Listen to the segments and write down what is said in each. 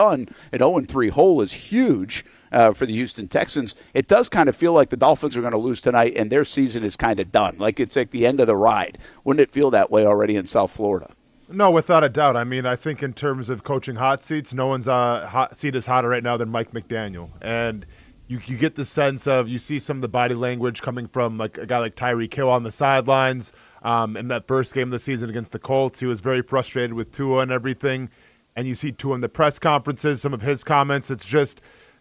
An 0-3 hole is huge for the Houston Texans. It does kind of feel like the Dolphins are going to lose tonight and their season is kind of done. Like it's like the end of the ride. Wouldn't it feel that way already in South Florida? No, without a doubt. I mean, I think in terms of coaching hot seats, no one's hot seat is hotter right now than Mike McDaniel. And you get the sense of, you see some of the body language coming from like a guy like Tyreek Hill on the sidelines. In that first game of the season against the Colts, he was very frustrated with Tua and everything. And you see Tua in the press conferences, some of his comments. It's just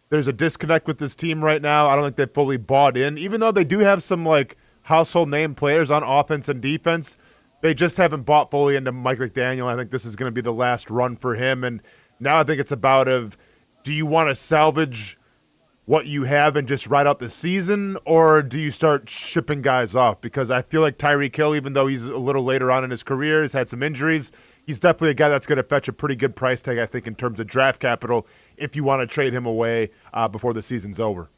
there's a disconnect with this team right now. I don't think they've fully bought in, even though they do have some like household name players on offense and defense. They just haven't bought fully into Mike McDaniel. I think this is going to be the last run for him. And now I think it's about do you want to salvage what you have and just ride out the season, or do you start shipping guys off? Because I feel like Tyreek Hill, even though he's a little later on in his career, has had some injuries, he's definitely a guy that's going to fetch a pretty good price tag, I think, in terms of draft capital if you want to trade him away before the season's over.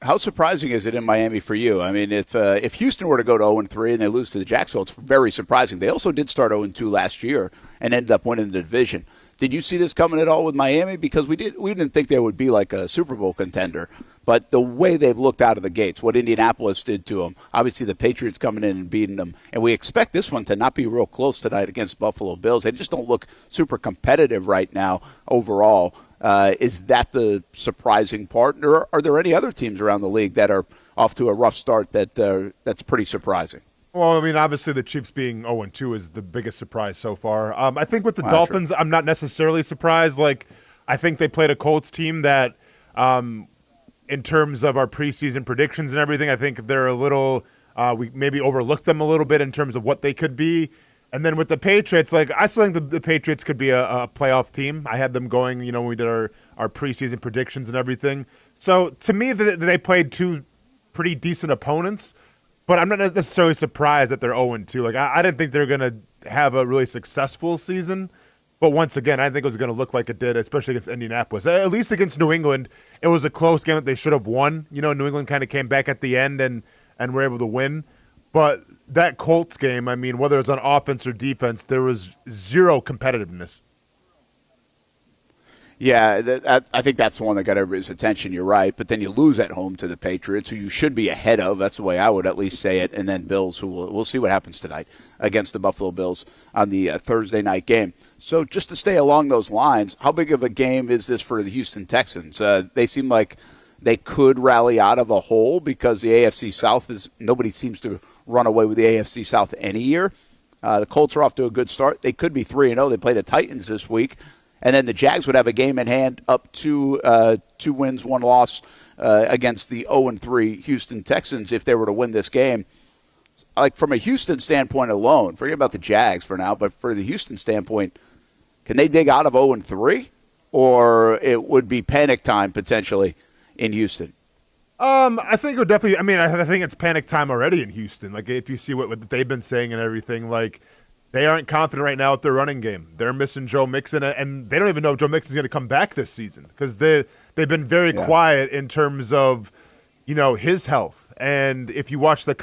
How surprising is it in Miami for you? I mean, if Houston were to go to 0-3 and they lose to the Jacksonville, it's very surprising. They also did start 0-2 last year and ended up winning the division. Did you see this coming at all with Miami? Because we didn't think they would be like a Super Bowl contender. But the way they've looked out of the gates, what Indianapolis did to them, obviously the Patriots coming in and beating them, and we expect this one to not be real close tonight against Buffalo Bills. They just don't look super competitive right now overall. Is that the surprising part, or are there any other teams around the league that are off to a rough start that's pretty surprising? Well, I mean, obviously the Chiefs being 0-2 is the biggest surprise so far. I think with the Dolphins, true. I'm not necessarily surprised. Like, I think they played a Colts team that, in terms of our preseason predictions and everything, I think they're a little we maybe overlooked them a little bit in terms of what they could be. And then with the Patriots, like I still think the Patriots could be a playoff team. I had them going, when we did our preseason predictions and everything. So to me, they played two pretty decent opponents. But I'm not necessarily surprised that they're 0-2. Like I didn't think they were going to have a really successful season. But once again, I think it was going to look like it did, especially against Indianapolis. At least against New England, it was a close game that they should have won. New England kind of came back at the end and were able to win. But that Colts game, I mean, whether it's on offense or defense, there was zero competitiveness. Yeah, I think that's the one that got everybody's attention. You're right. But then you lose at home to the Patriots, who you should be ahead of. That's the way I would at least say it. And then Bills, who we'll see what happens tonight against the Buffalo Bills on the Thursday night game. So just to stay along those lines, how big of a game is this for the Houston Texans? They seem like they could rally out of a hole because the AFC South nobody seems to run away with the AFC South any year. The Colts are off to a good start. They could be 3-0. They play the Titans this week. And then the Jags would have a game in hand up to 2 wins, 1 loss against the 0-3 Houston Texans if they were to win this game. Like from a Houston standpoint alone, forget about the Jags for now, but for the Houston standpoint, can they dig out of 0-3? Or it would be panic time potentially in Houston? I think it would definitely – I mean, I think it's panic time already in Houston. Like if you see what they've been saying and everything, like – they aren't confident right now with their running game. They're missing Joe Mixon, and they don't even know if Joe Mixon's going to come back this season because they've been very quiet in terms of, his health. And if you watch the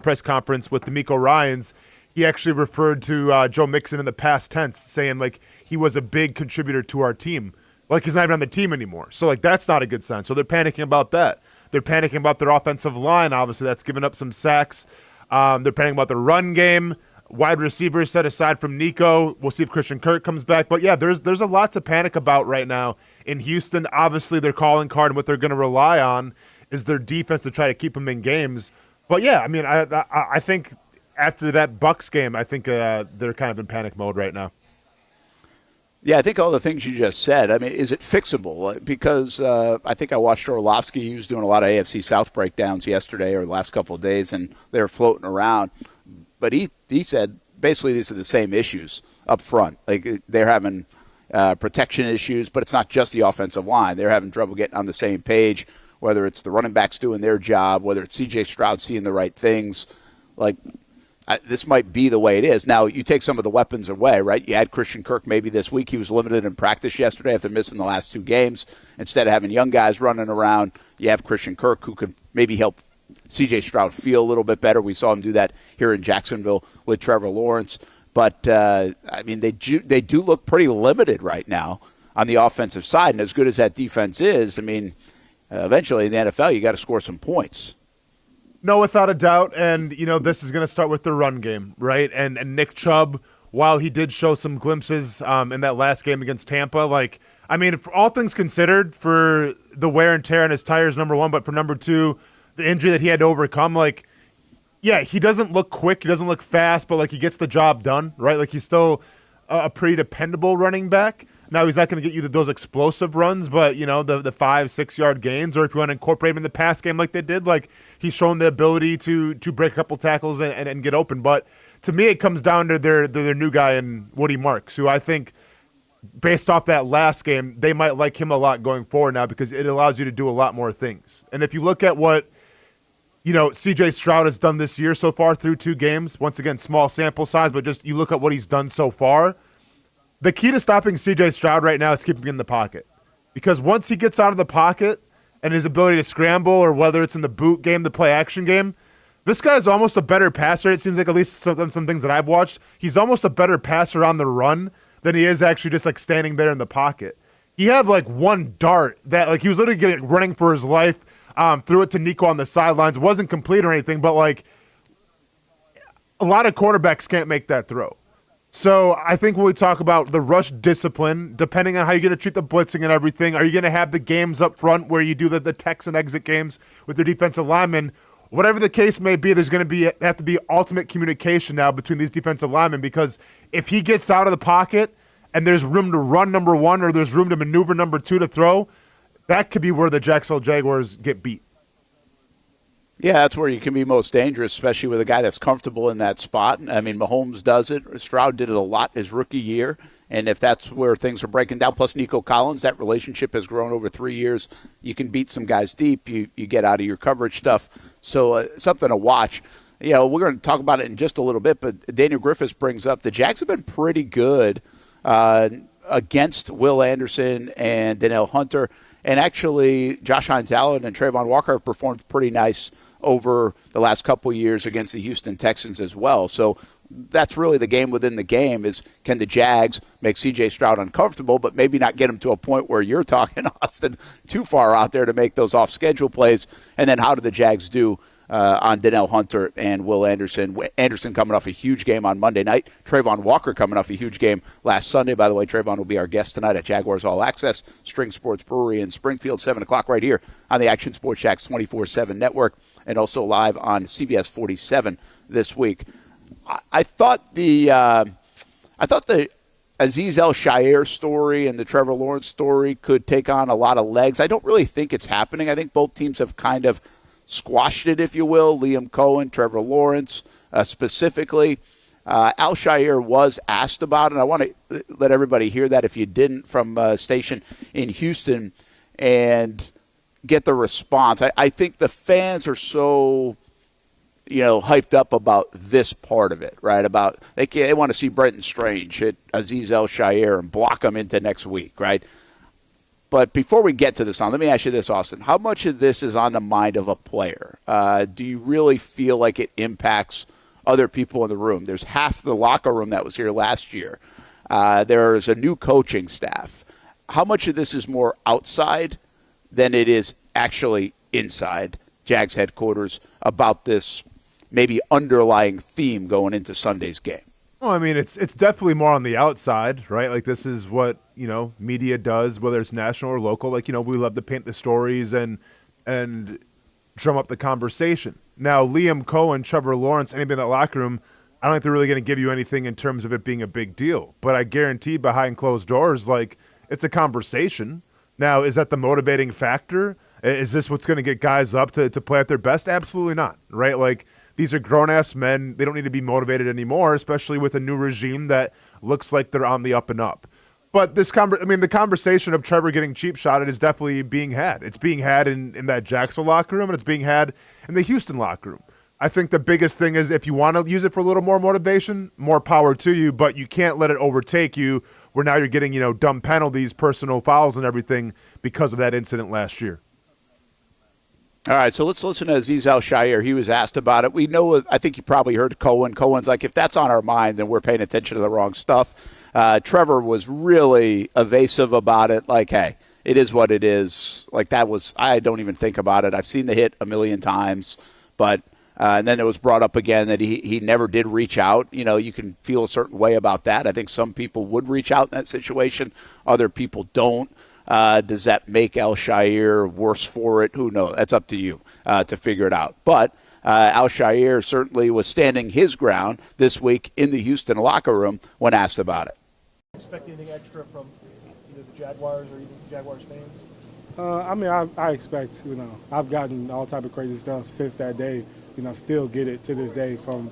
press conference with D'Amico Ryans, he actually referred to Joe Mixon in the past tense, saying like he was a big contributor to our team. Like he's not even on the team anymore. So like that's not a good sign. So they're panicking about that. They're panicking about their offensive line. Obviously, that's given up some sacks. They're panicking about the run game. Wide receivers set aside from Nico. We'll see if Christian Kirk comes back. But, yeah, there's a lot to panic about right now in Houston. Obviously, their calling card and what they're going to rely on is their defense to try to keep them in games. But, yeah, I mean, I think after that Bucs game, I think they're kind of in panic mode right now. Yeah, I think all the things you just said, I mean, is it fixable? Because I think I watched Orlovsky. He was doing a lot of AFC South breakdowns yesterday or the last couple of days, and they were floating around. But he said basically these are the same issues up front. Like they're having protection issues, but it's not just the offensive line. They're having trouble getting on the same page, whether it's the running backs doing their job, whether it's C.J. Stroud seeing the right things. Like this might be the way it is. Now, you take some of the weapons away, right? You had Christian Kirk maybe this week. He was limited in practice yesterday after missing the last 2 games. Instead of having young guys running around, you have Christian Kirk who could maybe help C.J. Stroud feel a little bit better. We saw him do that here in Jacksonville with Trevor Lawrence. But, I mean, they do look pretty limited right now on the offensive side. And as good as that defense is, I mean, eventually in the NFL, you got to score some points. No, without a doubt. And, this is going to start with the run game, right? And Nick Chubb, while he did show some glimpses in that last game against Tampa, for all things considered, for the wear and tear on his tires, number one, but for number two, the injury that he had to overcome, he doesn't look quick, he doesn't look fast, but, he gets the job done, right? He's still a pretty dependable running back. Now, he's not going to get you those explosive runs, but, the 5-6 yard gains, or if you want to incorporate him in the pass game like they did, he's shown the ability to break a couple tackles and get open. But to me, it comes down to their new guy in Woody Marks, who I think, based off that last game, they might like him a lot going forward now because it allows you to do a lot more things. And if you look at what, C.J. Stroud has done this year so far through 2 games, once again, small sample size, but just you look at what he's done so far, the key to stopping C.J. Stroud right now is keeping him in the pocket. Because once he gets out of the pocket and his ability to scramble, or whether it's in the boot game, the play-action game, this guy is almost a better passer. It seems like, at least some things that I've watched, he's almost a better passer on the run than he is actually just standing there in the pocket. He had one dart that he was literally running for his life, threw it to Nico on the sidelines. It wasn't complete or anything, but a lot of quarterbacks can't make that throw. So I think when we talk about the rush discipline, depending on how you're going to treat the blitzing and everything, are you going to have the games up front where you do the text and exit games with your defensive linemen? Whatever the case may be, there's going to have to be ultimate communication now between these defensive linemen, because if he gets out of the pocket and there's room to run, number one, or there's room to maneuver, number two, to throw, that could be where the Jacksonville Jaguars get beat. Yeah, that's where you can be most dangerous, especially with a guy that's comfortable in that spot. I mean, Mahomes does it. Stroud did it a lot his rookie year. And if that's where things are breaking down, plus Nico Collins, that relationship has grown over 3 years. You can beat some guys deep. You get out of your coverage stuff. So something to watch. We're going to talk about it in just a little bit, but Daniel Griffiths brings up the Jags have been pretty good against Will Anderson and Danielle Hunter. And actually, Josh Hines-Allen and Travon Walker have performed pretty nice over the last couple of years against the Houston Texans as well. So that's really the game within the game is, can the Jags make C.J. Stroud uncomfortable, but maybe not get him to a point where you're talking, Austin, too far out there to make those off-schedule plays? And then how do the Jags do on Danielle Hunter and Will Anderson? Anderson coming off a huge game on Monday night. Travon Walker coming off a huge game last Sunday. By the way, Travon will be our guest tonight at Jaguars All Access, String Sports Brewery in Springfield, 7 o'clock right here on the Action Sports Jacks 24/7 network, and also live on CBS 47 this week. I thought the Azeez Al-Shaiir story and the Trevor Lawrence story could take on a lot of legs. I don't really think it's happening. I think both teams have kind of squashed it, if you will. Liam Cohen, Trevor Lawrence specifically. Al-Shaiir was asked about it. I want to let everybody hear that if you didn't, from a station in Houston, and get the response. I think the fans are so hyped up about this part of it, right? About they want to see Brenton Strange hit Azeez Al-Shaiir and block him into next week, right? But before we get to this, let me ask you this, Austin. How much of this is on the mind of a player? Do you really feel like it impacts other people in the room? There's half the locker room that was here last year. There's a new coaching staff. How much of this is more outside than it is actually inside Jags headquarters about this maybe underlying theme going into Sunday's game? Well, I mean, it's definitely more on the outside, right? This is what, media does, whether it's national or local. We love to paint the stories and drum up the conversation. Now, Liam Cohen, Trevor Lawrence, anybody in that locker room, I don't think they're really going to give you anything in terms of it being a big deal. But I guarantee behind closed doors, it's a conversation. Now, is that the motivating factor? Is this what's going to get guys up to play at their best? Absolutely not, right? These are grown-ass men. They don't need to be motivated anymore, especially with a new regime that looks like they're on the up and up. But the conversation of Trevor getting cheap shotted is definitely being had. It's being had in that Jacksonville locker room, and it's being had in the Houston locker room. I think the biggest thing is if you want to use it for a little more motivation, more power to you, but you can't let it overtake you where now you're getting, dumb penalties, personal fouls and everything because of that incident last year. All right, so let's listen to Azeez Al-Shaiir. He was asked about it. We know, I think you probably heard Cohen. Cohen's like, if that's on our mind, then we're paying attention to the wrong stuff. Trevor was really evasive about it. Like, hey, it is what it is. Like, I don't even think about it. I've seen the hit a million times, but and then it was brought up again that he never did reach out. You can feel a certain way about that. I think some people would reach out in that situation. Other people don't. Does that make Al-Shaiir worse for it? Who knows? That's up to you to figure it out. But Al-Shaiir certainly was standing his ground this week in the Houston locker room when asked about it. Expect anything extra from either the Jaguars or even Jaguars fans? I expect, I've gotten all type of crazy stuff since that day. Still get it to this day from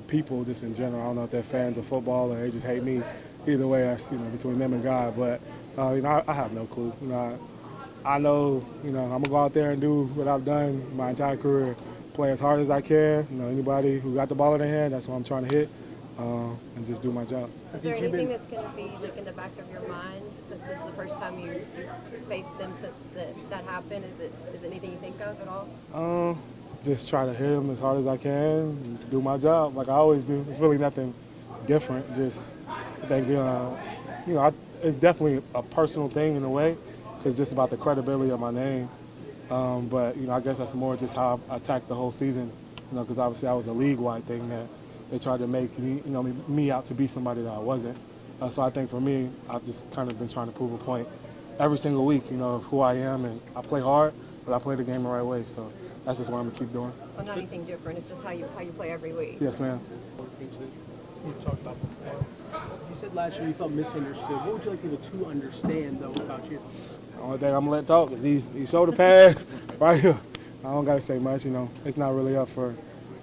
people just in general. I don't know if they're fans of football or they just hate me. Either way, that's, between them and God. But, I have no clue. I know, I'm going to go out there and do what I've done my entire career, play as hard as I can. Anybody who got the ball in their hand, that's what I'm trying to hit, and just do my job. Is there anything that's going to be like in the back of your mind since this is the first time you faced them since that happened? Is it anything you think of at all? Just try to hit them as hard as I can and do my job like I always do. It's really nothing different. Just I think, it's definitely a personal thing in a way. It's just about the credibility of my name. But, I guess that's more just how I attacked the whole season, because obviously I was a league-wide thing that they tried to make me out to be somebody that I wasn't. So I think for me, I've just kind of been trying to prove a point every single week, of who I am. And I play hard, but I play the game the right way. So that's just what I'm going to keep doing. So not anything different. It's just how you play every week. Yes, ma'am. Things that you've talked about before. You said last year you felt misunderstood. What would you like people to understand, though, about you? The only thing I'm going to let talk is he showed the pass right here. I don't got to say much, It's not really up for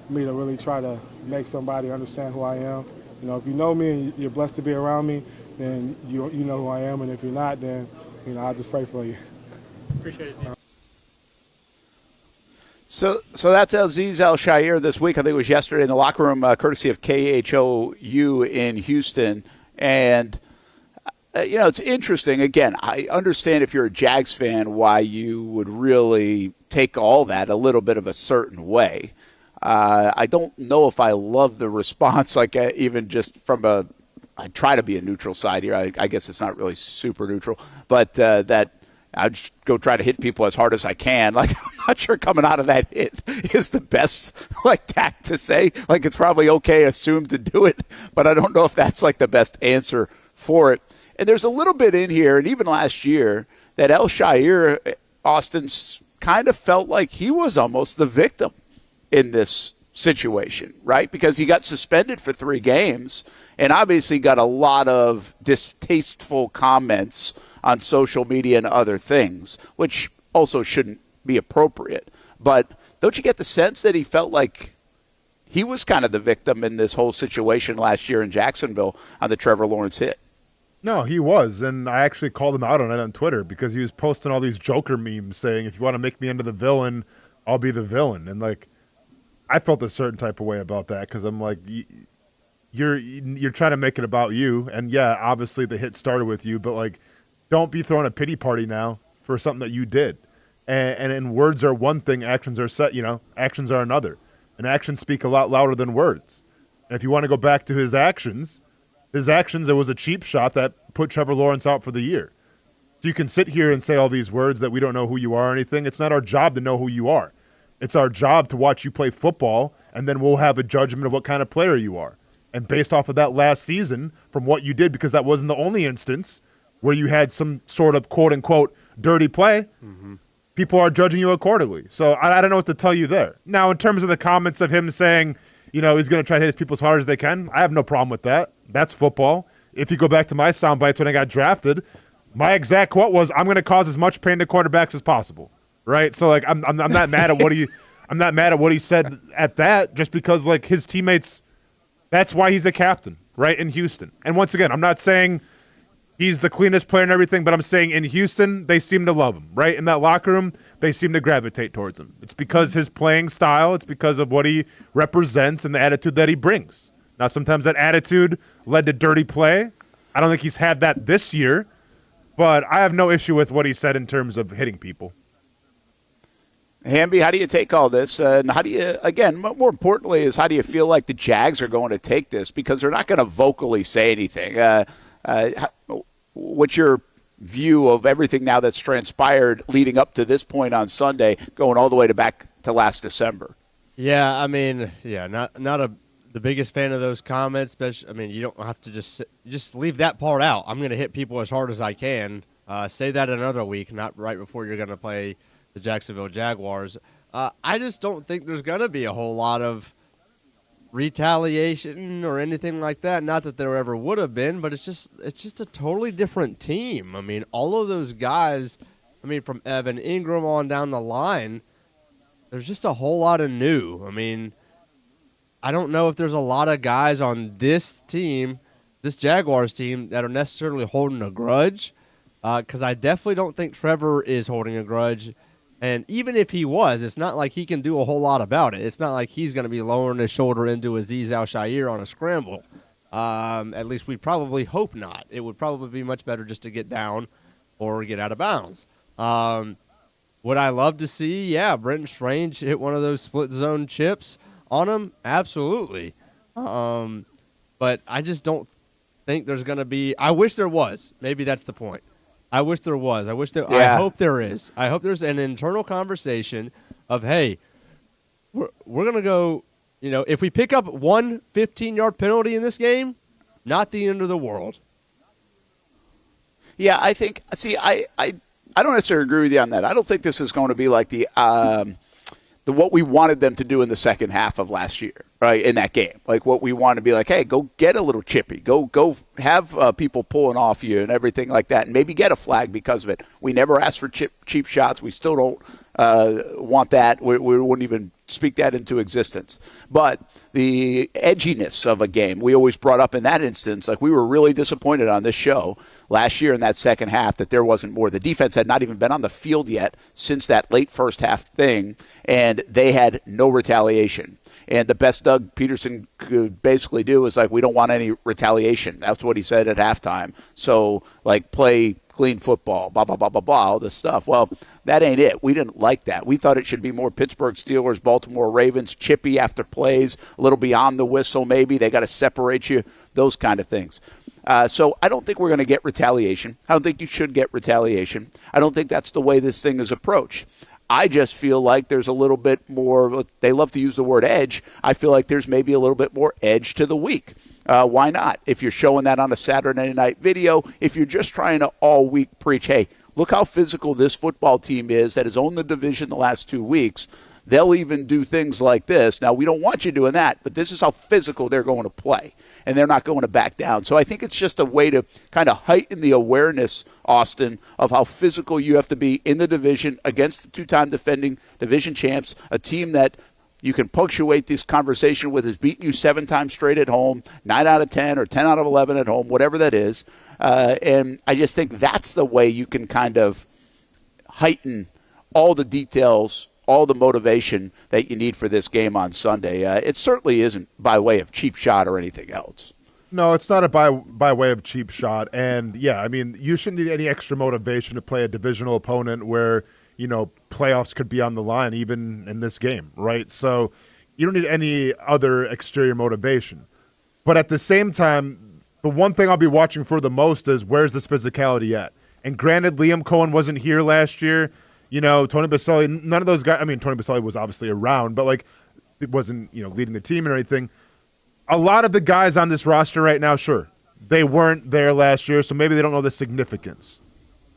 me to really try to make somebody understand who I am. If you know me and you're blessed to be around me, then you know who I am. And if you're not, then, I'll just pray for you. Appreciate it, Aziz. So that's Aziz Al-Shaiir this week. I think it was yesterday in the locker room, courtesy of KHOU in Houston. And, it's interesting. Again, I understand if you're a Jags fan why you would really take all that a little bit of a certain way. I don't know if I love the response, even just from I try to be a neutral side here. I guess it's not really super neutral, but that I'd go try to hit people as hard as I can. I'm not sure coming out of that hit is the best, tact to say. It's probably okay, assumed to do it, but I don't know if that's, the best answer for it. And there's a little bit in here, and even last year, that Al-Shaiir, Austin's kind of felt like he was almost the victim in this situation, right? Because he got suspended for 3 games and obviously got a lot of distasteful comments on social media and other things, which also shouldn't be appropriate. But don't you get the sense that he felt like he was kind of the victim in this whole situation last year in Jacksonville on the Trevor Lawrence hit? No, he was, and I actually called him out on it on Twitter because he was posting all these Joker memes saying, if you want to make me into the villain, I'll be the villain. And, I felt a certain type of way about that because I'm like, you're trying to make it about you. And, yeah, obviously the hit started with you, but, don't be throwing a pity party now for something that you did. And words are one thing, actions are actions are another. And actions speak a lot louder than words. And if you want to go back to his actions, it was a cheap shot that put Trevor Lawrence out for the year. So you can sit here and say all these words that we don't know who you are or anything. It's not our job to know who you are. It's our job to watch you play football, and then we'll have a judgment of what kind of player you are. And based off of that last season, from what you did, because that wasn't the only instance where you had some sort of quote-unquote dirty play, people are judging you accordingly. So I don't know what to tell you there. Now, in terms of the comments of him saying, he's going to try to hit people as hard as they can, I have no problem with that. That's football. If you go back to my sound bites when I got drafted, my exact quote was, I'm going to cause as much pain to quarterbacks as possible. Right? So, I'm not mad at I'm not mad at what he said at that, just because, his teammates, that's why he's a captain, right, in Houston. And once again, I'm not saying he's the cleanest player and everything, but I'm saying in Houston, they seem to love him, right? In that locker room, they seem to gravitate towards him. It's because his playing style. It's because of what he represents and the attitude that he brings. Now, sometimes that attitude led to dirty play. I don't think he's had that this year, but I have no issue with what he said in terms of hitting people. Hamby, how do you take all this? And how do you, again, more importantly, is how do you feel like the Jags are going to take this? Because they're not going to vocally say anything. What's your view of everything now that's transpired leading up to this point on Sunday, going all the way back to last December? Yeah, I mean, not the biggest fan of those comments. Especially, I mean, you don't have to just leave that part out. I'm going to hit people as hard as I can. Say that another week, not right before you're going to play the Jacksonville Jaguars. I just don't think there's going to be a whole lot of retaliation or anything like that. Not that there ever would have been, but it's just a totally different team. I mean, all of those guys, I mean, from Evan Ingram on down the line, there's just a whole lot of new. I mean, I don't know if there's a lot of guys on this team, this Jaguars team, that are necessarily holding a grudge, because I definitely don't think Trevor is holding a grudge. And even if he was, it's not like he can do a whole lot about it. It's not like he's going to be lowering his shoulder into Azeez Al-Shaiir on a scramble. At least we probably hope not. It would probably be much better just to get down or get out of bounds. Would I love to see, Brenton Strange hit one of those split zone chips on him? Absolutely. But I just don't think there's going to be – I wish there was. Maybe that's the point. I wish there was. I hope there is. I hope there's an internal conversation of, hey, we're going to go, if we pick up one 15-yard penalty in this game, not the end of the world. Yeah, I think, I don't necessarily agree with you on that. I don't think this is going to be like the what we wanted them to do in the second half of last year, right, in that game. Like what we want to be like, hey, go get a little chippy. Go have people pulling off you and everything like that, and maybe get a flag because of it. We never asked for cheap shots. We still don't want that. We wouldn't even speak that into existence. But the edginess of a game, we always brought up in that instance, like we were really disappointed on this show last year in that second half that there wasn't more. The defense had not even been on the field yet since that late first half thing, and they had no retaliation. And the best Doug Peterson could basically do is like, we don't want any retaliation. That's what he said at halftime. So, like, play clean football, blah, blah, blah, blah, blah, all this stuff. Well, that ain't it. We didn't like that. We thought it should be more Pittsburgh Steelers, Baltimore Ravens, chippy after plays, a little beyond the whistle maybe. They got to separate you, those kind of things. So I don't think we're going to get retaliation. I don't think you should get retaliation. I don't think that's the way this thing is approached. I just feel like there's a little bit more, they love to use the word edge. I feel like there's maybe a little bit more edge to the week. Why not? If you're showing that on a Saturday night video, if you're just trying to all week preach, hey, look how physical this football team is that has owned the division the last 2 weeks. They'll even do things like this. Now, we don't want you doing that, but this is how physical they're going to play, and they're not going to back down. So I think it's just a way to kind of heighten the awareness, Austin, of how physical you have to be in the division against the two-time defending division champs, a team that you can punctuate this conversation with has beaten you 7 times straight at home, 9 out of 10 or 10 out of 11 at home, whatever that is. And I just think that's the way you can kind of heighten all the details, all the motivation that you need for this game on Sunday. It certainly isn't by way of cheap shot or anything else. No, it's not a by way of cheap shot. And, yeah, I mean, you shouldn't need any extra motivation to play a divisional opponent where, playoffs could be on the line even in this game, right? So you don't need any other exterior motivation. But at the same time, the one thing I'll be watching for the most is where's this physicality at? And granted, Liam Cohen wasn't here last year. Tony Baselli, none of those guys. I mean, Tony Baselli was obviously around, but it wasn't, leading the team or anything. A lot of the guys on this roster right now, sure, they weren't there last year, so maybe they don't know the significance.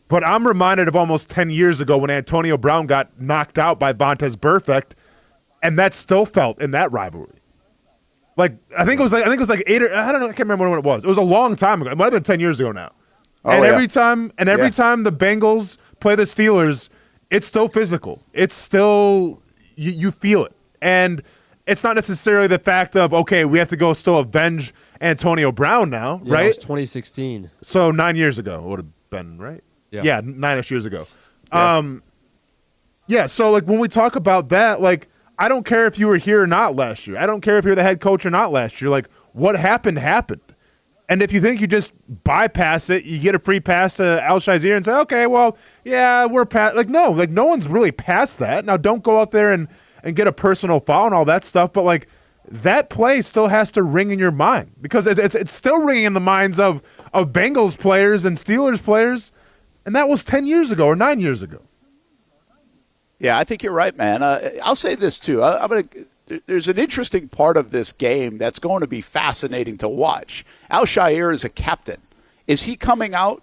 But I'm reminded of almost 10 years ago when Antonio Brown got knocked out by Vontaze Burfict, and that still felt in that rivalry. I think it was like 8 or I don't know, I can't remember when it was. It was a long time ago. It might have been 10 years ago now. Every time the Bengals play the Steelers, it's still physical. It's still you feel it. And it's not necessarily the fact of, okay, we have to go still avenge Antonio Brown now, right? It was 2016. So 9 years ago it would have been, right? Yeah, 9-ish years ago. Yeah. So when we talk about that, I don't care if you were here or not last year. I don't care if you're the head coach or not last year. What happened. And if you think you just bypass it, you get a free pass to Al-Shaiir and say, okay, well, yeah, we're past. Like, no one's really past that. Now, don't go out there and get a personal foul and all that stuff, but, like, that play still has to ring in your mind because it's still ringing in the minds of Bengals players and Steelers players, and that was 10 years ago or 9 years ago. Yeah, I think you're right, man. I'll say this, too. There's an interesting part of this game that's going to be fascinating to watch. Al-Shaiir is a captain. Is he coming out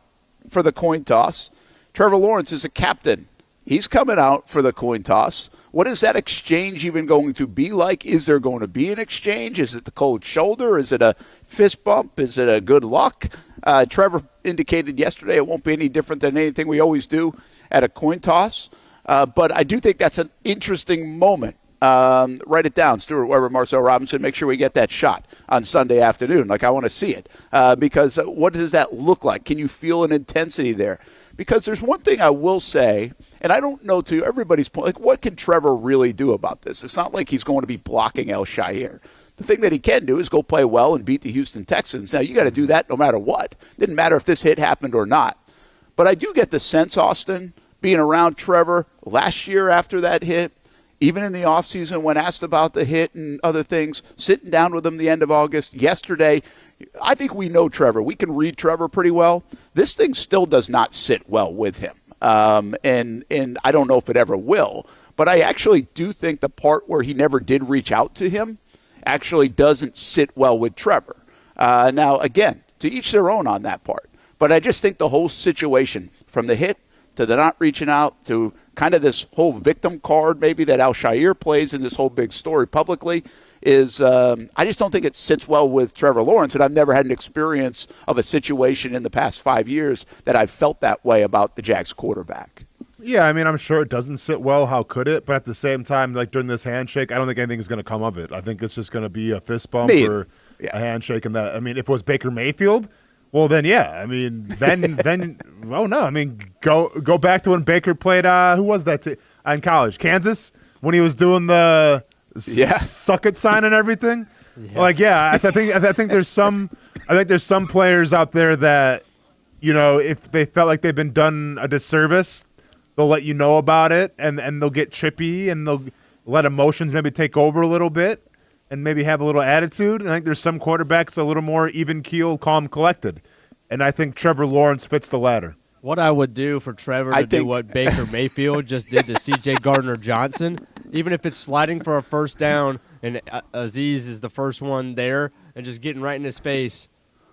for the coin toss? Trevor Lawrence is a captain. He's coming out for the coin toss. What is that exchange even going to be like? Is there going to be an exchange? Is it the cold shoulder? Is it a fist bump? Is it a good luck? Trevor indicated yesterday it won't be any different than anything we always do at a coin toss. But I do think that's an interesting moment. Write it down, Stuart Weber, Marcel Robinson. Make sure we get that shot on Sunday afternoon. Like, I want to see it. Because what does that look like? Can you feel an intensity there? Because there's one thing I will say, and I don't know to everybody's point, like, what can Trevor really do about this? It's not like he's going to be blocking Al-Shaiir. The thing that he can do is go play well and beat the Houston Texans. Now, you got to do that no matter what. Didn't matter if this hit happened or not. But I do get the sense, Austin, being around Trevor last year after that hit, even in the offseason when asked about the hit and other things, sitting down with him the end of August, yesterday, I think we know Trevor. We can read Trevor pretty well. This thing still does not sit well with him. And I don't know if it ever will. But I actually do think the part where he never did reach out to him actually doesn't sit well with Trevor. Now, again, to each their own on that part. But I just think the whole situation, from the hit to the not reaching out to kind of this whole victim card maybe that Al-Shaiir plays in this whole big story publicly, is I just don't think it sits well with Trevor Lawrence, and I've never had an experience of a situation in the past 5 years that I've felt that way about the Jags quarterback. Yeah, I mean, I'm sure it doesn't sit well. How could it? But at the same time, like during this handshake, I don't think anything's going to come of it. I think it's just going to be a fist bump or a handshake. And that, I mean, if it was Baker Mayfield, well, then yeah. I mean, then oh no. I mean, go back to when Baker played. Who was that in college? Kansas, when he was doing the suck it sign and everything. Yeah. Like, yeah, I think there's some players out there that, you know, if they felt like they've been done a disservice, they'll let you know about it, and they'll get chippy, and they'll let emotions maybe take over a little bit and maybe have a little attitude. And I think there's some quarterbacks a little more even-keeled, calm, collected. And I think Trevor Lawrence fits the latter. What I would do for Trevor to do what Baker Mayfield just did to C.J. Gardner-Johnson, even if it's sliding for a first down and Aziz is the first one there and just getting right in his face,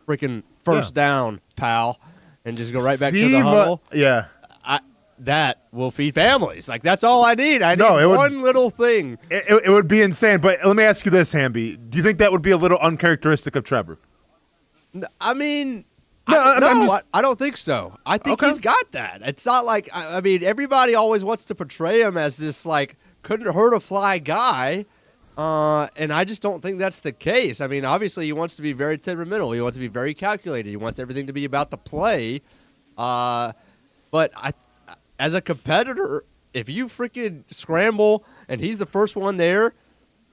freaking first down, pal, and just go right back to the huddle. That will feed families. Like, that's all I need. I need one little thing. It would be insane. But let me ask you this, Hamby. Do you think that would be a little uncharacteristic of Trevor? I mean, I don't think so. I think he's got that. It's not like, I mean, everybody always wants to portray him as this, like, couldn't hurt a fly guy. And I just don't think that's the case. I mean, obviously he wants to be very temperamental. He wants to be very calculated. He wants everything to be about the play. But as a competitor, if you freaking scramble and he's the first one there,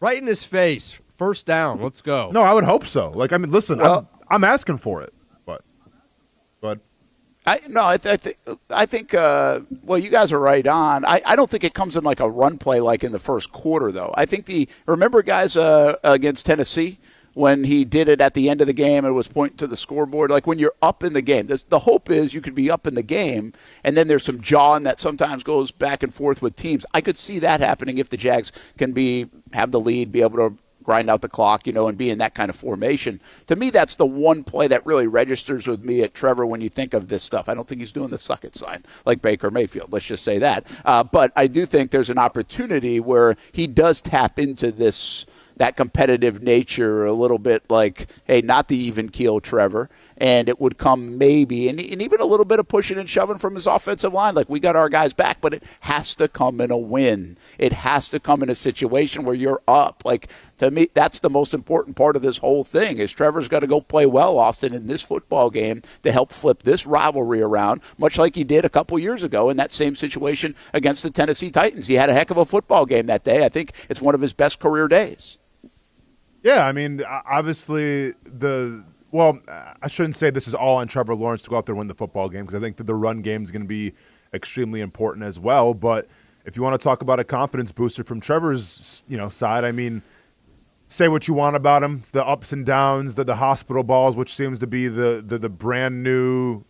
right in his face, first down, let's go. No, I would hope so. Like, I mean, listen, I'm asking for it, but I think. Well, you guys are right on. I don't think it comes in like a run play like in the first quarter, though. I think remember guys against Tennessee when he did it at the end of the game and was pointing to the scoreboard. Like, when you're up in the game, the hope is you could be up in the game, and then there's some jawing that sometimes goes back and forth with teams. I could see that happening if the Jags can have the lead, be able to grind out the clock, and be in that kind of formation. To me, that's the one play that really registers with me at Trevor when you think of this stuff. I don't think he's doing the suck it sign like Baker Mayfield. Let's just say that. But I do think there's an opportunity where he does tap into that competitive nature a little bit, like, hey, not the even keel Trevor. And it would come maybe, and even a little bit of pushing and shoving from his offensive line. Like, we got our guys back, but it has to come in a win. It has to come in a situation where you're up. Like, to me, that's the most important part of this whole thing is Trevor's got to go play well, Austin, in this football game to help flip this rivalry around, much like he did a couple years ago in that same situation against the Tennessee Titans. He had a heck of a football game that day. I think it's one of his best career days. Yeah, I mean, obviously Well, I shouldn't say this is all on Trevor Lawrence to go out there and win the football game, because I think that the run game is going to be extremely important as well. But if you want to talk about a confidence booster from Trevor's, side, I mean, say what you want about him, the ups and downs, the hospital balls, which seems to be the brand new,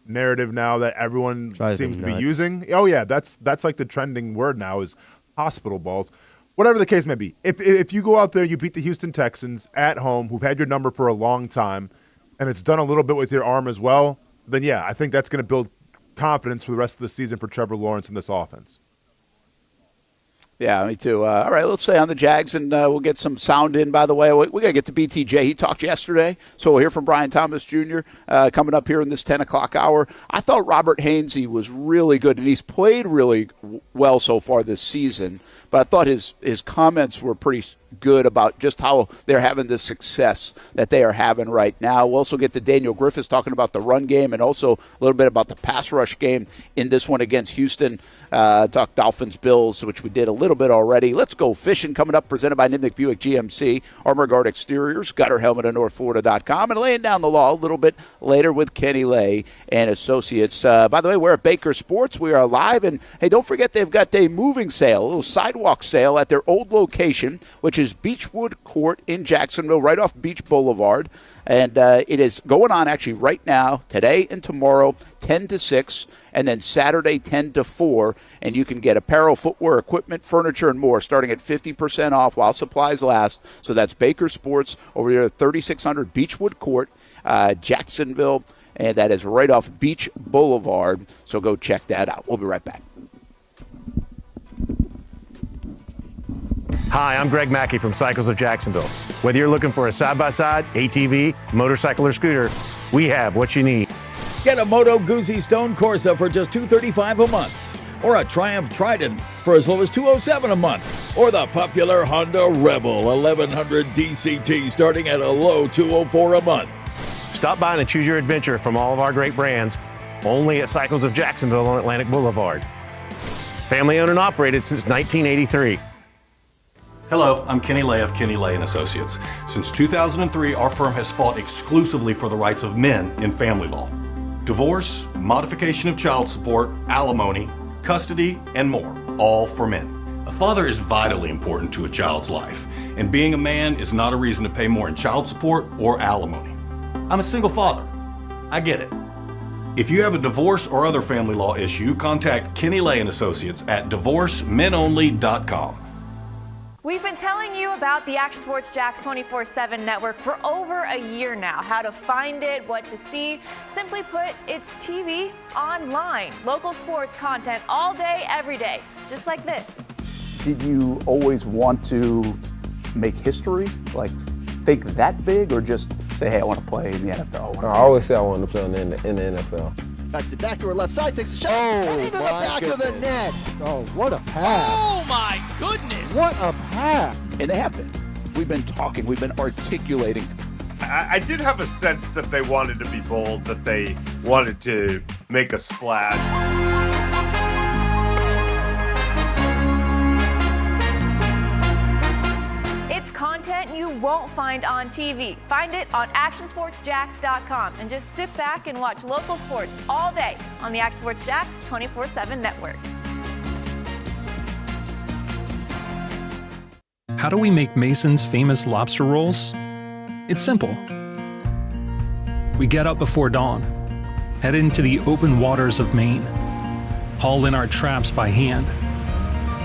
narrative now that everyone seems to be using. Oh yeah, that's like the trending word now is hospital balls. Whatever the case may be, if you go out there, you beat the Houston Texans at home, who've had your number for a long time, and it's done a little bit with your arm as well, then yeah, I think that's going to build confidence for the rest of the season for Trevor Lawrence in this offense. Yeah, me too. All right, let's stay on the Jags, and we'll get some sound in, by the way. We got to get to BTJ. He talked yesterday, so we'll hear from Brian Thomas Jr. Coming up here in this 10 o'clock hour. I thought Robert Hainsey was really good, and he's played really well so far this season, but I thought his comments were pretty good about just how they're having the success that they are having right now. We'll also get to Daniel Griffiths talking about the run game and also a little bit about the pass rush game in this one against Houston. Talk Dolphins, Bills, which we did a little bit already. Let's go fishing coming up, presented by Nimnick Buick GMC, Armor Guard Exteriors, Gutter Helmet of NorthFlorida.com, and laying down the law a little bit later with Kenny Lay and Associates. By the way, we're at Baker Sports. We are live, and hey, don't forget they've got a moving sale, a little sidewalk sale at their old location, which is Beechwood Court in Jacksonville, right off Beach Boulevard. And it is going on actually right now, today and tomorrow, 10 to 6, and then Saturday, 10 to 4. And you can get apparel, footwear, equipment, furniture, and more, starting at 50% off while supplies last. So that's Baker Sports over here at 3600 Beechwood Court, Jacksonville. And that is right off Beach Boulevard. So go check that out. We'll be right back. Hi, I'm Greg Mackey from Cycles of Jacksonville. Whether you're looking for a side-by-side, ATV, motorcycle, or scooter, we have what you need. Get a Moto Guzzi Stone Corsa for just $235 a month, or a Triumph Trident for as low as $207 a month, or the popular Honda Rebel 1100 DCT starting at a low $204 a month. Stop by and choose your adventure from all of our great brands, only at Cycles of Jacksonville on Atlantic Boulevard. Family owned and operated since 1983. Hello, I'm Kenny Lay of Kenny Lay & Associates. Since 2003, our firm has fought exclusively for the rights of men in family law. Divorce, modification of child support, alimony, custody, and more, all for men. A father is vitally important to a child's life, and being a man is not a reason to pay more in child support or alimony. I'm a single father. I get it. If you have a divorce or other family law issue, contact Kenny Lay & Associates at divorcemenonly.com. We've been telling you about the Action Sports Jax 24/7 network for over a year now. How to find it, what to see. Simply put, it's TV online. Local sports content all day, every day. Just like this. Did you always want to make history? Like, think that big, or just say, hey, I want to play in the NFL? I always say I want to play in the NFL. That's it back to her left side, takes a shot, and into the back of the net. Oh, what a pass. Oh, my goodness. What a pass. And they have been. We've been talking. We've been articulating. I did have a sense that they wanted to be bold, that they wanted to make a splash. It's content you won't find on TV. Find it on actionsportsjax.com and just sit back and watch local sports all day on the Action Sports Jax 24/7 network. How do we make Mason's famous lobster rolls? It's simple. We get up before dawn, head into the open waters of Maine, haul in our traps by hand,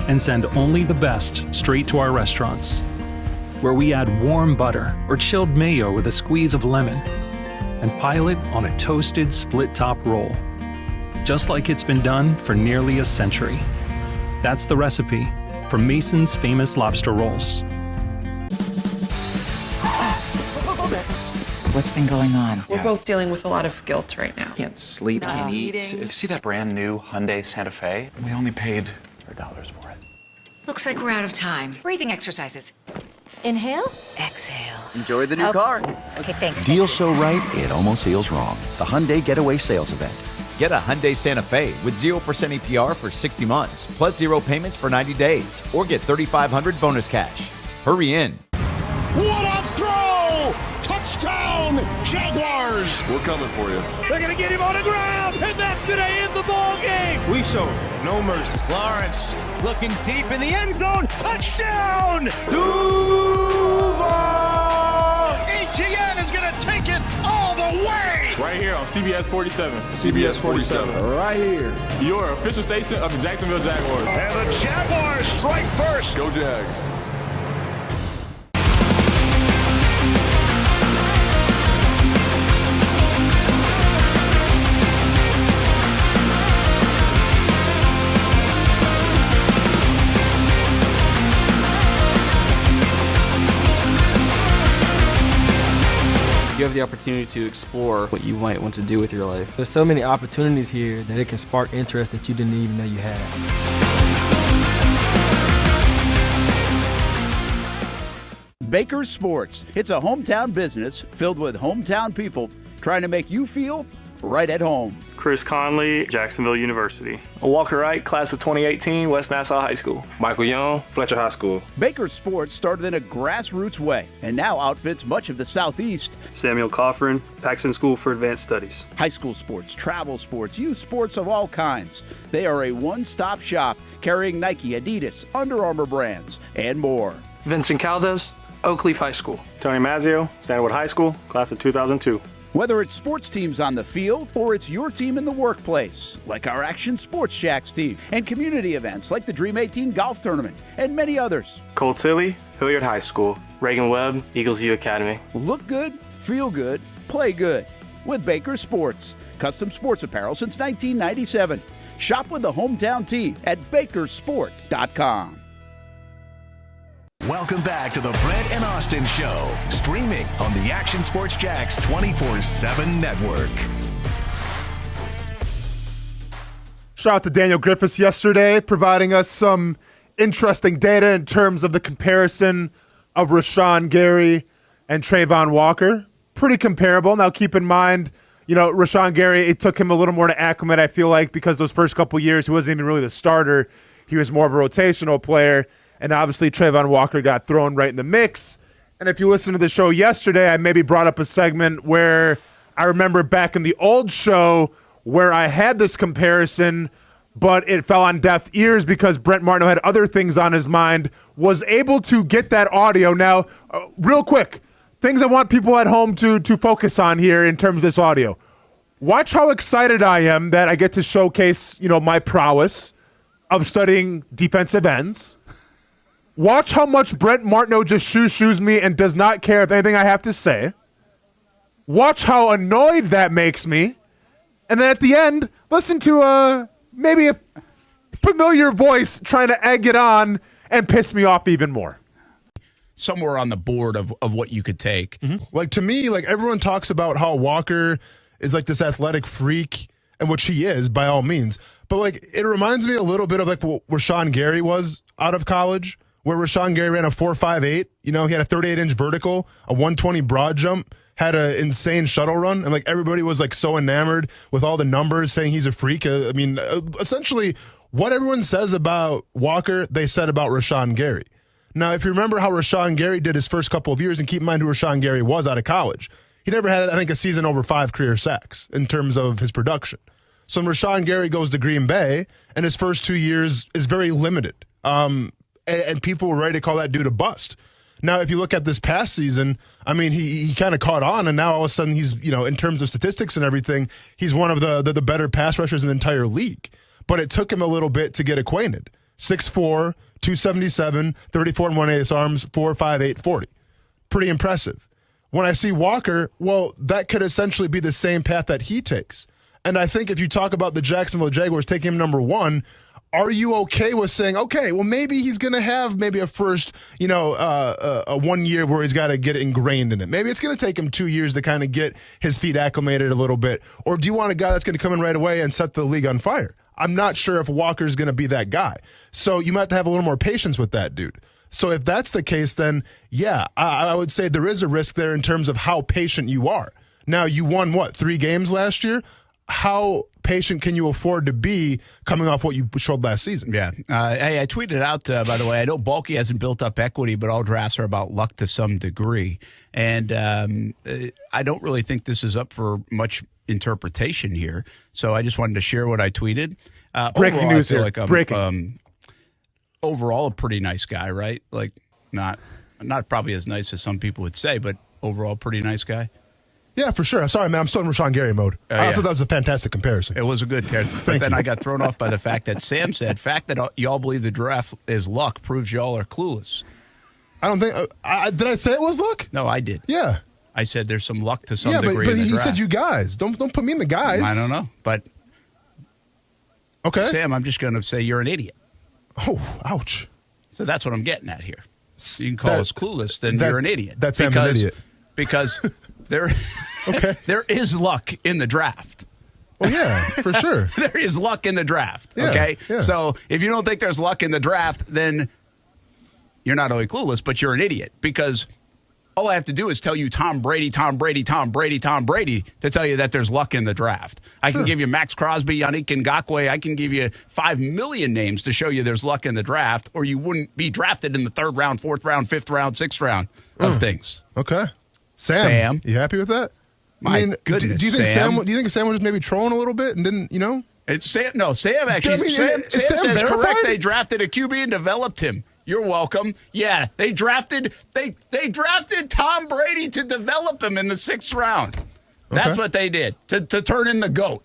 and send only the best straight to our restaurants, where we add warm butter or chilled mayo with a squeeze of lemon and pile it on a toasted split-top roll, just like it's been done for nearly a century. That's the recipe for Mason's famous lobster rolls. What's been going on? We're both dealing with a lot of guilt right now. Can't sleep, can't eat. eating. See that brand new Hyundai Santa Fe? We only paid $4 for it. Looks like we're out of time. Breathing exercises. Inhale, exhale. Enjoy the new car. Okay, thanks. Deal so right, it almost feels wrong. The Hyundai Getaway Sales Event. Get a Hyundai Santa Fe with 0% APR for 60 months, plus 0 payments for 90 days, or get $3,500 bonus cash. Hurry in. What a throw! Touchdown, Raiders, we're coming for you. They're going to get him on the ground, and that's going to end the ball game. We show no mercy. Lawrence looking deep in the end zone. Touchdown! Duval! ETN is going to take it all the way. Right here on CBS 47. CBS 47. Right here. Your official station of the Jacksonville Jaguars. And the Jaguars strike first. Go Jags. You have the opportunity to explore what you might want to do with your life. There's so many opportunities here that it can spark interest that you didn't even know you had. Baker's Sports. It's a hometown business filled with hometown people trying to make you feel right at home. Chris Conley, Jacksonville University. Walker Wright, class of 2018, West Nassau High School. Michael Young, Fletcher High School. Baker's Sports started in a grassroots way and now outfits much of the Southeast. Samuel Coffrin, Paxton School for Advanced Studies. High school sports, travel sports, youth sports of all kinds. They are a one-stop shop carrying Nike, Adidas, Under Armour brands, and more. Vincent Caldes, Oak Leaf High School. Tony Mazzio, Stanwood High School, class of 2002. Whether it's sports teams on the field or it's your team in the workplace, like our Action Sports Jacks team, and community events like the Dream 18 Golf Tournament, and many others. Cole Tilley, Hilliard High School. Reagan Webb, Eagles View Academy. Look good, feel good, play good with Baker Sports. Custom sports apparel since 1997. Shop with the hometown team at bakersport.com. Welcome back to the Brent and Austen Show, streaming on the Action Sports Jacks 24/7 network. Shout out to Daniel Griffiths yesterday, providing us some interesting data in terms of the comparison of Rashawn Gary and Travon Walker. Pretty comparable. Now, keep in mind, Rashawn Gary, it took him a little more to acclimate, I feel like, because those first couple years, he wasn't even really the starter. He was more of a rotational player. And obviously, Travon Walker got thrown right in the mix. And if you listen to the show yesterday, I maybe brought up a segment where I remember back in the old show where I had this comparison, but it fell on deaf ears because Brent Martineau had other things on his mind, was able to get that audio. Now, real quick, things I want people at home to focus on here in terms of this audio. Watch how excited I am that I get to showcase, my prowess of studying defensive ends. Watch how much Brent Martineau just shoo-shoos me and does not care if anything I have to say. Watch how annoyed that makes me. And then at the end, listen to maybe a familiar voice trying to egg it on and piss me off even more. Somewhere on the board of what you could take. Mm-hmm. Like, to me, like, everyone talks about how Walker is like this athletic freak, and which he is by all means. But, like, it reminds me a little bit of like what Rashawn Gary was out of college, where Rashawn Gary ran a 4.58. He had a 38-inch vertical, a 120 broad jump, had an insane shuttle run, and like everybody was like so enamored with all the numbers saying he's a freak. Essentially, what everyone says about Walker, they said about Rashawn Gary. Now, if you remember how Rashawn Gary did his first couple of years, and keep in mind who Rashawn Gary was out of college, he never had, I think, a season over 5 career sacks in terms of his production. So when Rashawn Gary goes to Green Bay, and his first 2 years is very limited. And people were ready to call that dude a bust. Now, if you look at this past season, he kind of caught on, and now all of a sudden he's, in terms of statistics and everything, he's one of the better pass rushers in the entire league. But it took him a little bit to get acquainted. 6'4", 277, 34 and 1/8 arms, 4.58, 40. Pretty impressive. When I see Walker, well, that could essentially be the same path that he takes. And I think if you talk about the Jacksonville Jaguars taking him number 1, are you okay with saying, okay, well, maybe he's going to have maybe a first, a 1 year where he's got to get ingrained in it. Maybe it's going to take him 2 years to kind of get his feet acclimated a little bit. Or do you want a guy that's going to come in right away and set the league on fire? I'm not sure if Walker's going to be that guy. So you might have to have a little more patience with that dude. So if that's the case, then yeah, I would say there is a risk there in terms of how patient you are. Now, you won, 3 games last year? how patient can you afford to be coming off what you showed last season? Yeah. Hey, I tweeted out, by the way, I know Bulky hasn't built up equity, but all drafts are about luck to some degree. And I don't really think this is up for much interpretation here. So I just wanted to share what I tweeted. Breaking news here. Like Breaking. Overall, a pretty nice guy, right? Like, not probably as nice as some people would say, but overall, pretty nice guy. Yeah, for sure. Sorry, man. I'm still in Rashawn Gary mode. I thought that was a fantastic comparison. It was a good comparison. But then I got thrown off by the fact that Sam said, fact that y'all believe the draft is luck proves y'all are clueless. I don't think did I say it was luck? No, I did. Yeah. I said there's some luck to some degree but in the he draft. said you guys. Don't put me in the guys. I don't know. But okay. Sam, I'm just going to say you're an idiot. Oh, ouch. So that's what I'm getting at here. You can call us clueless, then you're an idiot. That's an idiot. Because there is luck in the draft. Well, yeah, for sure. There is luck in the draft, Yeah, okay? yeah. So if you don't think there's luck in the draft, then you're not only clueless, but you're an idiot. Because all I have to do is tell you Tom Brady to tell you that there's luck in the draft. I can give you Max Crosby, Yannick Ngakoue. I can give you 5 million names to show you there's luck in the draft, or you wouldn't be drafted in the 3rd round, 4th round, 5th round, 6th round of things. Okay. Sam, you happy with that? My goodness, do you think Sam. Do you think Sam was just maybe trolling a little bit and didn't, you know? It's Sam. No, Sam actually. Sam Sam says verified? correct. They drafted a QB and developed him. You're welcome. Yeah, they drafted Tom Brady to develop him in the 6th round. That's what they did to turn in the GOAT.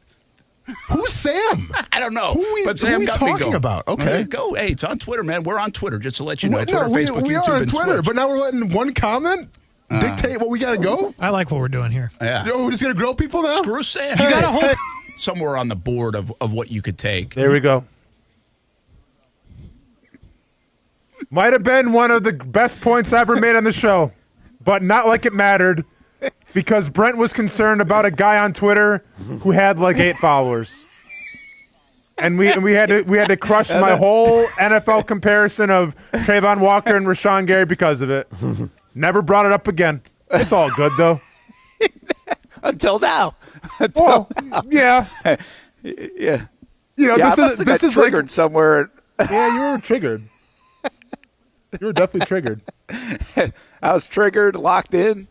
Who's Sam? I don't know. Who are we talking about? Okay. Go. Hey, it's on Twitter, man. We're on Twitter, just to let you know. No, Facebook, we YouTube, are on and Twitter, Twitch. but now we're letting one comment dictate what we got to go? I like what we're doing here. Yeah. Yo, we're just going to grill people now? Screw Sam. You got to hold somewhere on the board of what you could take. There we go. Might have been one of the best points ever made on the show, but not like it mattered because Brent was concerned about a guy on Twitter who had like 8 followers. And we had to crush my whole NFL comparison of Travon Walker and Rashawn Gary because of it. Never brought it up again. It's all good though. Until now. Yeah. Yeah. You know, this is triggered like, somewhere. Yeah, you were triggered. You were definitely triggered. I was triggered, locked in.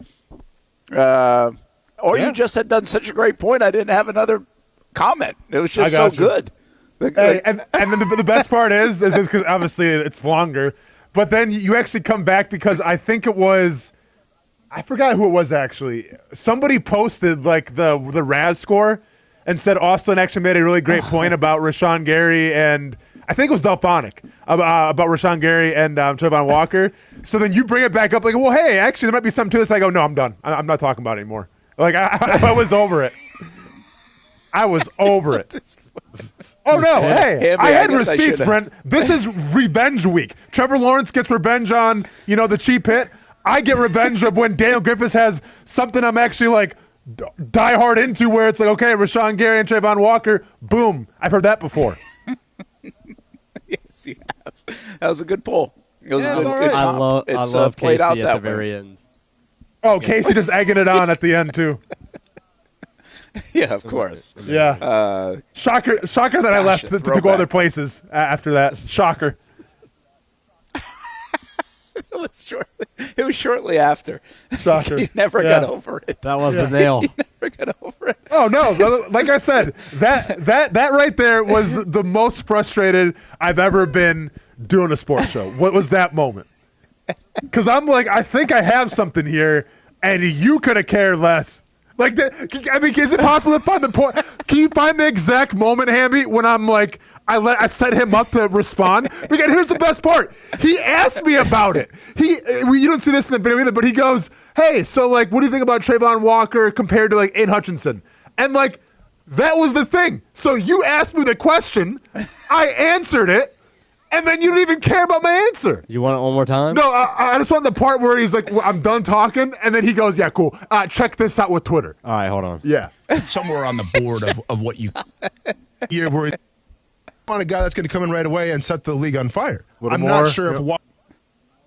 You just had done such a great point, I didn't have another comment. It was just so good. Hey, and then the best part is because obviously it's longer, but then you actually come back because I think it was, I forgot who it was actually. Somebody posted like the Raz score and said Austen actually made a really great point about Rashawn Gary and I think it was Delphonic about Rashawn Gary and Travon Walker. So then you bring it back up like, well, hey, actually there might be something to this. I go, no, I'm done. I'm not talking about it anymore. Like I was over it. I was over it. Oh, no. Hey, I had receipts, Brent. This is revenge week. Trevor Lawrence gets revenge on, the cheap hit. I get revenge of when Daniel Griffiths has something I'm actually like die hard into where it's like, okay, Rashawn Gary and Travon Walker, boom. I've heard that before. Yes, you have. That was a good pull. It was a good, right. I love Casey out at that the very end. Oh, Casey just egging it on at the end, too. Yeah, of course. Yeah. Shocker that I left to go other places after that. Shocker. It was shortly after. Shocker. He never got over it. That was the nail. He never got over it. Oh, no. Like I said, that right there was the most frustrated I've ever been doing a sports show. What was that moment? Because I'm like, I think I have something here, and you could have cared less. Like, is it possible to find the point? Can you find the exact moment, Hamby, when I'm like, I set him up to respond? Because here's the best part. He asked me about it. You don't see this in the video either, but he goes, hey, so, like, what do you think about Travon Walker compared to, like, Aiden Hutchinson? And, like, that was the thing. So you asked me the question. I answered it. And then you don't even care about my answer. You want it one more time? No, I just want the part where he's like, well, I'm done talking. And then he goes, yeah, cool. Check this out with Twitter. All right, hold on. Yeah. Somewhere on the board of what you You're worried on a guy that's going to come in right away and set the league on fire. I'm more, not sure if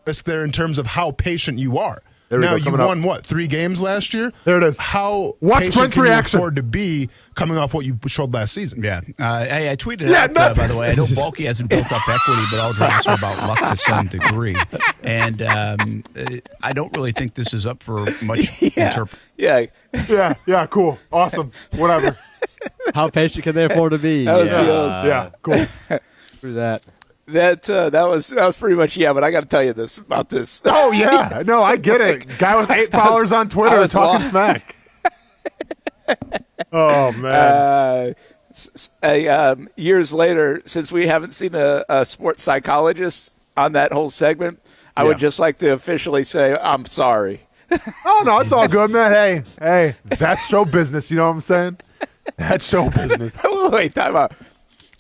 risk there in terms of how patient you are. There we now, go, you coming won, up. 3 games last year? There it is. How Watch patient Brent's can reaction. you afford to be coming off what you showed last season? Yeah. Hey, I tweeted out, by the way, I know Bulky hasn't built up equity, but all drafts are about luck to some degree. And I don't really think this is up for much Yeah, cool. Awesome. Whatever. How patient can they afford to be? That was cool. Through that. That was pretty much but I got to tell you about this. Oh yeah, no, I get it. Guy with 8 followers on Twitter talking smack. Oh man. Years later, since we haven't seen a sports psychologist on that whole segment, I would just like to officially say I'm sorry. Oh no, it's all good, man. Hey, that's show business. You know what I'm saying? That's show business. Wait, time out.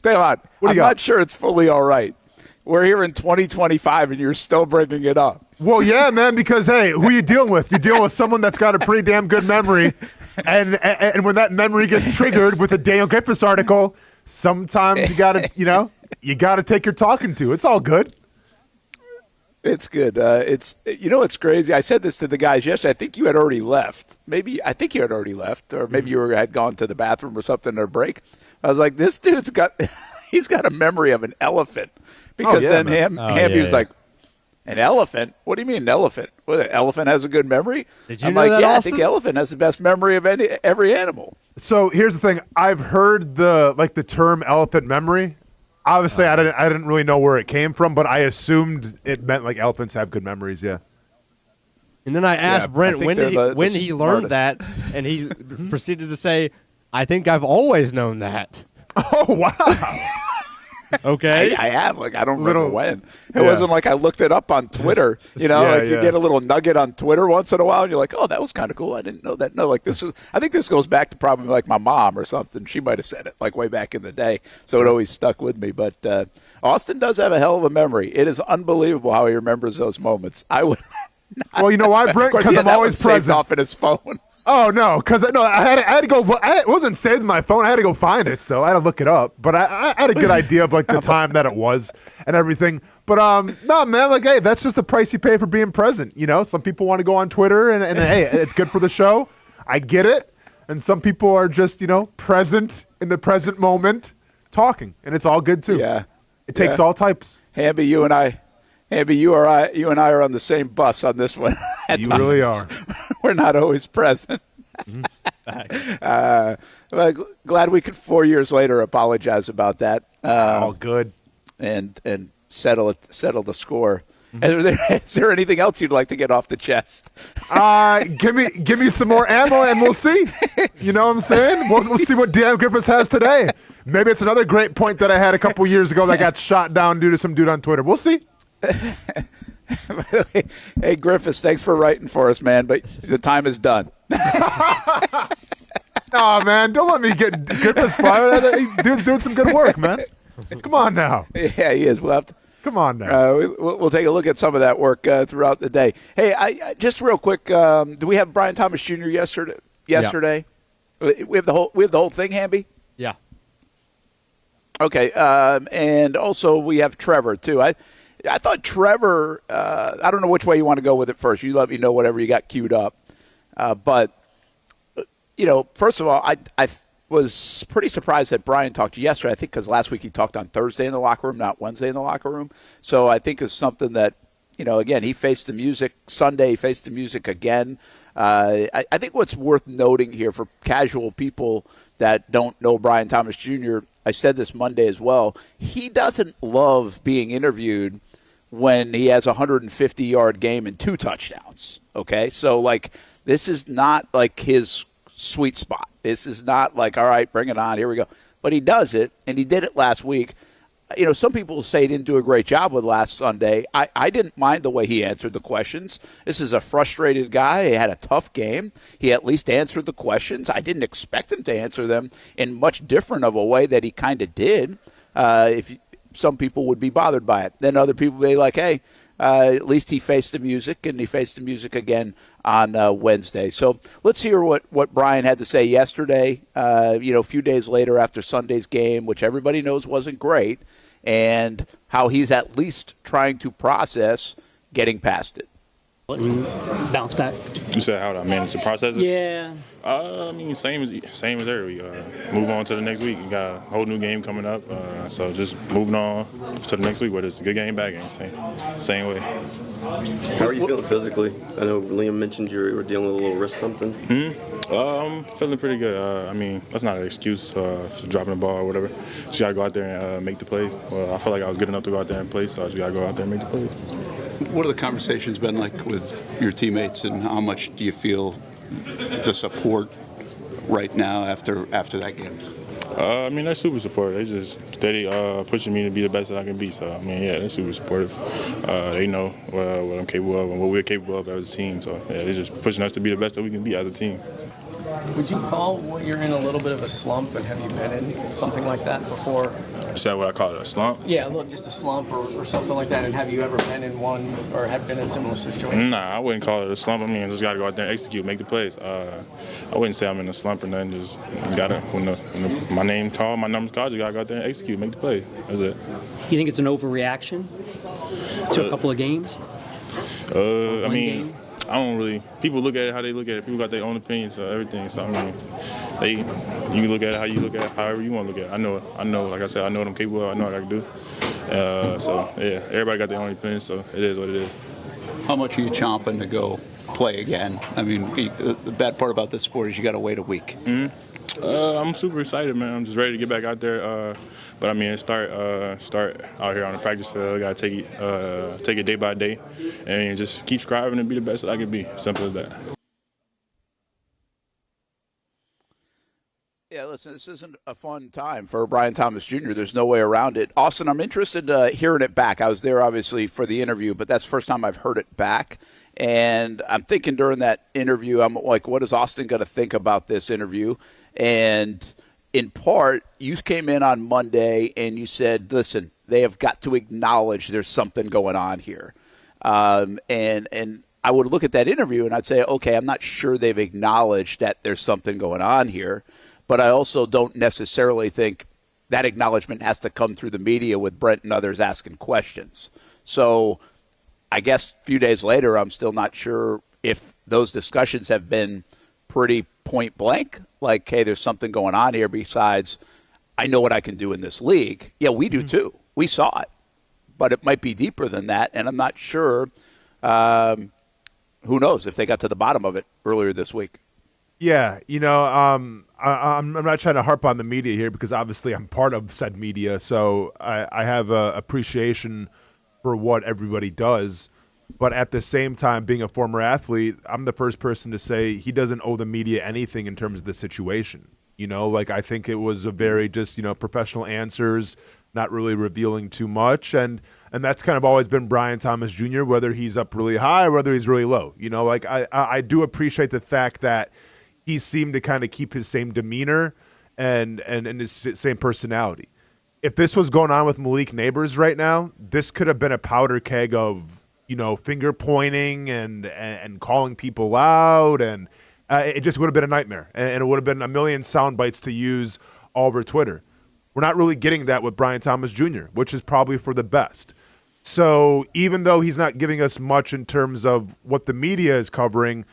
I'm not sure it's fully all right. We're here in 2025, and you're still bringing it up. Well, yeah, man, because, hey, who are you dealing with? You're dealing with someone that's got a pretty damn good memory, and when that memory gets triggered with a Daniel Griffiths article, sometimes you got to, you got to take your talking to. It's all good. It's good. It's crazy. I said this to the guys yesterday. I think you had already left. I think you had already left, or maybe had gone to the bathroom or something or break. I was like, this dude's he's got a memory of an elephant. Because Hamby was like, an elephant? What do you mean an elephant? Well, an elephant has a good memory? Did you know that, I Austin? think elephant has the best memory of every animal. So here's the thing. I've heard the term elephant memory. Obviously, I didn't really know where it came from, but I assumed it meant like elephants have good memories, yeah. And then I asked Brent when he learned smartest. that, and he proceeded to say, I think I've always known that. Oh, wow. Okay. I have. I don't remember when. It wasn't like I looked it up on Twitter. You get a little nugget on Twitter once in a while, and you're like, oh, that was kind of cool. I didn't know that. No, I think this goes back to probably like my mom or something. She might have said it like way back in the day, so it always stuck with me. But Austin does have a hell of a memory. It is unbelievable how he remembers those moments. I would. Well, you know why, Brent? Because I'm always present. Off in his phone. Oh no, because I had to go. It wasn't saved in my phone. I had to go find it. Still, I had to look it up. But I had a good idea of like the time that it was and everything. But no, man, like hey, that's just the price you pay for being present. Some people want to go on Twitter and hey, it's good for the show. I get it. And some people are just present in the present moment, talking, and it's all good too. Yeah, it takes all types. Hamby, you and I are on the same bus on this one. You really are. We're not always present. Glad we could 4 years later apologize about that. All good. And settle the score. Is there anything else you'd like to get off the chest? Give me some more ammo and we'll see. You know what I'm saying? We'll see what Dan Griffiths has today. Maybe it's another great point that I had a couple years ago that got shot down due to some dude on Twitter. We'll see. Hey, Griffiths, thanks for writing for us, man, but the time is done. Oh, man, don't let me get Griffiths fired. Dude's doing some good work, man. Come on now. Yeah, he is. Come on now. We'll take a look at some of that work throughout the day. Hey, I just real quick, do we have Brian Thomas Jr. yesterday? Yeah. We have the whole thing, Hamby? Yeah. Okay, and also we have Trevor too. I thought Trevor. I don't know which way you want to go with it first. You let me know whatever you got queued up. But first of all, I was pretty surprised that Brian talked yesterday. I think because last week he talked on Thursday in the locker room, not Wednesday in the locker room. So I think it's something that again he faced the music Sunday. He faced the music again. I think what's worth noting here for casual people that don't know Brian Thomas Jr., I said this Monday as well, he doesn't love being interviewed when he has a 150-yard game and 2 touchdowns, okay? So, this is not, his sweet spot. This is not all right, bring it on, here we go. But he does it, and he did it last week. Some people say he didn't do a great job with last Sunday. I didn't mind the way he answered the questions. This is a frustrated guy. He had a tough game. He at least answered the questions. I didn't expect him to answer them in much different of a way that he kind of did. Some people would be bothered by it. Then other people would be like, hey, at least he faced the music, and he faced the music again on Wednesday. So let's hear what Brian had to say yesterday, a few days later after Sunday's game, which everybody knows wasn't great, and how he's at least trying to process getting past it. Bounce back. You said how do I manage to process it? Yeah. I mean, same as every week. Move on to the next week. You got a whole new game coming up, so just moving on to the next week, whether it's a good game, bad game, same way. How are you feeling physically? I know Liam mentioned you were dealing with a little wrist something. I'm feeling pretty good. I mean, that's not an excuse for dropping the ball or whatever. Just got to go out there and make the play. Well, I feel like I was good enough to go out there and play, so I just got to go out there and make the play. What have the conversations been like with your teammates, and how much do you feel the support right now after that game? I mean, they're super supportive. They just steady pushing me to be the best that I can be. So, I mean, yeah, they're super supportive. They know what I'm capable of and what we're capable of as a team. So, yeah, they're just pushing us to be the best that we can be as a team. Would you call what you're in a little bit of a slump, and have you been in something like that before? Is that what I call it, a slump? Yeah, look, just a slump or something like that, and have you ever been in one or have been in a similar situation? Nah, I wouldn't call it a slump. I mean, I just got to go out there and execute, make the plays. I wouldn't say I'm in a slump or nothing. Just got to, when my name called, my number's called, you got to go out there and execute, make the play. That's it. You think it's an overreaction to a couple of games? I mean, I don't really. People look at it how they look at it. People got their own opinions of everything. So I mean, you look at it how you look at it, however you want to look at it. I know. Like I said, I know what I'm capable of. I know what I can do. So yeah, everybody got their own opinions. So it is what it is. How much are you chomping to go play again? I mean, the bad part about this sport is you got to wait a week. I'm super excited, man. I'm just ready to get back out there. But I mean, start out here on the practice field. Got to take it day by day, and just keep striving and be the best that I can be. Simple as that. Yeah, listen, this isn't a fun time for Brian Thomas Jr. There's no way around it. Austin, I'm interested in hearing it back. I was there, obviously, for the interview, but that's the first time I've heard it back. And I'm thinking during that interview, I'm like, what is Austin going to think about this interview? And in part, you came in on Monday and you said, listen, they have got to acknowledge there's something going on here. And I would look at that interview and I'd say, okay, I'm not sure they've acknowledged that there's something going on here. But I also don't necessarily think that acknowledgement has to come through the media with Brent and others asking questions. So I guess a few days later, I'm still not sure if those discussions have been pretty point blank, like, hey, there's something going on here besides I know what I can do in this league. Yeah, we do too. We saw it. But it might be deeper than that, and I'm not sure. Who knows if they got to the bottom of it earlier this week. Yeah, I'm not trying to harp on the media here because obviously I'm part of said media, so I have a appreciation for what everybody does. But at the same time, being a former athlete, I'm the first person to say he doesn't owe the media anything in terms of the situation. I think it was a very just, professional answers, not really revealing too much. And that's kind of always been Brian Thomas Jr., whether he's up really high or whether he's really low. I do appreciate the fact that he seemed to kind of keep his same demeanor and his same personality. If this was going on with Malik Neighbors right now, this could have been a powder keg of, finger pointing and calling people out, and it just would have been a nightmare. And it would have been a million sound bites to use all over Twitter. We're not really getting that with Brian Thomas Jr., which is probably for the best. So even though he's not giving us much in terms of what the media is covering,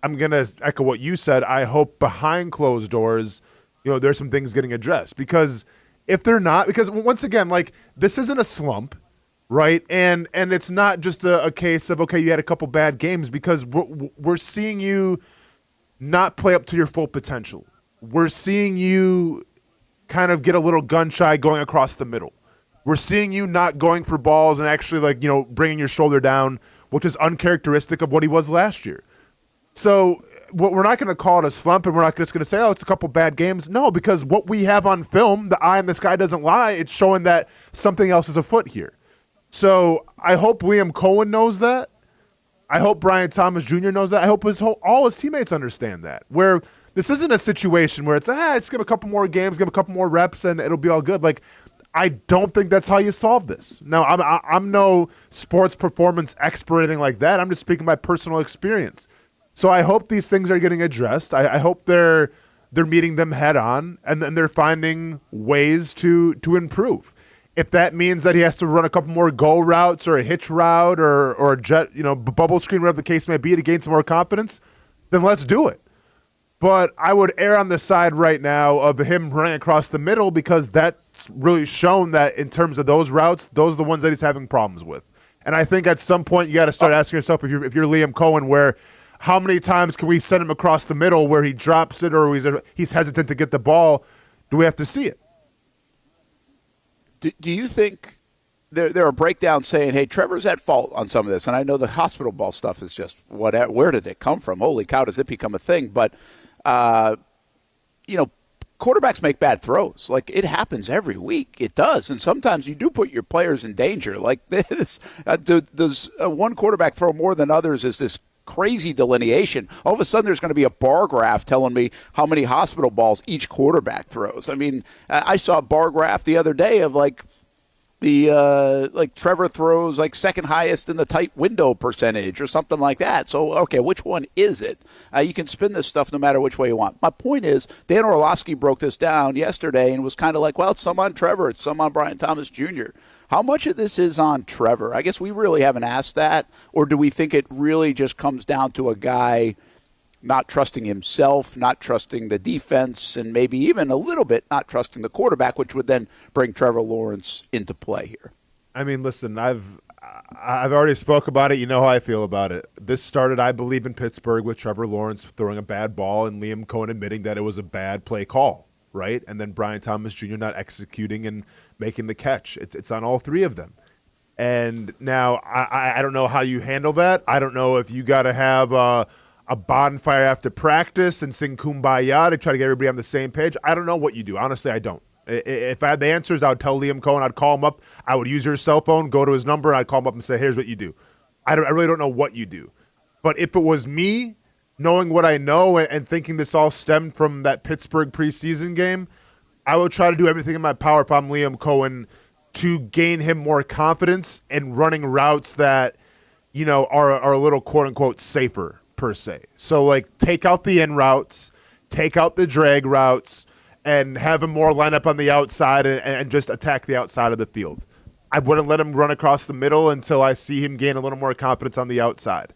I'm going to echo what you said. I hope behind closed doors, there's some things getting addressed. Because if they're not, because once again, this isn't a slump, right? And it's not just a case of, okay, you had a couple bad games, because we're seeing you not play up to your full potential. We're seeing you kind of get a little gun shy going across the middle. We're seeing you not going for balls and actually bringing your shoulder down, which is uncharacteristic of what he was last year. So we're not going to call it a slump, and we're not just going to say, oh, it's a couple bad games. No, because what we have on film, the eye in the sky doesn't lie. It's showing that something else is afoot here. So I hope Liam Cohen knows that. I hope Brian Thomas Jr. knows that. I hope all his teammates understand that, where this isn't a situation where it's give him a couple more games, give him a couple more reps, and it'll be all good. I don't think that's how you solve this. Now, I'm no sports performance expert or anything like that. I'm just speaking by personal experience. So I hope these things are getting addressed. I hope they're meeting them head on, and then they're finding ways to improve. If that means that he has to run a couple more go routes or a hitch route or a jet, bubble screen, whatever the case may be, to gain some more confidence, then let's do it. But I would err on the side right now of him running across the middle because that's really shown that in terms of those routes, those are the ones that he's having problems with. And I think at some point you got to start asking yourself, if you're Liam Cohen, where how many times can we send him across the middle where he drops it or he's hesitant to get the ball? Do we have to see it? Do you think there are breakdowns saying, hey, Trevor's at fault on some of this? And I know the hospital ball stuff is just, where did it come from? Holy cow, does it become a thing? But, quarterbacks make bad throws. Like, it happens every week. It does. And sometimes you do put your players in danger. Like this, does one quarterback throw more than others? Is this crazy delineation? All of a sudden there's going to be a bar graph telling me how many hospital balls each quarterback throws. I mean, I saw a bar graph the other day of like Trevor throws like second highest in the tight window percentage or something like that. So, okay, which one is it? You can spin this stuff no matter which way you want. My point is, Dan Orlovsky broke this down yesterday and was kind of like, well, it's some on Trevor, it's some on Brian Thomas Jr. How much of this is on Trevor? I guess we really haven't asked that. Or do we think it really just comes down to a guy not trusting himself, not trusting the defense, and maybe even a little bit not trusting the quarterback, which would then bring Trevor Lawrence into play here? I mean, listen, I've already spoke about it. You know how I feel about it. This started, I believe, in Pittsburgh with Trevor Lawrence throwing a bad ball and Liam Cohen admitting that it was a bad play call, right? And then Brian Thomas Jr. not executing and making the catch. It's on all three of them. And now I don't know how you handle that. I don't know if you got to have a bonfire after practice and sing Kumbaya to try to get everybody on the same page. I don't know what you do. Honestly, I don't. If I had the answers, I would tell Liam Cohen. I'd call him up. I would use your cell phone, go to his number, and I'd call him up and say, here's what you do. I really don't know what you do. But if it was me, knowing what I know and thinking this all stemmed from that Pittsburgh preseason game, I would try to do everything in my power if I'm Liam Cohen to gain him more confidence in running routes that, are a little quote-unquote safer, per se. So, like, take out the in routes, take out the drag routes, and have him more line up on the outside and just attack the outside of the field. I wouldn't let him run across the middle until I see him gain a little more confidence on the outside.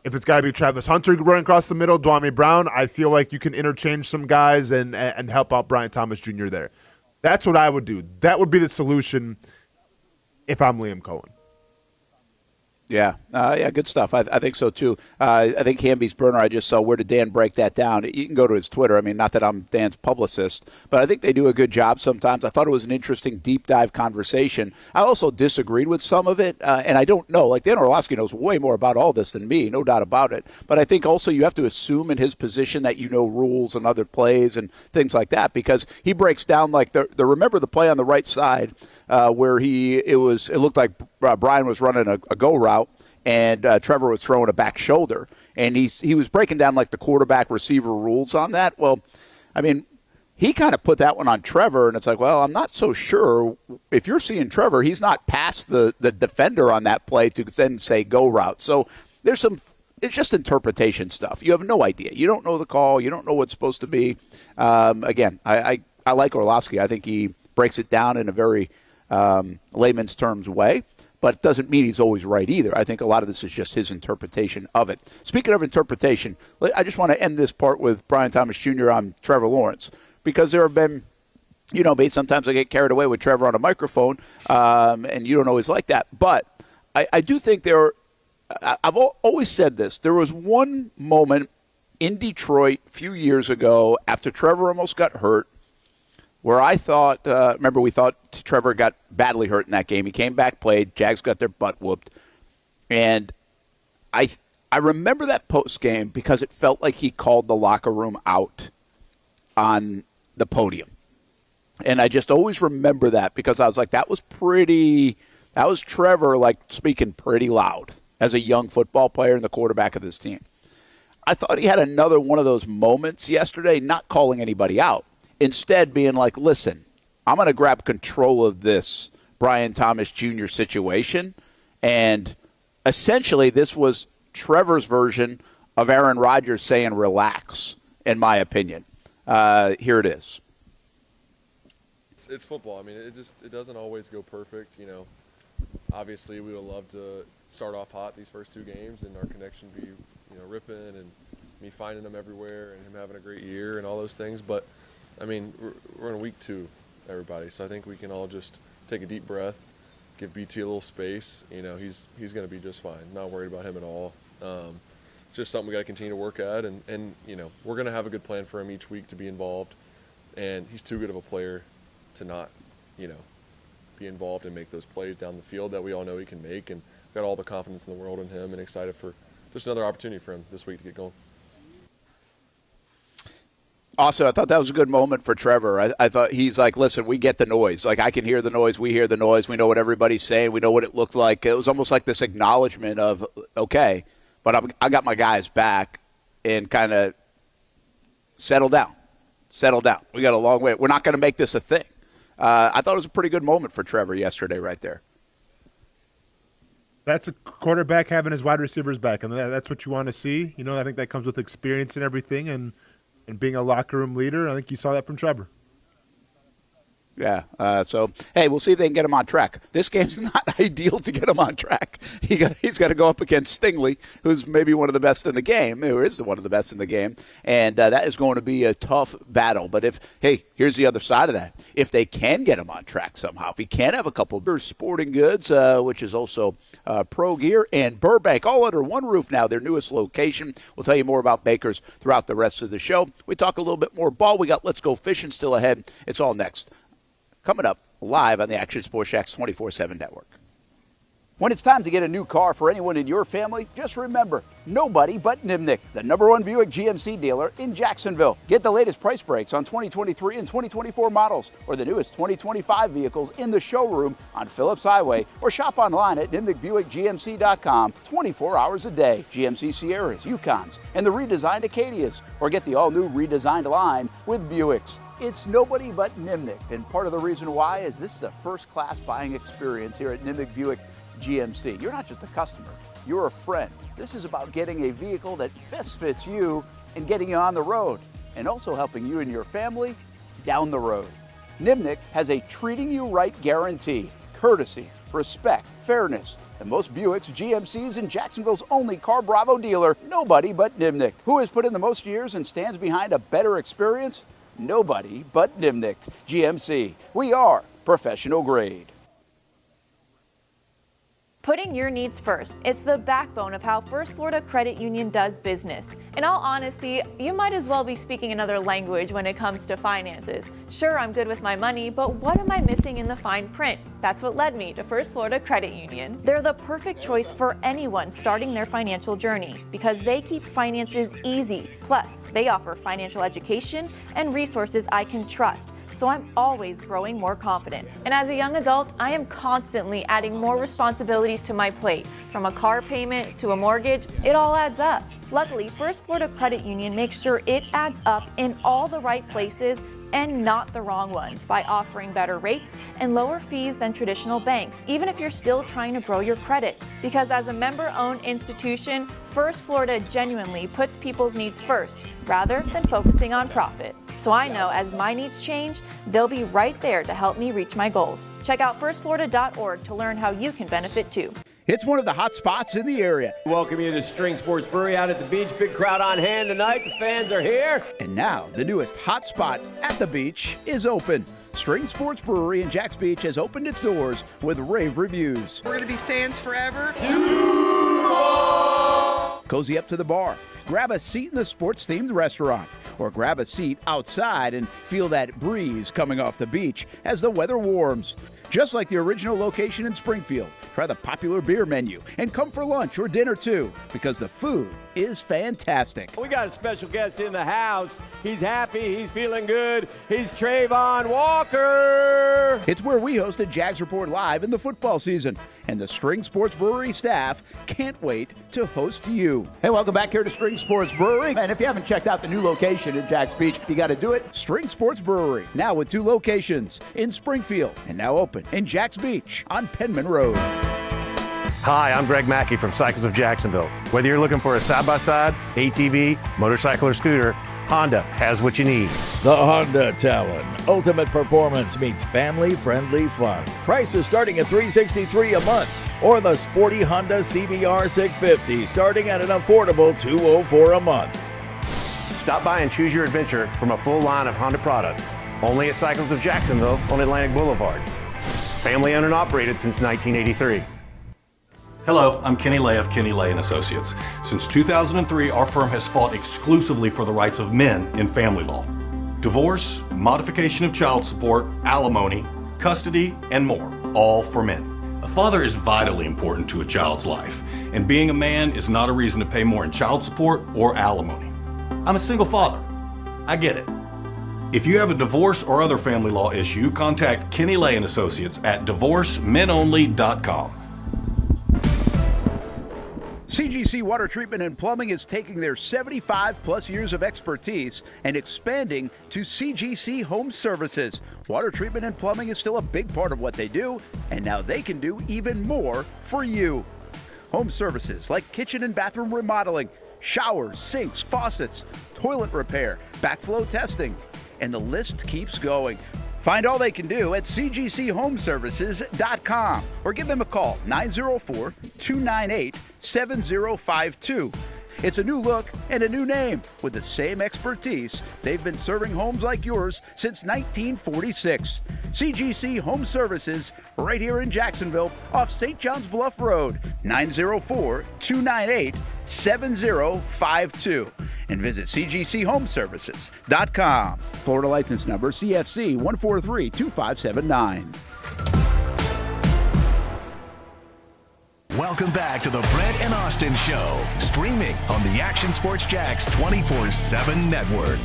If it's got to be Travis Hunter running across the middle, Dwamie Brown, I feel like you can interchange some guys and help out Brian Thomas Jr. there. That's what I would do. That would be the solution if I'm Liam Cohen. Yeah, good stuff. I think so, too. I think Hamby's burner I just saw, where did Dan break that down? You can go to his Twitter. I mean, not that I'm Dan's publicist, but I think they do a good job sometimes. I thought it was an interesting deep dive conversation. I also disagreed with some of it, and I don't know. Like, Dan Orlovsky knows way more about all this than me, no doubt about it. But I think also you have to assume in his position that you know rules and other plays and things like that, because he breaks down like remember the play on the right side where it looked like Brian was running a go route and Trevor was throwing a back shoulder, and he was breaking down like the quarterback receiver rules on that. Well, I mean, he kind of put that one on Trevor, and it's like, well, I'm not so sure. If you're seeing Trevor, he's not past the defender on that play to then say go route. So it's just interpretation stuff. You have no idea. You don't know the call. You don't know what's supposed to be. Again, I like Orlovsky. I think he breaks it down in a very layman's terms way, but it doesn't mean he's always right either. I think a lot of this is just his interpretation of it. Speaking of interpretation, I just want to end this part with Brian Thomas Jr. on Trevor Lawrence, because there have been, sometimes I get carried away with Trevor on a microphone, and you don't always like that. But I do think I've always said this. There was one moment in Detroit a few years ago after Trevor almost got hurt, where I thought, remember we thought Trevor got badly hurt in that game. He came back, played. Jags got their butt whooped. And I remember that post game because it felt like he called the locker room out on the podium. And I just always remember that because I was like, that was Trevor like speaking pretty loud as a young football player and the quarterback of this team. I thought he had another one of those moments yesterday, not calling anybody out. Instead, being like, listen, I'm going to grab control of this Brian Thomas Jr. situation. And essentially, this was Trevor's version of Aaron Rodgers saying relax, in my opinion. Here it is. it's football. I mean, it doesn't always go perfect. You know, obviously we would love to start off hot these first 2 games and our connection be, you know, ripping and me finding him everywhere and him having a great year and all those things. But I mean, we're in week 2, everybody. So I think we can all just take a deep breath, give BT a little space. You know, he's going to be just fine. Not worried about him at all. Just something we got to continue to work at, and you know, we're going to have a good plan for him each week to be involved. And he's too good of a player to not, you know, be involved and make those plays down the field that we all know he can make. And got all the confidence in the world in him, and excited for just another opportunity for him this week to get going. Also, I thought that was a good moment for Trevor. I thought he's like, listen, we get the noise. Like, I can hear the noise. We hear the noise. We know what everybody's saying. We know what it looked like. It was almost like this acknowledgement of, okay, but I got my guys back, and kind of settle down. Settle down. We got a long way. We're not going to make this a thing. I thought it was a pretty good moment for Trevor yesterday right there. That's a quarterback having his wide receivers back, and that's what you want to see. You know, I think that comes with experience and everything, and being a locker room leader. I think you saw that from Trevor. Yeah. So, hey, we'll see if they can get him on track. This game's not ideal to get him on track. He's got to go up against Stingley, who's maybe one of the best in the game, or is one of the best in the game. And that is going to be a tough battle. But here's the other side of that. If they can get him on track somehow, if he can have a couple of sporting goods, which is also Pro Gear and Burbank, all under one roof now, their newest location. We'll tell you more about Bakers throughout the rest of the show. We talk a little bit more ball. We got Let's Go Fishing still ahead. It's all next. Coming up live on the Action Sports Jax 24/7 network. When it's time to get a new car for anyone in your family, just remember, nobody but Nimnick, the #1 Buick GMC dealer in Jacksonville. Get the latest price breaks on 2023 and 2024 models, or the newest 2025 vehicles in the showroom on Phillips Highway, or shop online at NimnickBuickGMC.com 24 hours a day. GMC Sierras, Yukons, and the redesigned Acadias, or get the all-new redesigned line with Buicks. It's nobody but Nimnick, and part of the reason why is this is a first-class buying experience here at Nimnick Buick GMC. You're not just a customer, you're a friend. This is about getting a vehicle that best fits you and getting you on the road, and also helping you and your family down the road. Nimnick has a treating you right guarantee, courtesy, respect, fairness, and most Buicks, GMCs, and Jacksonville's only Car Bravo dealer, nobody but Nimnick. Who has put in the most years and stands behind a better experience? Nobody but Nimnick. GMC. We are professional grade. Putting your needs first. It's the backbone of how First Florida Credit Union does business. In all honesty, you might as well be speaking another language when it comes to finances. Sure, I'm good with my money, but what am I missing in the fine print? That's what led me to First Florida Credit Union. They're the perfect choice for anyone starting their financial journey because they keep finances easy. Plus, they offer financial education and resources I can trust. So I'm always growing more confident. And as a young adult, I am constantly adding more responsibilities to my plate. From a car payment to a mortgage, it all adds up. Luckily, First Florida Credit Union makes sure it adds up in all the right places and not the wrong ones by offering better rates and lower fees than traditional banks, even if you're still trying to grow your credit. Because as a member-owned institution, First Florida genuinely puts people's needs first, rather than focusing on profit. So I know as my needs change, they'll be right there to help me reach my goals. Check out firstflorida.org to learn how you can benefit too. It's one of the hot spots in the area. Welcome you to String Sports Brewery out at the beach. Big crowd on hand tonight. The fans are here. And now the newest hot spot at the beach is open. String Sports Brewery in Jax Beach has opened its doors with rave reviews. We're going to be fans forever. Cozy up to the bar. Grab a seat in the sports-themed restaurant, or grab a seat outside and feel that breeze coming off the beach as the weather warms. Just like the original location in Springfield, try the popular beer menu and come for lunch or dinner too, because the food is fantastic. We got a special guest in the house. He's happy. He's feeling good. He's Travon Walker. It's where we hosted Jags Report Live in the football season, and the String Sports Brewery staff can't wait to host you. Hey, welcome back here to String Sports Brewery. And if you haven't checked out the new location in Jax Beach, you got to do it. String Sports Brewery, now with 2 locations in Springfield and now open in Jax Beach on Penman Road. Hi, I'm Greg Mackey from Cycles of Jacksonville. Whether you're looking for a side-by-side, ATV, motorcycle, or scooter, Honda has what you need. The Honda Talon. Ultimate performance meets family-friendly fun. Prices starting at $363 a month. Or the sporty Honda CBR 650 starting at an affordable $204 a month. Stop by and choose your adventure from a full line of Honda products. Only at Cycles of Jacksonville on Atlantic Boulevard. Family owned and operated since 1983. Hello, I'm Kenny Lay of Kenny Lay & Associates. Since 2003, our firm has fought exclusively for the rights of men in family law. Divorce, modification of child support, alimony, custody, and more, all for men. A father is vitally important to a child's life, and being a man is not a reason to pay more in child support or alimony. I'm a single father. I get it. If you have a divorce or other family law issue, contact Kenny Lay & Associates at divorcemenonly.com. CGC Water Treatment and Plumbing is taking their 75-plus years of expertise and expanding to CGC Home Services. Water treatment and plumbing is still a big part of what they do, and now they can do even more for you. Home services like kitchen and bathroom remodeling, showers, sinks, faucets, toilet repair, backflow testing, and the list keeps going. Find all they can do at cgchomeservices.com or give them a call, 904-298-7052. It's a new look and a new name with the same expertise. They've been serving homes like yours since 1946. CGC Home Services, right here in Jacksonville off St. John's Bluff Road, 904-298-7052. And visit cgchomeservices.com. Florida license number CFC 1432579. Welcome back to the Brent and Austen Show, streaming on the Action Sports Jax 24/7 network.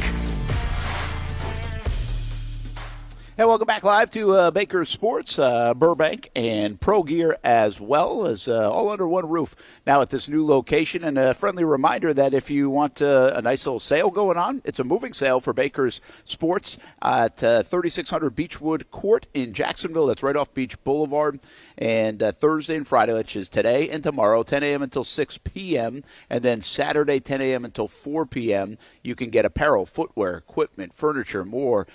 Hey, welcome back live to Baker Sports, Burbank, and Pro Gear as well, as all under one roof now at this new location. And a friendly reminder that if you want a nice little sale going on, it's a moving sale for Baker's Sports at 3600 Beechwood Court in Jacksonville. That's right off Beach Boulevard. And Thursday and Friday, which is today and tomorrow, 10 a.m. until 6 p.m. And then Saturday, 10 a.m. until 4 p.m. You can get apparel, footwear, equipment, furniture, more,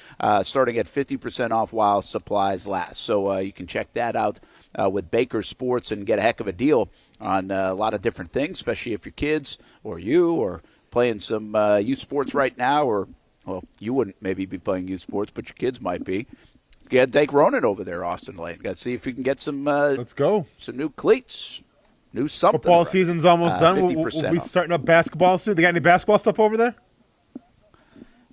starting at 50% off while supplies last. So you can check that out with Baker Sports and get a heck of a deal on a lot of different things, especially if your kids or you are playing some youth sports right now, or, well, you wouldn't maybe be playing youth sports, but your kids might be. Get Dake Ronan over there, Austen Lane. Got to see if you can get some. Let's go. Some new cleats, new something. Football season's almost done. We'll be starting up basketball soon. They got any basketball stuff over there?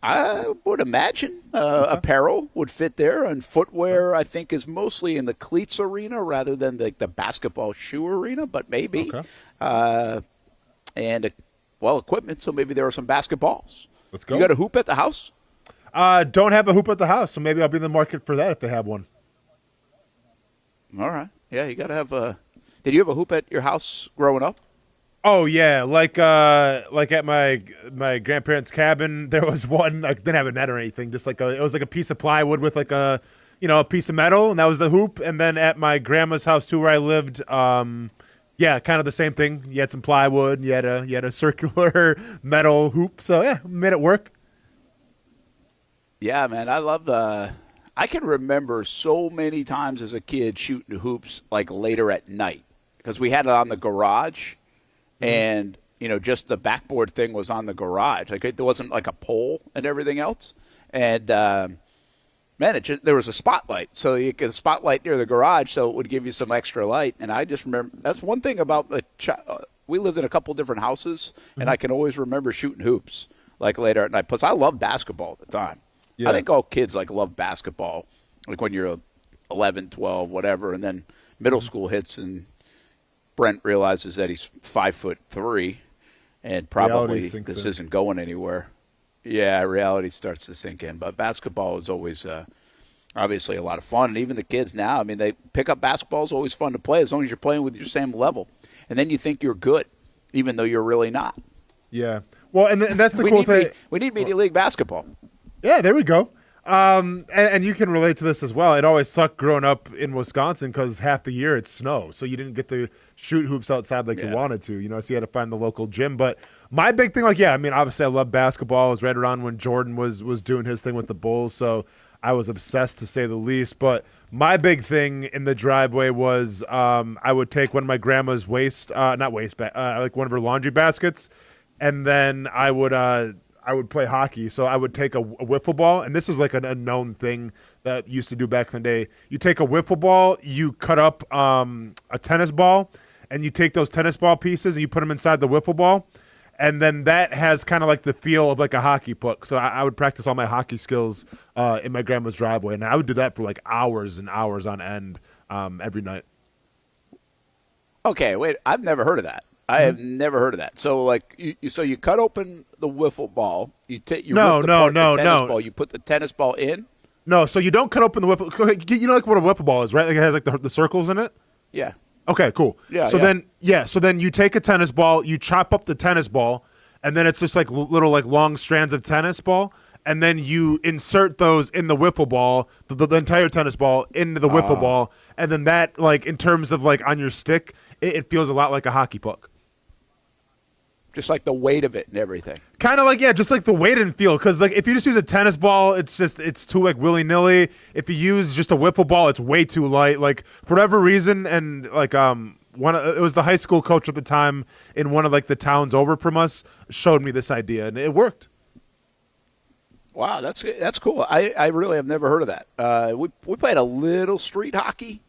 I would imagine apparel would fit there, and footwear I think is mostly in the cleats arena rather than the basketball shoe arena, but maybe. Okay. And equipment. So maybe there are some basketballs. Let's go. You got a hoop at the house? Don't have a hoop at the house, so maybe I'll be in the market for that if they have one. All right. Yeah, you got to have a. Did you have a hoop at your house growing up? Oh yeah, like at my grandparents' cabin, there was one. I didn't have a net or anything, just it was like a piece of plywood with like a piece of metal, and that was the hoop. And then at my grandma's house too, where I lived, kind of the same thing. You had some plywood, you had a circular metal hoop, so yeah, made it work. Yeah, man, I love I can remember so many times as a kid shooting hoops like later at night because we had it on the garage. And, just the backboard thing was on the garage. Like, there wasn't, like, a pole and everything else. And, there was a spotlight. So you get a spotlight near the garage so it would give you some extra light. And I just remember that's one thing about we lived in a couple different houses, and I can always remember shooting hoops, like, later at night. Plus, I loved basketball at the time. Yeah. I think all kids, love basketball, like when you're 11, 12, whatever. And then middle school hits and Brent realizes that he's 5'3", and probably this isn't going anywhere. Yeah, reality starts to sink in. But basketball is always obviously a lot of fun. And even the kids now, they pick up basketball is always fun to play as long as you're playing with your same level. And then you think you're good, even though you're really not. Yeah. Well, and that's the cool thing. We need Media League basketball. Yeah, there we go. And you can relate to this as well. It always sucked growing up in Wisconsin because half the year it's snow, so you didn't get to shoot hoops outside like you wanted to. So you had to find the local gym. But my big thing, obviously I love basketball. I was right around when Jordan was doing his thing with the Bulls, so I was obsessed to say the least. But my big thing in the driveway was I would take one of my grandma's not waste bag, like one of her laundry baskets, and then I would play hockey. So I would take a wiffle ball, and this was like an unknown thing that used to do back in the day. You take a wiffle ball, you cut up a tennis ball, and you take those tennis ball pieces and you put them inside the wiffle ball, and then that has kind of like the feel of like a hockey puck. So I would practice all my hockey skills in my grandma's driveway, and I would do that for like hours and hours on end every night. Okay, wait, I've never heard of that. I have never heard of that. So, you cut open the wiffle ball. You rip apart the tennis ball. You put the tennis ball in. No, so you don't cut open the wiffle. You know, like what a wiffle ball is, right? Like it has like the circles in it. Yeah. Okay, cool. So then you take a tennis ball, you chop up the tennis ball, and then it's just like little like long strands of tennis ball, and then you insert those in the wiffle ball, the entire tennis ball into the wiffle ball, and then that, like, in terms of like on your stick, it feels a lot like a hockey puck. Just like the weight of it and everything. Kind of like, just like the weight and feel. Because like if you just use a tennis ball, it's too like willy-nilly. If you use just a wiffle ball, it's way too light. Like for whatever reason, and like it was the high school coach at the time in one of like the towns over from us showed me this idea, and it worked. Wow, that's cool. I really have never heard of that. We played a little street hockey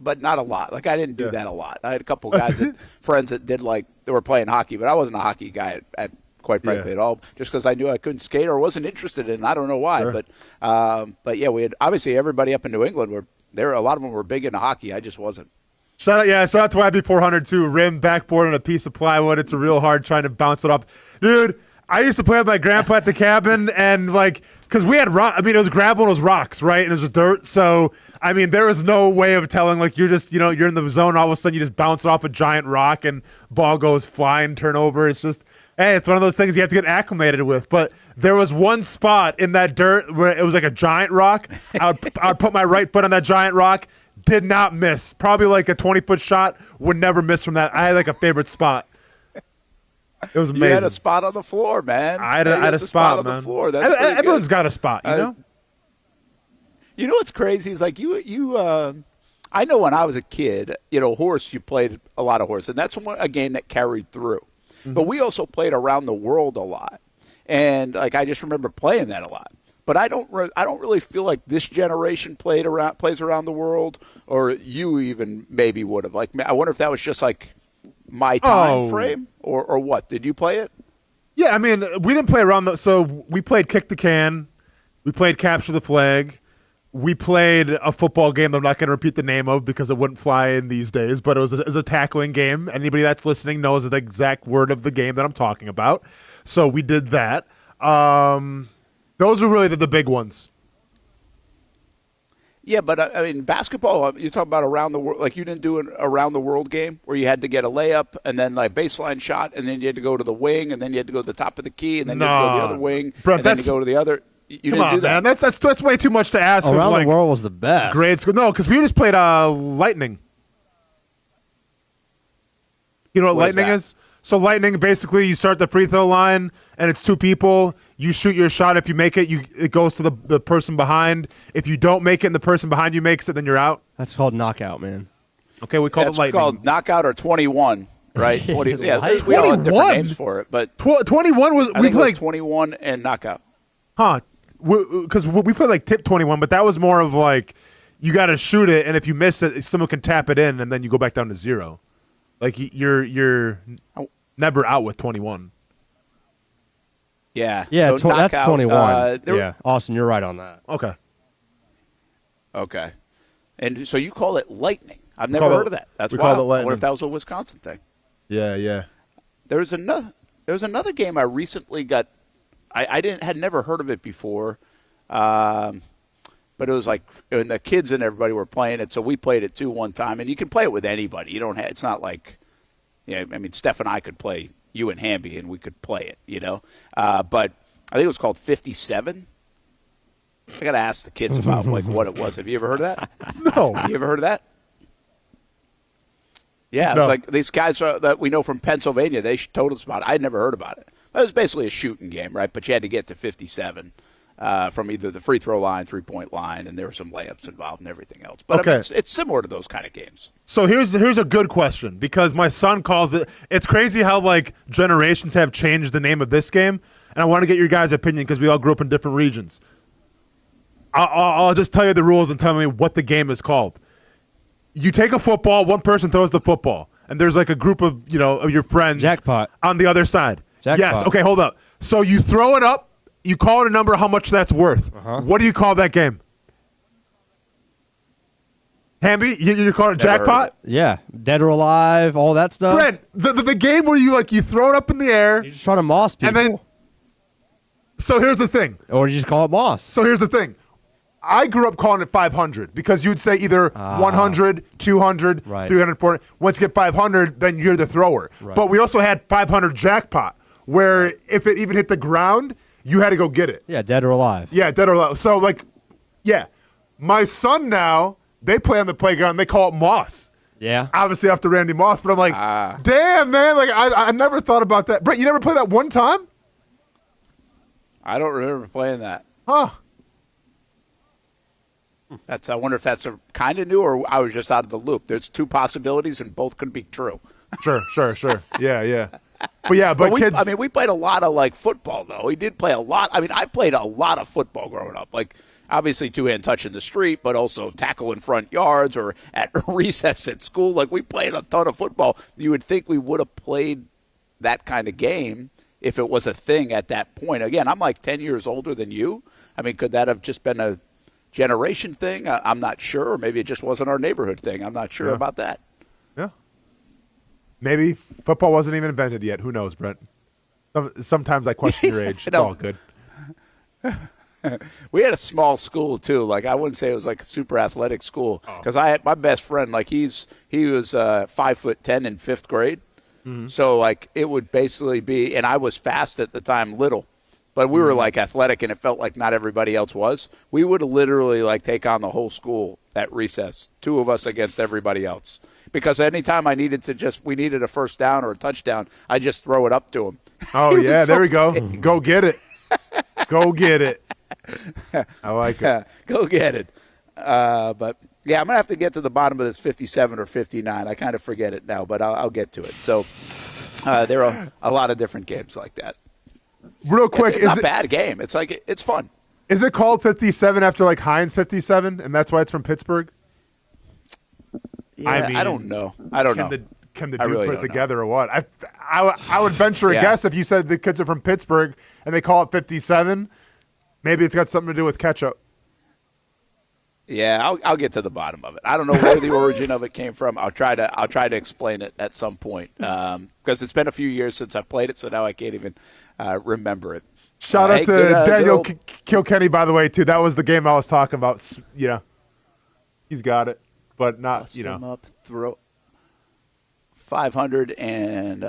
but not a lot. Like I didn't do that a lot. I had a couple guys, friends that were playing hockey, but I wasn't a hockey guy at quite frankly at all. Just because I knew I couldn't skate or wasn't interested in it. I don't know why, but yeah, we had obviously everybody up in New England a lot of them were big into hockey. I just wasn't. Shout out to YB400 too. Rim, backboard, and a piece of plywood. It's real hard trying to bounce it off, dude. I used to play with my grandpa at the cabin, and because we had it was gravel and it was rocks, right? And it was dirt. So, there was no way of telling, you're just, you're in the zone, all of a sudden you just bounce off a giant rock and ball goes flying, turnover. It's just, hey, it's one of those things you have to get acclimated with. But there was one spot in that dirt where it was like a giant rock. I would put my right foot on that giant rock, did not miss. Probably like a 20-foot shot, would never miss from that. I had like a favorite spot. It was amazing. You had a spot on the floor, man. I had a spot on the man. floor. That's everyone's got a spot, you know? You know what's crazy is like I know when I was a kid, horse, you played a lot of horse, and that's a game that carried through. Mm-hmm. But we also played around the world a lot. And I just remember playing that a lot. But I don't really feel like this generation plays around the world, or you even maybe would have. I wonder if that was just my time frame or what? Did you play it? Yeah, we didn't play around so we played kick the can, we played capture the flag, we played a football game that I'm not going to repeat the name of because it wouldn't fly in these days, but it was a tackling game. Anybody that's listening knows the exact word of the game that I'm talking about. So we did that. Those are really the big ones. Yeah, but basketball, you talk about around the world, you didn't do an around the world game where you had to get a layup and then baseline shot, and then you had to go to the wing, and then you had to go to the top of the key, and then you had to go to the other wing, and then you go to the other. You didn't do that. Man. That's way too much to ask. Around the world was the best. Grade school. No, because we just played Lightning. You know what Lightning is? So Lightning, basically, you start the free throw line, and it's two people. You shoot your shot. If you make it, it goes to the person behind. If you don't make it and the person behind you makes it, then you're out. That's called knockout, man. Okay, we call it Lightning. It's called knockout or 21, right? 20, we all have different names for it. But 21 was, I think it was 21 and knockout. Huh. Because we played tip 21, but that was more of you got to shoot it, and if you miss it, someone can tap it in, and then you go back down to 0. You're never out with 21. Yeah. Yeah, so that's 21. Yeah, Austin, you're right on that. Okay. And so you call it Lightning. I've never heard of that. That's wild. I wonder if that was a Wisconsin thing. Yeah. There was another game I recently got. I had never heard of it before, but it was and the kids and everybody were playing it, so we played it too one time. And you can play it with anybody. You don't have. It's not Steph and I could play you and Hamby, and we could play it. But I think it was called 57. I got to ask the kids about like what it was. Have you ever heard of that? No. You ever heard of that? Yeah, No. it's like these guys that we know from Pennsylvania, they told us about it. I'd never heard about it. It was basically a shooting game, right? But you had to get to 57 from either the free throw line, 3-point line, and there were some layups involved and everything else. But I mean, it's similar to those kind of games. So here's a good question, because my son calls it. It's crazy how like generations have changed the name of this game, and I want to get your guys' opinion because we all grew up in different regions. I'll just tell you the rules and tell me what the game is called. You take a football, one person throws the football, and there's like a group of of your friends Jackpot on the other side. Jackpot. Yes. Okay, hold up. So you throw it up, you call it a number, how much that's worth. What do you call that game? Hamby, you call it a jackpot? Yeah, dead or alive, all that stuff. Brent, the game where you throw it up in the air. You just try to moss people. And then, so here's the thing. Or you just call it moss. So here's the thing. I grew up calling it 500 because you'd say either 100, 200, 300, 400. Once you get 500, then you're the thrower. Right. But we also had 500 jackpot, where if it even hit the ground, you had to go get it. Yeah, dead or alive. Yeah, dead or alive. So, my son now, they play on the playground. They call it moss. Yeah. Obviously after Randy Moss, but I'm like, damn, man. Like, I never thought about that. Brent, you never played that one time? I don't remember playing that. Huh. I wonder if that's kind of new or I was just out of the loop. There's two possibilities and both could be true. Sure. Yeah. But kids. We played a lot of like football though. We did play a lot. I mean, I played a lot of football growing up. Like obviously two-hand touch in the street, but also tackle in front yards or at recess at school. Like we played a ton of football. You would think we would have played that kind of game if it was a thing at that point. Again, I'm like 10 years older than you. I mean, could that have just been a generation thing? I'm not sure. Or maybe it just wasn't our neighborhood thing. I'm not sure about that. Yeah. Maybe football wasn't even invented yet. Who knows, Brent? Sometimes I question your age. It's all good. We had a small school too. Like I wouldn't say it was like a super athletic school because I had my best friend. Like he was 5'10" in fifth grade. Mm-hmm. So like it would basically be, and I was fast at the time, little. But we were like athletic, and it felt like not everybody else was. We would literally like take on the whole school at recess, two of us against everybody else. Because anytime we needed a first down or a touchdown, I just throw it up to him. Oh yeah, there we go. Go get it. Go get it. I like it. Go get it. But yeah, I'm gonna have to get to the bottom of this 57 or 59. I kind of forget it now, but I'll get to it. So there are a lot of different games like that. Real quick, it's not a bad game. It's like it's fun. Is it called 57 after like Heinz 57, and that's why it's from Pittsburgh? Yeah, I don't know. I don't know. Can the I dude really put it don't together or what? I would venture a guess if you said the kids are from Pittsburgh and they call it 57. Maybe it's got something to do with ketchup. Yeah, I'll get to the bottom of it. I don't know where the origin of it came from. I'll try to explain it at some point because it's been a few years since I played it, so now I can't even remember it. Shout out to Daniel Kilkenny, by the way, too. That was the game I was talking about. Yeah, he's got it, but not Bust him up, throw 500 and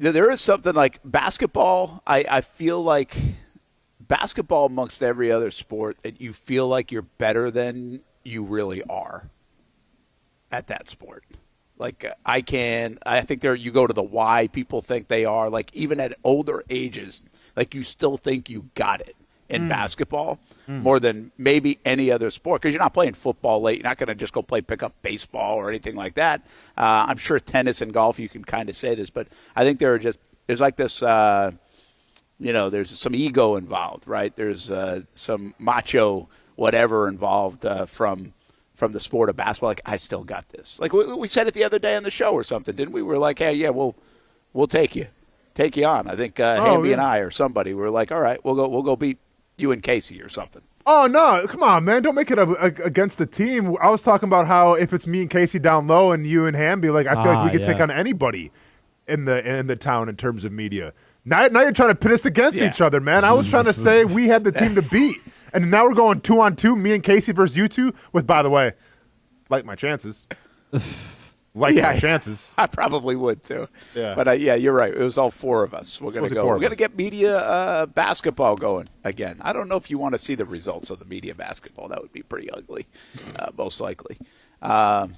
there is something like basketball. I feel like basketball amongst every other sport that you feel like you're better than you really are at that sport. Like I think you go to the why people think they are, like even at older ages, like you still think you got it in basketball more than maybe any other sport because you're not playing football late. You're not going to just go play pickup baseball or anything like that. I'm sure tennis and golf, you can kind of say this, but I think there's like this, there's some ego involved, right? There's some macho whatever involved from the sport of basketball. Like, I still got this. Like we said it the other day on the show or something, didn't we? We were like, hey, yeah, we'll take you on. I think Hamby and I or somebody were like, all right, we'll go beat you and Casey or something. Oh, no. Come on, man. Don't make it against the team. I was talking about how if it's me and Casey down low and you and Hamby, like I feel like we could take on anybody in the town in terms of media. Now you're trying to pit us against each other, man. I was trying to say we had the team to beat. And now we're going 2-on-2, me and Casey versus you two, with, by the way, like my chances. like my chances. I probably would too. Yeah. But you're right. It was all four of us. We're going to go. We're going to get media basketball going again. I don't know if you want to see the results of the media basketball. That would be pretty ugly, most likely. Not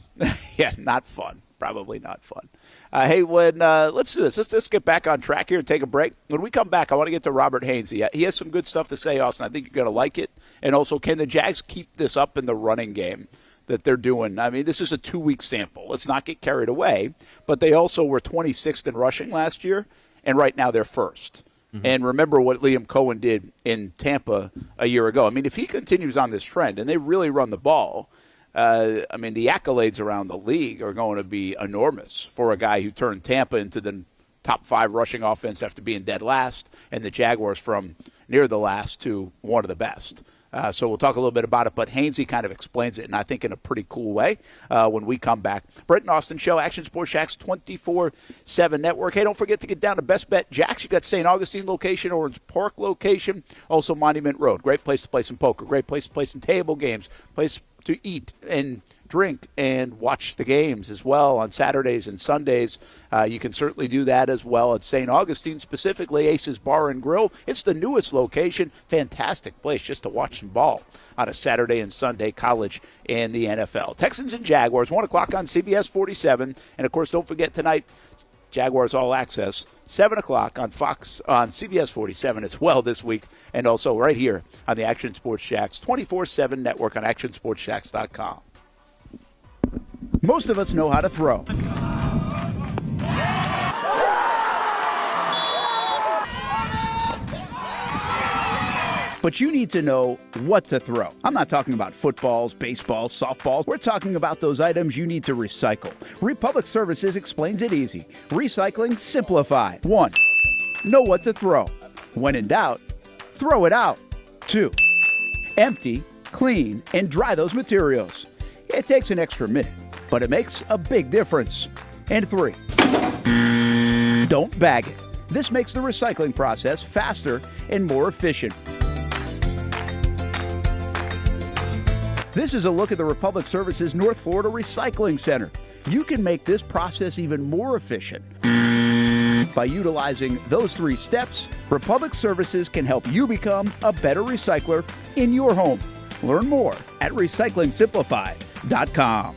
fun. Probably not fun. Hey, let's do this. Let's get back on track here and take a break. When we come back, I want to get to Robert Hainsey. He has some good stuff to say, Austin. I think you're going to like it. And also, can the Jags keep this up in the running game that they're doing? I mean, this is a 2-week sample. Let's not get carried away. But they also were 26th in rushing last year, and right now they're first. Mm-hmm. And remember what Liam Cohen did in Tampa a year ago. I mean, if he continues on this trend, and they really run the ball, the accolades around the league are going to be enormous for a guy who turned Tampa into the top 5 rushing offense after being dead last, and the Jaguars from near the last to one of the best. So we'll talk a little bit about it, but Hainsey kind of explains it, and I think in a pretty cool way when we come back. Brent and Austin Show, Action Sports Jax 24/7 Network. Hey, don't forget to get down to Best Bet Jax. You got St. Augustine location, Orange Park location, also Monument Road. Great place to play some poker, great place to play some table games, place to eat and drink and watch the games as well on Saturdays and Sundays. You can certainly do that as well at St. Augustine, specifically Ace's Bar and Grill. It's the newest location. Fantastic place just to watch some ball on a Saturday and Sunday, college and the NFL. Texans and Jaguars, 1 o'clock on CBS 47. And, of course, don't forget tonight, Jaguars All Access, 7 o'clock on Fox on CBS 47 as well this week, and also right here on the Action Sports Jax 24/7 Network on ActionSportsJax.com. Most of us know how to throw. But you need to know what to throw. I'm not talking about footballs, baseballs, softballs. We're talking about those items you need to recycle. Republic Services explains it easy. Recycling simplified. 1. Know what to throw. When in doubt, throw it out. 2. Empty, clean, and dry those materials. It takes an extra minute, but it makes a big difference. And 3. Don't bag it. This makes the recycling process faster and more efficient. This is a look at the Republic Services North Florida Recycling Center. You can make this process even more efficient. By utilizing those 3 steps, Republic Services can help you become a better recycler in your home. Learn more at recyclingsimplified.com.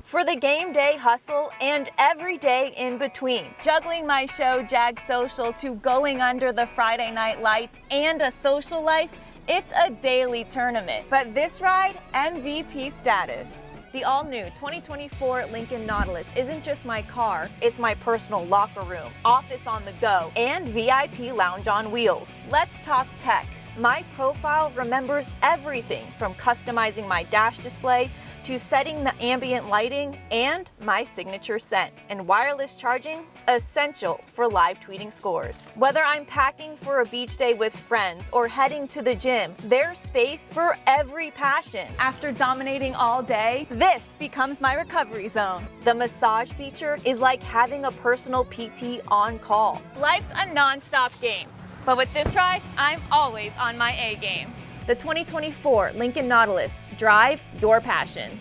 For the game day hustle and every day in between, juggling my show Jag Social to going under the Friday night lights and a social life, it's a daily tournament. But this ride, MVP status. The all-new 2024 Lincoln Nautilus isn't just my car, it's my personal locker room, office on the go, and VIP lounge on wheels. Let's talk tech. My profile remembers everything from customizing my dash display to setting the ambient lighting and my signature scent. And wireless charging, essential for live tweeting scores. Whether I'm packing for a beach day with friends or heading to the gym, there's space for every passion. After dominating all day, this becomes my recovery zone. The massage feature is like having a personal PT on call. Life's a non-stop game, but with this ride, I'm always on my A game. The 2024 Lincoln Nautilus. Drive your passion.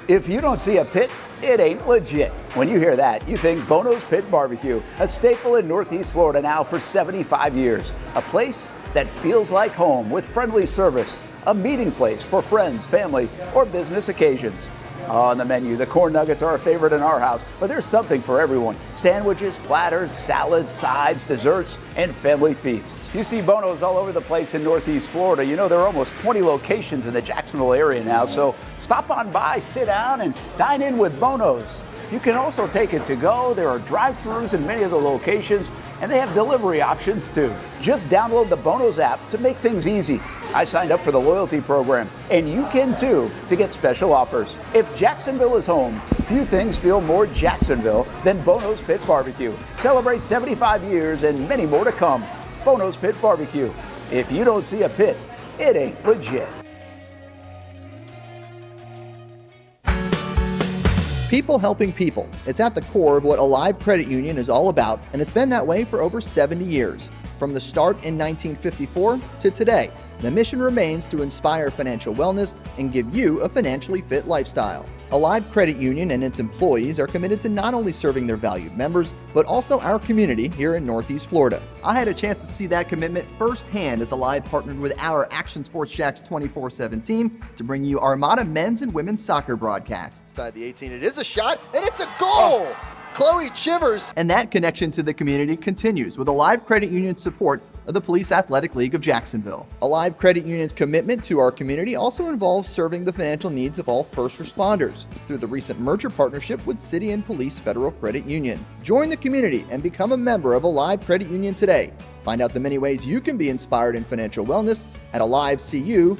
If you don't see a pit, it ain't legit. When you hear that, you think Bono's Pit Barbecue, a staple in Northeast Florida now for 75 years. A place that feels like home with friendly service, a meeting place for friends, family, or business occasions. On the menu, the corn nuggets are a favorite in our house, but there's something for everyone. Sandwiches, platters, salads, sides, desserts, and family feasts. You see Bono's all over the place in Northeast Florida. You know, there are almost 20 locations in the Jacksonville area now, so stop on by, sit down, and dine in with Bono's. You can also take it to go. There are drive-thrus in many of the locations, and they have delivery options too. Just download the Bono's app to make things easy. I signed up for the loyalty program, and you can too, to get special offers. If Jacksonville is home, few things feel more Jacksonville than Bono's Pit Barbecue. Celebrate 75 years and many more to come. Bono's Pit Barbecue. If you don't see a pit, it ain't legit. People helping people. It's at the core of what Alive Credit Union is all about, and it's been that way for over 70 years. From the start in 1954 to today, the mission remains to inspire financial wellness and give you a financially fit lifestyle. Alive Credit Union and its employees are committed to not only serving their valued members, but also our community here in Northeast Florida. I had a chance to see that commitment firsthand as Alive partnered with our Action Sports Jacks 24/7 team to bring you Armada men's and women's soccer broadcasts. Inside the 18, it is a shot, and it's a goal! Chloe Chivers! And that connection to the community continues with Alive Credit Union's support of the Police Athletic League of Jacksonville. Alive Credit Union's commitment to our community also involves serving the financial needs of all first responders through the recent merger partnership with City and Police Federal Credit Union. Join the community and become a member of Alive Credit Union today. Find out the many ways you can be inspired in financial wellness at alivecu.coop.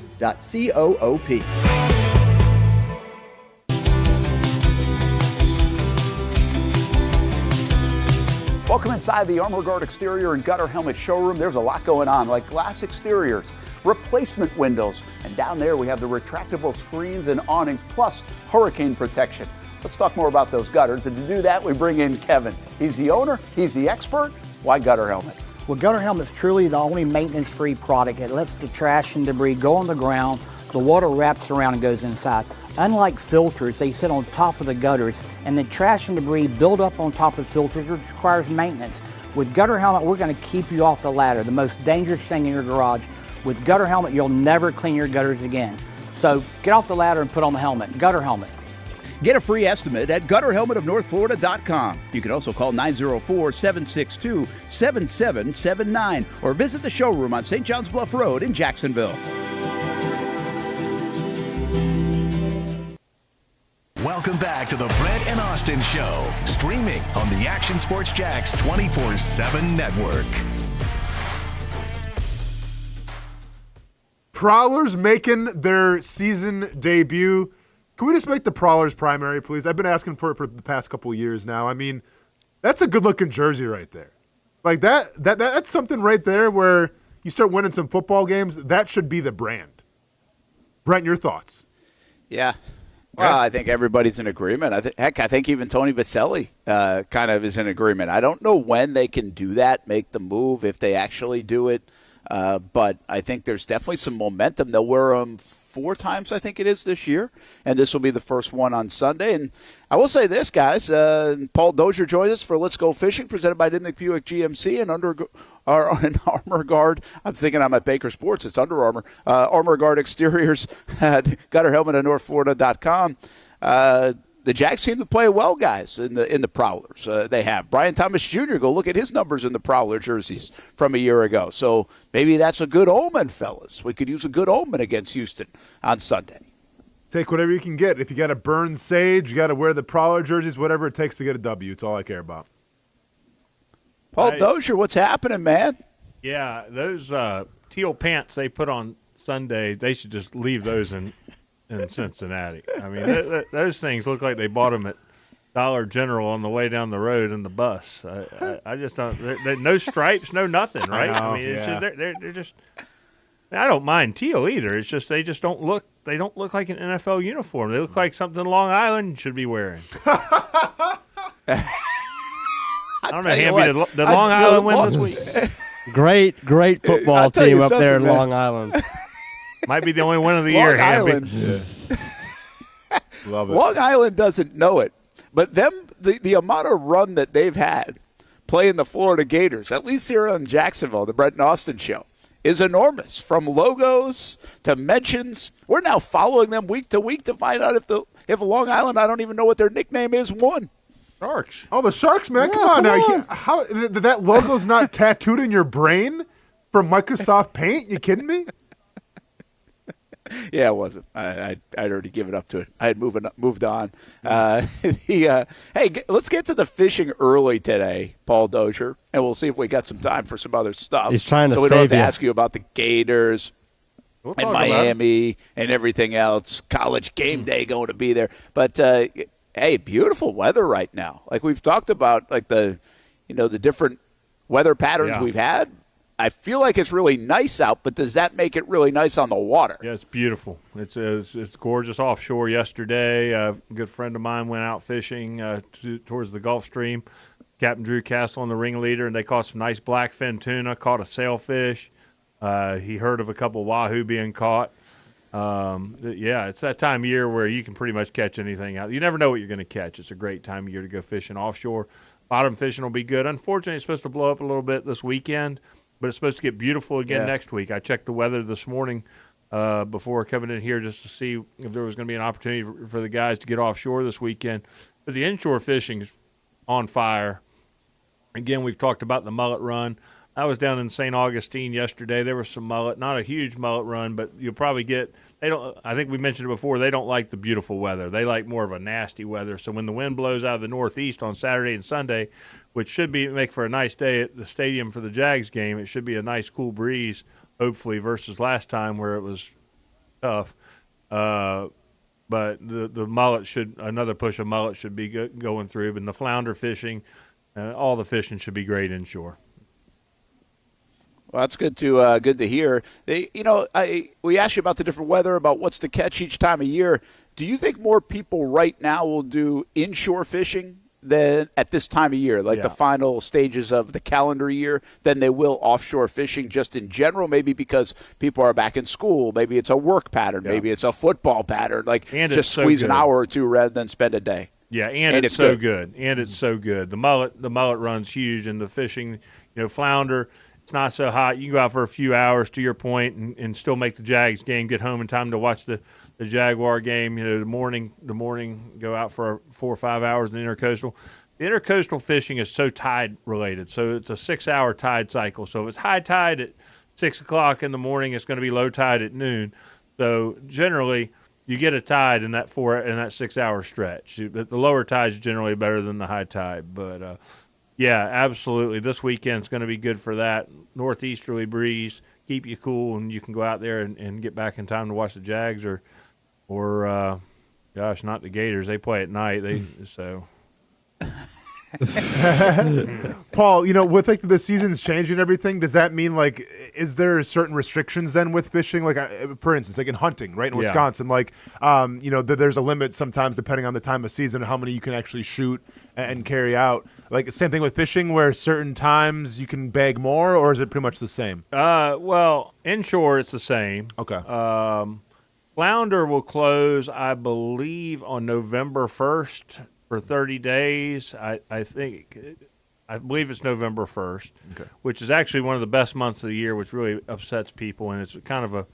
Welcome inside the Armor Guard exterior and gutter helmet showroom. There's a lot going on, like glass exteriors, replacement windows, and down there we have the retractable screens and awnings, plus hurricane protection. Let's talk more about those gutters, and to do that, we bring in Kevin. He's the owner, he's the expert. Why Gutter Helmet? Well, Gutter Helmet's truly the only maintenance-free product. It lets the trash and debris go on the ground, the water wraps around and goes inside. Unlike filters, they sit on top of the gutters, and the trash and debris build up on top of filters, which requires maintenance. With Gutter Helmet, we're going to keep you off the ladder, the most dangerous thing in your garage. With Gutter Helmet, you'll never clean your gutters again. So get off the ladder and put on the helmet. Gutter Helmet. Get a free estimate at gutterhelmetofnorthflorida.com. You can also call 904-762-7779 or visit the showroom on St. John's Bluff Road in Jacksonville. Welcome back to the Brent and Austen Show, streaming on the Action Sports Jacks 24/7 network. Prowlers making their season debut. Can we just make the Prowlers primary, please? I've been asking for it for the past couple of years now. I mean, that's a good-looking jersey right there. Like that's something right there where you start winning some football games. That should be the brand. Brent, your thoughts? Yeah. Well, I think everybody's in agreement. I think even Tony Baselli kind of is in agreement. I don't know when they can do that, make the move, if they actually do it. But I think there's definitely some momentum. They'll wear them 4 times, I think it is, this year. And this will be the first one on Sunday. And I will say this, guys. Paul Dozier joins us for Let's Go Fishing, presented by Dimmick Buick GMC and an Armor Guard. I'm thinking I'm at Baker Sports. It's Under Armour. Armor Guard exteriors at gutterhelmetofnorthflorida.com. The Jags seem to play well, guys, in the Prowlers. They have Brian Thomas Jr. Go look at his numbers in the Prowler jerseys from a year ago. So maybe that's a good omen, fellas. We could use a good omen against Houston on Sunday. Take whatever you can get. If you got to burn sage, you got to wear the Prowler jerseys, whatever it takes to get a W. It's all I care about. Paul Dozier, what's happening, man? Yeah, those teal pants they put on Sunday, they should just leave those in Cincinnati. I mean, those things look like they bought them at Dollar General on the way down the road in the bus. I just don't. No stripes, no nothing, right? I mean, it's just, they're just. I don't mind teal either. It's just they just don't look. They don't look like an NFL uniform. They look like something Long Island should be wearing. I don't know, Hamby. Did Long Island win this week? Great football team up there in Long Island. Might be the only win of the year, Hamby. Love it. Long Island doesn't know it, but the amount of run that they've had playing the Florida Gators, at least here on Jacksonville, the Brent and Austen Show, is enormous. From logos to mentions, we're now following them week to week to find out if Long Island, I don't even know what their nickname is, won. Sharks. Oh, the Sharks, man! Come on now. How that logo's not tattooed in your brain from Microsoft Paint? You kidding me? Yeah, it wasn't. I'd already given up to it. I had moved on. Hey, let's get to the fishing early today, Paul Dozier, and we'll see if we got some time for some other stuff. He's trying to so we don't have to save you. ask you about the Gators and Miami and everything else. College game day going to be there. But, hey, beautiful weather right now. Like we've talked about, like the different weather patterns we've had. I feel like it's really nice out, but does that make it really nice on the water? Yeah, it's beautiful. It's gorgeous offshore yesterday. A good friend of mine went out fishing towards the Gulf Stream. Captain Drew Castle and the ringleader, and they caught some nice blackfin tuna, caught a sailfish. He heard of a couple wahoo being caught. Yeah, it's that time of year where you can pretty much catch anything out. You never know what you're going to catch. It's a great time of year to go fishing offshore. Bottom fishing will be good. Unfortunately, it's supposed to blow up a little bit this weekend, but it's supposed to get beautiful again next week. I checked the weather this morning before coming in here just to see if there was going to be an opportunity for the guys to get offshore this weekend. But the inshore fishing is on fire. Again, we've talked about the mullet run. I was down in St. Augustine yesterday. There was some mullet, not a huge mullet run, but you'll probably get – I think we mentioned it before, they don't like the beautiful weather. They like more of a nasty weather. So when the wind blows out of the northeast on Saturday and Sunday, which should make for a nice day at the stadium for the Jags game, it should be a nice cool breeze, hopefully, versus last time where it was tough. But the mullet another push of mullet should be going through. And the flounder fishing, all the fishing should be great inshore. Well, that's good to hear. We asked you about the different weather, about what's to catch each time of year. Do you think more people right now will do inshore fishing than at this time of year, like the final stages of the calendar year, than they will offshore fishing just in general? Maybe because people are back in school. Maybe it's a work pattern. Maybe it's a football pattern. And just squeeze an hour or two rather than spend a day. Yeah, and it's so good. And it's so good. The mullet run's huge, and the fishing, flounder. It's not so hot. You can go out for a few hours, to your point, and still make the Jags game, get home in time to watch the Jaguar game. The morning, go out for 4 or 5 hours in the intercoastal. The intercoastal fishing is so tide related. So it's a 6-hour tide cycle. So if it's high tide at 6 o'clock in the morning, it's going to be low tide at noon. So generally, you get a tide in that 6-hour stretch. The lower tide is generally better than the high tide, but yeah, absolutely. This weekend's going to be good for that. Northeasterly breeze, keep you cool, and you can go out there and get back in time to watch the Jags or not the Gators. They play at night. Paul, with the seasons changing and everything, does that mean is there certain restrictions then with fishing? For instance, in hunting, right, in Wisconsin, there's a limit sometimes depending on the time of season how many you can actually shoot and carry out. Same thing with fishing, where certain times you can bag more, or is it pretty much the same? Well, inshore it's the same. Okay. Flounder will close, I believe, on November 1st. For 30 days, I believe it's November 1st, which is actually one of the best months of the year, which really upsets people, and it's kind of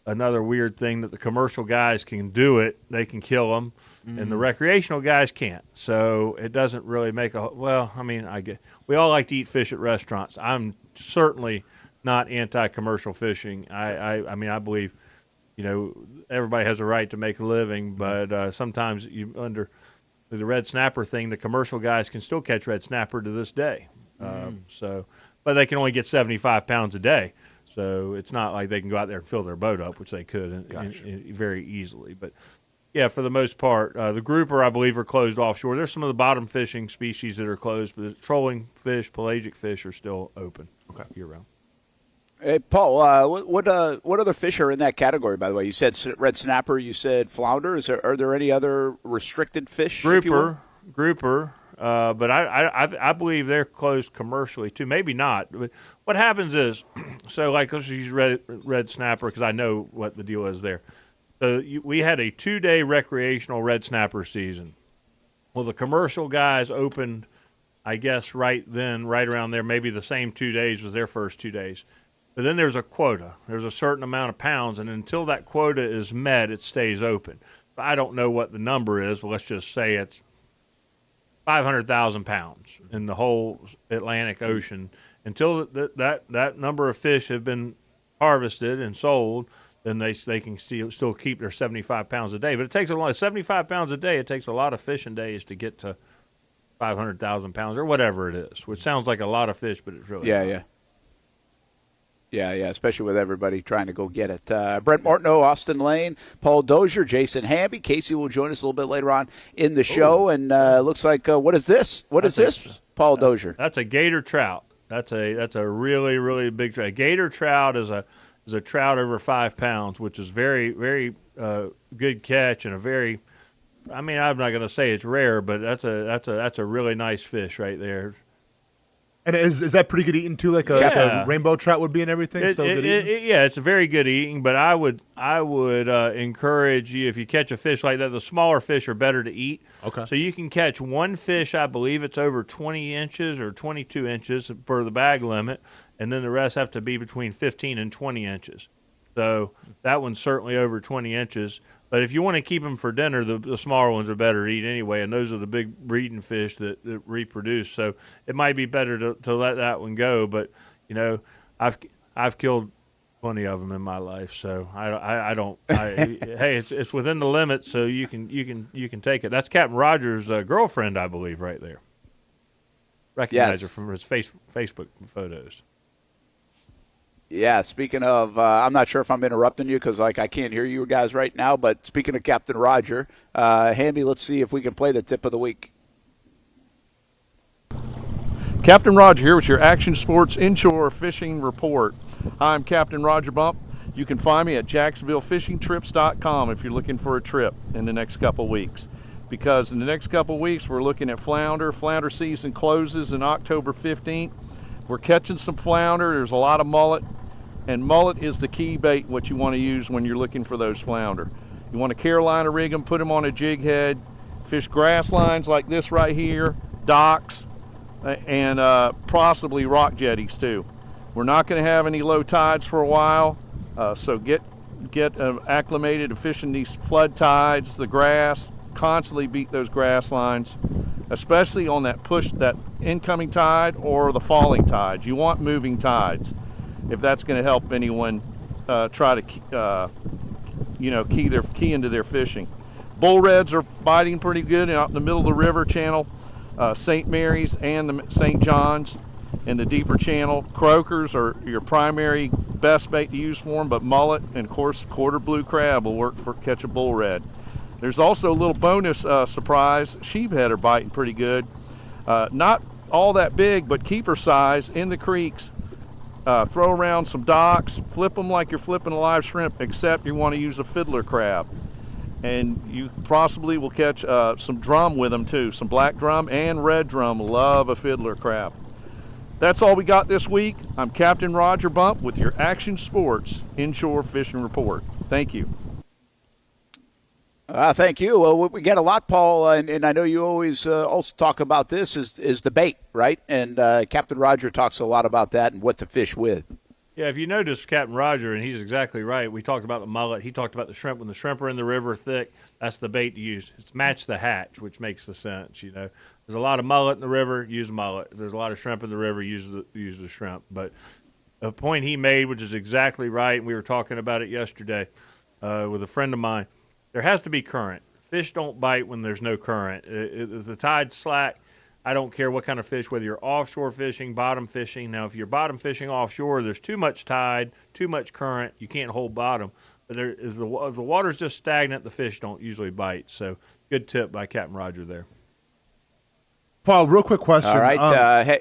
another weird thing that the commercial guys can do it. They can kill them, and the recreational guys can't. So it doesn't really make we all like to eat fish at restaurants. I'm certainly not anti-commercial fishing. I believe, everybody has a right to make a living, but sometimes the red snapper thing, the commercial guys can still catch red snapper to this day. But they can only get 75 pounds a day. So it's not like they can go out there and fill their boat up, which they could very easily. But, yeah, for the most part, the grouper, I believe, are closed offshore. There's some of the bottom fishing species that are closed, but the trolling fish, pelagic fish are still open year-round. Hey, Paul, what other fish are in that category, by the way? You said red snapper, you said flounder. Are there any other restricted fish? Grouper, but I believe they're closed commercially, too. Maybe not. But what happens is, let's use red snapper because I know what the deal is there. So we had a 2-day recreational red snapper season. Well, the commercial guys opened, I guess, right around there, maybe the same 2 days was their first 2 days. But then there's a quota. There's a certain amount of pounds, and until that quota is met, it stays open. I don't know what the number is, but let's just say it's 500,000 pounds in the whole Atlantic Ocean. Until that number of fish have been harvested and sold, then they can still keep their 75 pounds a day. But it takes 75 pounds a day. It takes a lot of fishing days to get to 500,000 pounds or whatever it is, which sounds like a lot of fish, but it's really not. Yeah, especially with everybody trying to go get it. Brent Martineau, Austen Lane, Paul Dozier, Jason Hamby. Casey will join us a little bit later on in the show. And looks like, what is this? What is this, Paul Dozier? That's a gator trout. That's a really, really big trout. Gator trout is a trout over 5 pounds, which is very, very good catch and a very. I'm not going to say it's rare, but that's a really nice fish right there. And is that pretty good eating too? Like a rainbow trout would be and everything. Still good eating. Yeah, it's a very good eating. But I would encourage you, if you catch a fish like that, the smaller fish are better to eat. Okay. So you can catch one fish, I believe it's over 20 inches or 22 inches per the bag limit, and then the rest have to be between 15 and 20 inches. So that one's certainly over 20 inches. But if you want to keep them for dinner, the smaller ones are better to eat anyway, and those are the big breeding fish that reproduce. So it might be better to let that one go. But I've killed plenty of them in my life, so I don't. Hey, it's within the limits, so you can take it. That's Captain Rogers' girlfriend, I believe, right there. Recognize her from his Facebook photos. Yeah, speaking of, I'm not sure if I'm interrupting you because I can't hear you guys right now, but speaking of Captain Roger, Hamby, let's see if we can play the tip of the week. Captain Roger here with your Action Sports Inshore Fishing Report. I'm Captain Roger Bump. You can find me at JacksonvilleFishingTrips.com if you're looking for a trip in the next couple weeks. Because in the next couple weeks, we're looking at flounder. Flounder season closes on October 15th. We're catching some flounder. There's a lot of mullet. And mullet is the key bait, what you want to use when you're looking for those flounder. You want to Carolina rig them, put them on a jig head, fish grass lines like this right here, docks, and possibly rock jetties too. We're not going to have any low tides for a while, so get acclimated to fishing these flood tides, the grass, constantly beat those grass lines, especially on that incoming tide or the falling tides. You want moving tides if that's going to help anyone try to key into their fishing. Bull reds are biting pretty good out in the middle of the river channel, St. Mary's and the St. John's in the deeper channel. Croakers are your primary best bait to use for them, but mullet and of course quarter blue crab will work for catch a bull red. There's also a little bonus surprise. Sheephead are biting pretty good. Not all that big, but keeper size in the creeks. Throw around some docks, flip them like you're flipping a live shrimp, except you want to use a fiddler crab. And you possibly will catch some drum with them too. Some black drum and red drum love a fiddler crab. That's all we got this week. I'm Captain Roger Bump with your Action Sports Inshore Fishing Report. Thank you. Thank you. Well, we get a lot, Paul, and I know you always also talk about this, is the bait, right? And Captain Roger talks a lot about that and what to fish with. Yeah, if you notice Captain Roger, and he's exactly right, we talked about the mullet. He talked about the shrimp. When the shrimp are in the river thick, that's the bait to use. It's match the hatch, which makes the sense, you know. There's a lot of mullet in the river, use mullet. If there's a lot of shrimp in the river, use the shrimp. But a point he made, which is exactly right, and we were talking about it yesterday with a friend of mine, there has to be current. Fish don't bite when there's no current. If the tide's slack, I don't care what kind of fish, whether you're offshore fishing, bottom fishing. Now, if you're bottom fishing offshore, there's too much tide, too much current, you can't hold bottom. But if the water's just stagnant, the fish don't usually bite. So good tip by Captain Roger there. Paul, real quick question. All right. Hey.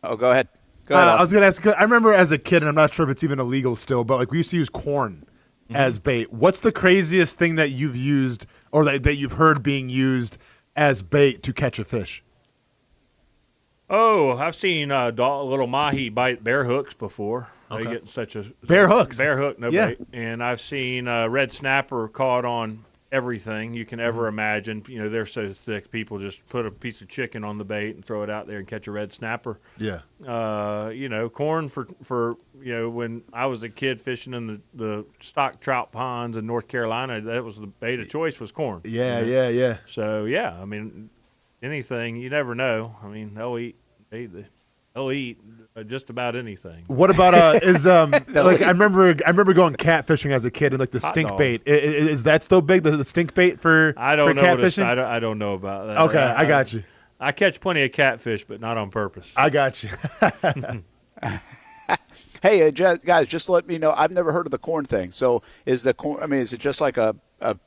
Oh, go ahead. Go ahead. I was going to ask, I remember as a kid, and I'm not sure if it's even illegal still, but like we used to use corn as bait. What's the craziest thing that you've used or that you've heard being used as bait to catch a fish? Oh, I've seen little mahi bite bear hooks before. They get such a bear hooks. Bear hook, no bait. And I've seen red snapper caught on everything you can ever imagine. You know, they're so thick, people just put a piece of chicken on the bait and throw it out there and catch a red snapper. Yeah. You know, corn for you know, when I was a kid fishing in the stock trout ponds in North Carolina, that was the bait of choice was corn. Yeah, you know? yeah. So yeah, I mean, anything, you never know. I mean, they'll eat just about anything. What about like I remember going catfishing as a kid and like the stink bait. Is that still big? The stink bait for I don't for know. catfishing? I don't know about that. Okay, I got you. I catch plenty of catfish, but not on purpose. I got you. Hey, guys, just let me know. I've never heard of the corn thing. So is the corn? I mean, is it just like a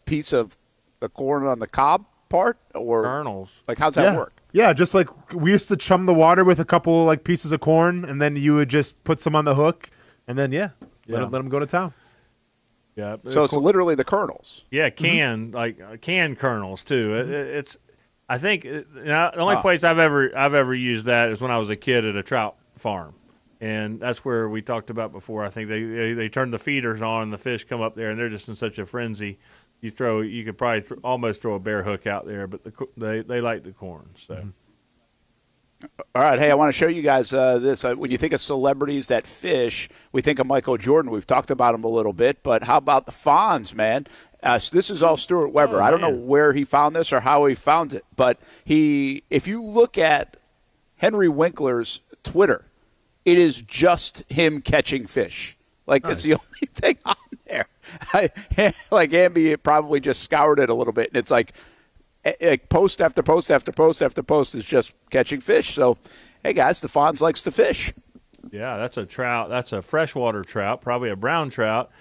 piece of the corn on the cob part, or kernels? Like, how's that work? Yeah, just like we used to chum the water with a couple like pieces of corn, and then you would just put some on the hook, and then let them go to town. Yeah. So it's literally the kernels. Yeah, canned kernels too. I think the only place I've ever used that is when I was a kid at a trout farm, and that's where we talked about before. I think they turn the feeders on, and the fish come up there, and they're just in such a frenzy. You could probably almost throw a bear hook out there, but they like the corn. So. Mm-hmm. All right, hey, I want to show you guys this. When you think of celebrities that fish, we think of Michael Jordan. We've talked about him a little bit, but how about the Fonz, man? So this is all Stuart Weber. I don't know where he found this or how he found it, but if you look at Henry Winkler's Twitter, it is just him catching fish. Like, it's the only thing on there. Like, Hamby probably just scoured it a little bit, and it's like post after post after post after post is just catching fish. So, hey, guys, the Fonz likes to fish. Yeah, that's a trout. That's a freshwater trout, probably a brown trout.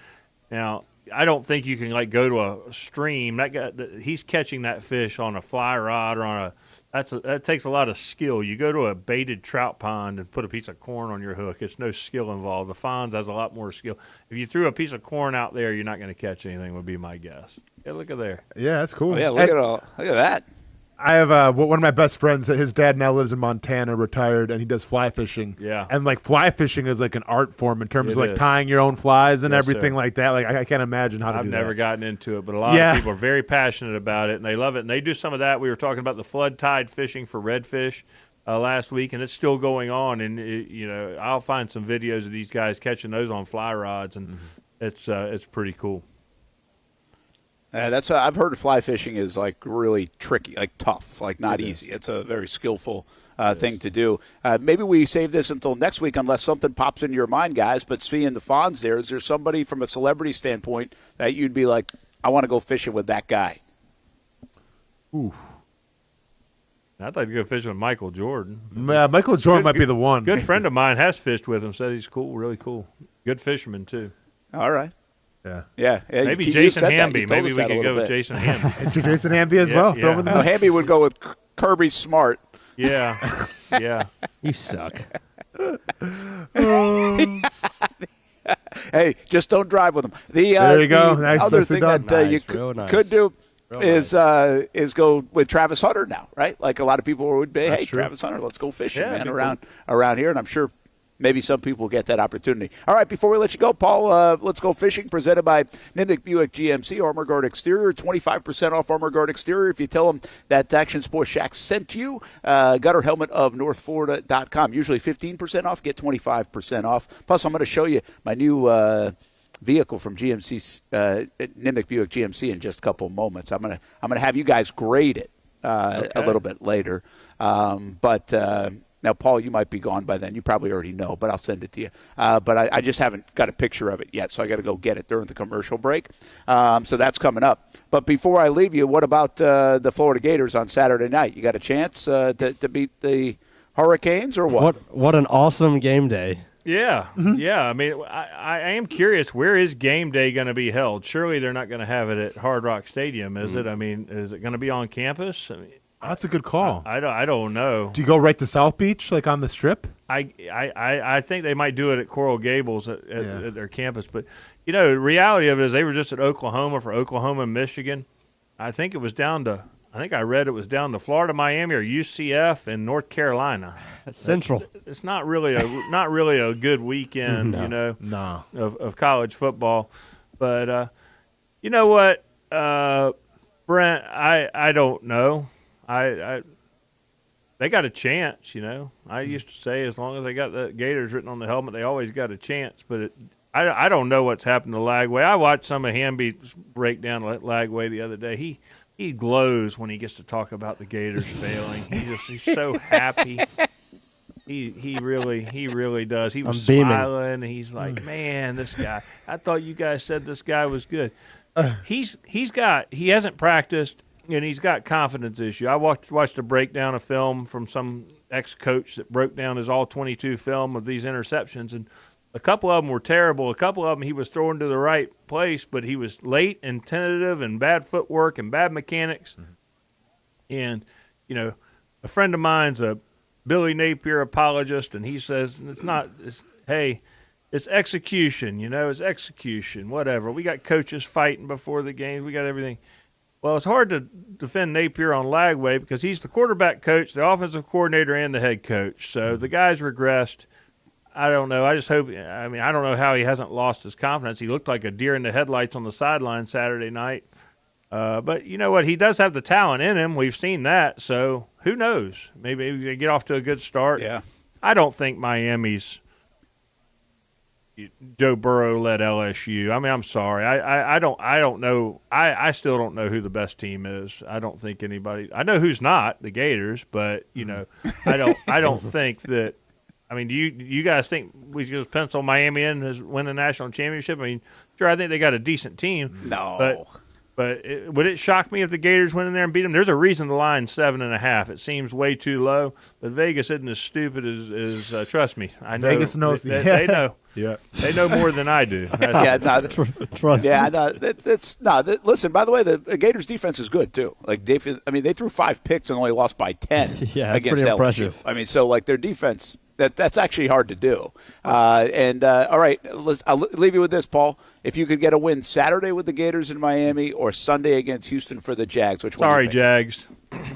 Now, I don't think you can, like, go to a stream. That guy, he's catching that fish on a fly rod or on that takes a lot of skill. You go to a baited trout pond and put a piece of corn on your hook. It's no skill involved. The Fonz has a lot more skill. If you threw a piece of corn out there, you're not going to catch anything, would be my guess. Yeah, look at there. Yeah, that's cool. Oh, yeah, look at that. I have one of my best friends. His dad now lives in Montana, retired, and he does fly fishing. Yeah. And, like, fly fishing is like an art form in terms It of, like, is. tying your own flies and Yes, everything sir. like that. Like, I can't imagine how to do that. I've never gotten into it, but a lot of people are very passionate about it, and they love it. And they do some of that. We were talking about the flood tide fishing for redfish last week, and it's still going on. And, I'll find some videos of these guys catching those on fly rods, and it's pretty cool. That's I've heard fly fishing is like really tricky, like tough, like not easy. It's a very skillful thing to do. Maybe we save this until next week unless something pops into your mind, guys. But seeing the Fonz there, is there somebody from a celebrity standpoint that you'd be like, I want to go fishing with that guy? Ooh. I'd like to go fishing with Michael Jordan. Yeah, Michael Jordan might be the one. Good friend of mine has fished with him, said he's cool, really cool. Good fisherman, too. All right. Yeah. Maybe Jason Hamby. Maybe we could go with Jason Hamby. Jason Hamby as well. Throw him in the mix. Hamby would go with Kirby Smart. Yeah. Yeah. You suck. Hey, just don't drive with him. There you go. Nice, other nicely thing done. that you Nice. could do Real is go with Travis Hunter now, right? Like a lot of people would be, That's hey, true. Travis Hunter, let's go fishing, Yeah, man, it'd be around here. And I'm sure maybe some people will get that opportunity. All right, before we let you go, Paul, let's go fishing, presented by Nimnik Buick GMC, Armor Guard Exterior, 25% off Armor Guard Exterior. If you tell them that Action Sports Shack sent you, Gutter Helmet of NorthFlorida.com. Usually 15% off, get 25% off. Plus, I'm going to show you my new vehicle from GMC, Nimnik Buick GMC, in just a couple of moments. I'm gonna have you guys grade it a little bit later. Now, Paul, you might be gone by then. You probably already know, but I'll send it to you. But I just haven't got a picture of it yet, so I got to go get it during the commercial break. So that's coming up. But before I leave you, what about the Florida Gators on Saturday night? You got a chance to beat the Hurricanes or what? What an awesome game day. Yeah, yeah. I mean, I am curious, where is game day going to be held? Surely they're not going to have it at Hard Rock Stadium, is it? I mean, is it going to be on campus? I mean, that's a good call. I don't know. Do you go right to South Beach, like on the Strip? I think they might do it at Coral Gables at their campus. But, the reality of it is they were just at Oklahoma for Oklahoma and Michigan. I think it was down to I read it was down to Florida, Miami, or UCF and North Carolina. Central. It's not really a good weekend, of college football. But you know what, Brent, I don't know. They got a chance, I used to say as long as they got the Gators written on the helmet, they always got a chance. But I don't know what's happened to Lagway. I watched some of Hamby's breakdown of Lagway the other day. He glows when he gets to talk about the Gators failing. He's so happy. He really does. He was smiling. He's like, man, this guy. I thought you guys said this guy was good. He hasn't practiced, and he's got confidence issue. I watched a breakdown of film from some ex-coach that broke down his all-22 film of these interceptions, and a couple of them were terrible. A couple of them he was throwing to the right place, but he was late and tentative and bad footwork and bad mechanics. And, a friend of mine's a Billy Napier apologist, and he says it's execution, it's execution, whatever. We got coaches fighting before the games. We got everything. Well, it's hard to defend Napier on Lagway because he's the quarterback coach, the offensive coordinator, and the head coach. So the guy's regressed. I don't know. I just hope – I mean, I don't know how he hasn't lost his confidence. He looked like a deer in the headlights on the sideline Saturday night. But you know what? He does have the talent in him. We've seen that. So who knows? Maybe they get off to a good start. Yeah. I don't think Miami's Joe Burrow-led LSU. I mean, I'm sorry. I don't know. I still don't know who the best team is. I don't think anybody – I know who's not, the Gators. But, you know, I don't think that – I mean, do you guys think we just pencil Miami in as win the national championship? I mean, sure, I think they got a decent team. No. But would it shock me if the Gators went in there and beat them? There's a reason the line's 7.5. It seems way too low. But Vegas isn't as stupid as trust me. I know Vegas knows. They know. Yeah. They know more than I do. Trust me. Yeah, no, listen, by the way, the Gators defense is good too. Like they threw 5 picks and only lost by 10 Yeah, against pretty LSU. impressive. I mean, so like their defense that's actually hard to do. All right, I'll leave you with this, Paul. If you could get a win Saturday with the Gators in Miami or Sunday against Houston for the Jags, which one? Sorry, Jags.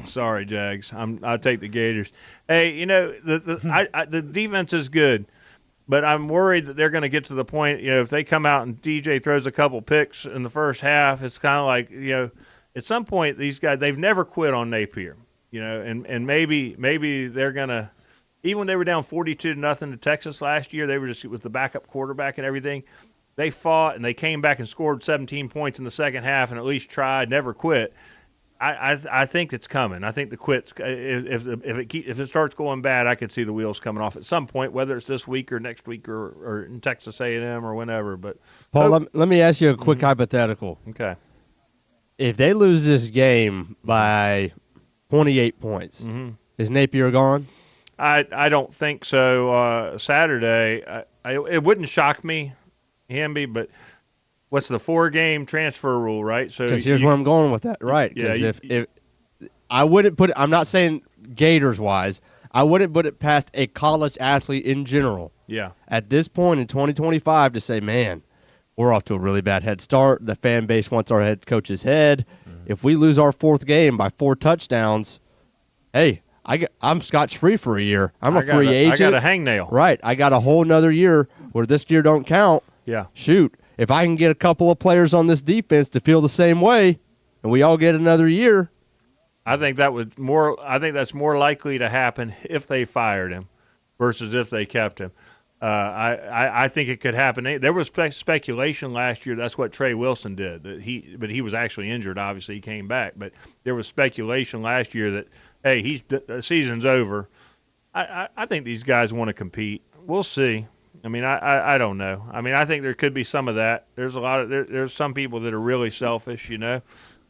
Sorry, Jags. I'll take the Gators. Hey, you know the defense is good. But I'm worried that they're going to get to the point, you know, if they come out and DJ throws a couple picks in the first half, it's kind of like, you know, at some point these guys, they've never quit on Napier, you know, and maybe they're going to, even when they were down 42-0 to Texas last year, they were just with the backup quarterback and everything. They fought and they came back and scored 17 points in the second half and at least tried, never quit. I think it's coming. I think the quits. If it starts going bad, I could see the wheels coming off at some point, whether it's this week or next week or in Texas A&M or whenever. But Paul, let me ask you a quick hypothetical. Okay. If they lose this game by 28 points, is Napier gone? I don't think so. Saturday, it wouldn't shock me, Hamby, but. What's the 4-game transfer rule, right? So because here's where I'm going with that, right? Because if I wouldn't put it, I'm not saying Gators wise, I wouldn't put it past a college athlete in general. Yeah. At this point in 2025, to say, man, we're off to a really bad head start. The fan base wants our head coach's head. If we lose our 4th game by 4 touchdowns, hey, I'm scotch free for a year. I'm a free agent. I got a hangnail. Right. I got a whole nother year where this year don't count. Yeah. Shoot. If I can get a couple of players on this defense to feel the same way, and we all get another year, I think that's more likely to happen if they fired him versus if they kept him. I think it could happen. There was speculation last year. That's what Trey Wilson did. But he was actually injured. Obviously, he came back. But there was speculation last year that the season's over. I think these guys want to compete. We'll see. I mean, I don't know. I mean, I think there could be some of that. There's there's some people that are really selfish, you know,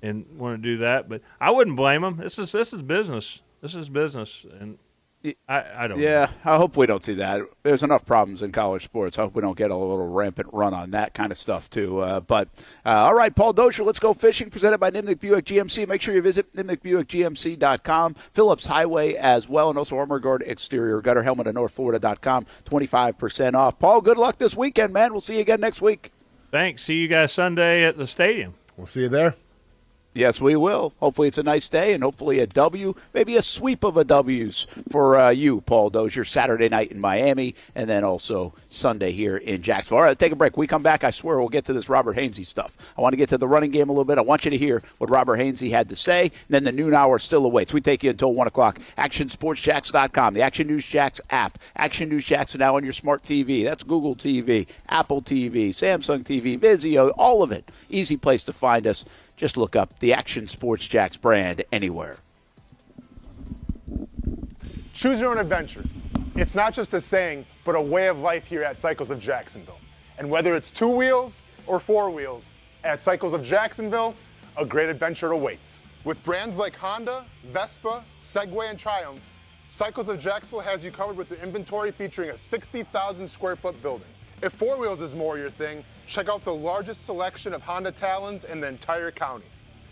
and want to do that. But I wouldn't blame them. This is business. This is business, and I don't. Yeah, know. I hope we don't see that. There's enough problems in college sports. I hope we don't get a little rampant run on that kind of stuff too. All right, Paul Dozier, let's go fishing. Presented by Nimnick Buick GMC. Make sure you visit NimnickBuickGMC.com. Phillips Highway as well, and also Armor Guard exterior gutter helmet at NorthFlorida.com. 25% off. Paul, good luck this weekend, man. We'll see you again next week. Thanks. See you guys Sunday at the stadium. We'll see you there. Yes, we will. Hopefully it's a nice day and hopefully a W, maybe a sweep of a W's for you, Paul Dozier, Saturday night in Miami and then also Sunday here in Jacksonville. All right, take a break. We come back, I swear we'll get to this Robert Hainsey stuff. I want to get to the running game a little bit. I want you to hear what Robert Hainsey had to say, and then the noon hour still awaits. We take you until 1 o'clock. ActionSportsJacks.com, the Action News Jacks app. Action News Jacks are now on your smart TV. That's Google TV, Apple TV, Samsung TV, Vizio, all of it. Easy place to find us. Just look up the Action Sports Jacks brand anywhere. Choose your own adventure. It's not just a saying, but a way of life here at Cycles of Jacksonville. And whether it's 2 wheels or 4 wheels, at Cycles of Jacksonville, a great adventure awaits. With brands like Honda, Vespa, Segway, and Triumph, Cycles of Jacksonville has you covered with an inventory featuring a 60,000 square foot building. If 4 wheels is more your thing, check out the largest selection of Honda Talons in the entire county.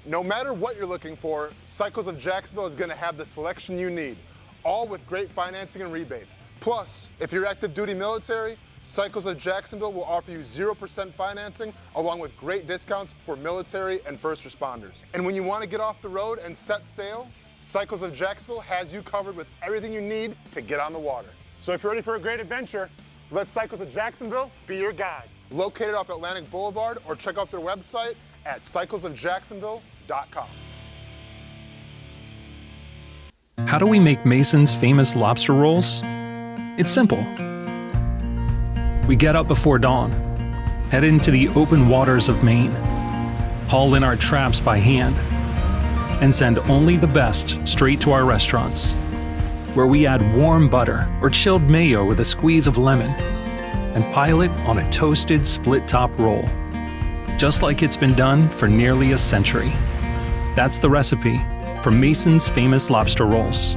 No matter what you're looking for, Cycles of Jacksonville is going to have the selection you need, all with great financing and rebates. Plus, if you're active duty military, Cycles of Jacksonville will offer you 0% financing along with great discounts for military and first responders. And when you want to get off the road and set sail, Cycles of Jacksonville has you covered with everything you need to get on the water. So if you're ready for a great adventure, let Cycles of Jacksonville be your guide. Located off Atlantic Boulevard, or check out their website at cyclesofjacksonville.com. How do we make Mason's famous lobster rolls? It's simple. We get up before dawn, head into the open waters of Maine, haul in our traps by hand, and send only the best straight to our restaurants, where we add warm butter or chilled mayo with a squeeze of lemon and pile it on a toasted split-top roll, just like it's been done for nearly a century. That's the recipe for Mason's famous lobster rolls.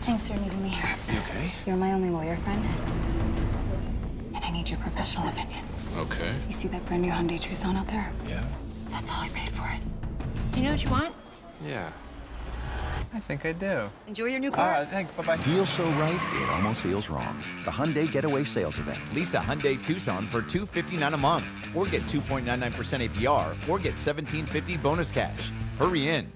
Thanks for meeting me here. You okay? You're my only lawyer friend, and I need your professional opinion. Okay. You see that brand new Hyundai Tucson out there? Yeah. That's all I paid for it. You know what you want? Yeah. I think I do. Enjoy your new car. Thanks. Bye-bye. Deal so right, it almost feels wrong. The Hyundai Getaway Sales Event. Lease a Hyundai Tucson for $259 a month, or get 2.99% APR, or get $1,750 bonus cash. Hurry in.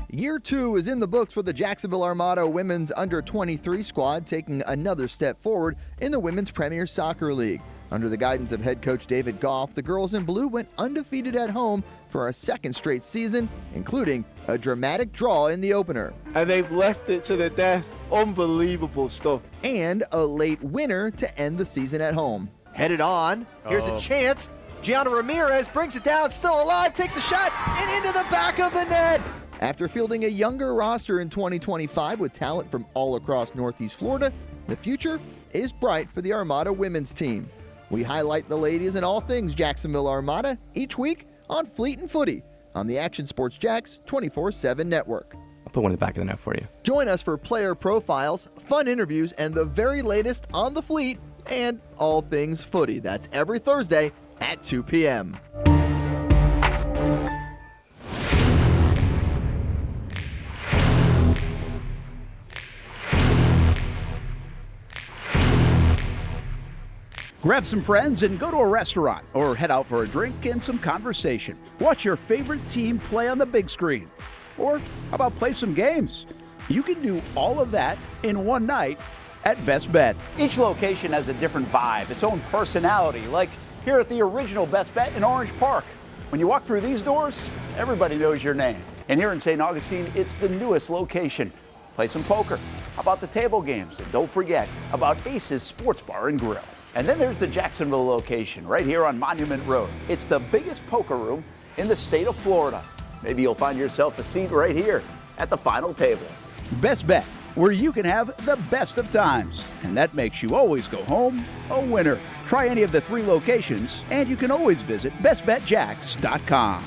Year 2 is in the books for the Jacksonville Armada women's under-23 squad, taking another step forward in the Women's Premier Soccer League. Under the guidance of head coach David Goff, the girls in blue went undefeated at home for a second straight season, including a dramatic draw in the opener. And they've left it to the death. Unbelievable stuff. And a late winner to end the season at home. Headed on. Here's a chance. Gianna Ramirez brings it down, still alive, takes a shot, and into the back of the net. After fielding a younger roster in 2025 with talent from all across Northeast Florida, the future is bright for the Armada women's team. We highlight the ladies and all things Jacksonville Armada each week on Fleet and Footy on the Action Sports Jacks 24/7 network. I'll put one in the back of the net for you. Join us for player profiles, fun interviews, and the very latest on the Fleet and all things footy. That's every Thursday at 2 p.m. Grab some friends and go to a restaurant, or head out for a drink and some conversation. Watch your favorite team play on the big screen. Or how about play some games? You can do all of that in one night at Best Bet. Each location has a different vibe, its own personality, like here at the original Best Bet in Orange Park. When you walk through these doors, everybody knows your name. And here in St. Augustine, it's the newest location. Play some poker. How about the table games? And don't forget about Ace's Sports Bar and Grill. And then there's the Jacksonville location right here on Monument Road. It's the biggest poker room in the state of Florida. Maybe you'll find yourself a seat right here at the final table. Best Bet, where you can have the best of times. And that makes you always go home a winner. Try any of the 3 locations, and you can always visit bestbetjacks.com.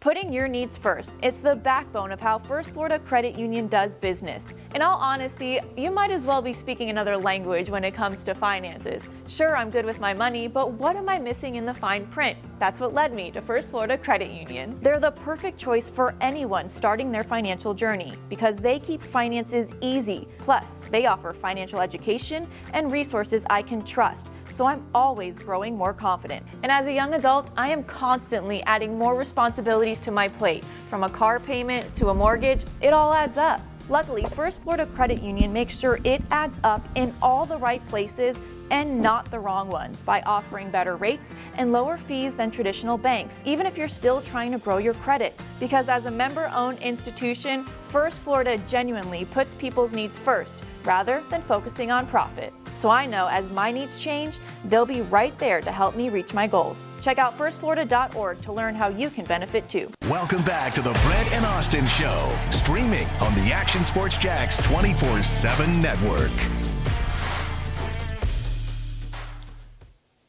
Putting your needs first. It's the backbone of how First Florida Credit Union does business. In all honesty, you might as well be speaking another language when it comes to finances. Sure, I'm good with my money, but what am I missing in the fine print? That's what led me to First Florida Credit Union. They're the perfect choice for anyone starting their financial journey because they keep finances easy. Plus, they offer financial education and resources I can trust. So I'm always growing more confident. And as a young adult, I am constantly adding more responsibilities to my plate. From a car payment to a mortgage, it all adds up. Luckily, First Florida Credit Union makes sure it adds up in all the right places and not the wrong ones by offering better rates and lower fees than traditional banks, even if you're still trying to grow your credit. Because as a member-owned institution, First Florida genuinely puts people's needs first rather than focusing on profit. So I know as my needs change, they'll be right there to help me reach my goals. Check out firstflorida.org to learn how you can benefit too. Welcome back to the Brent and Austen Show, streaming on the Action Sports Jacks 24/7 network.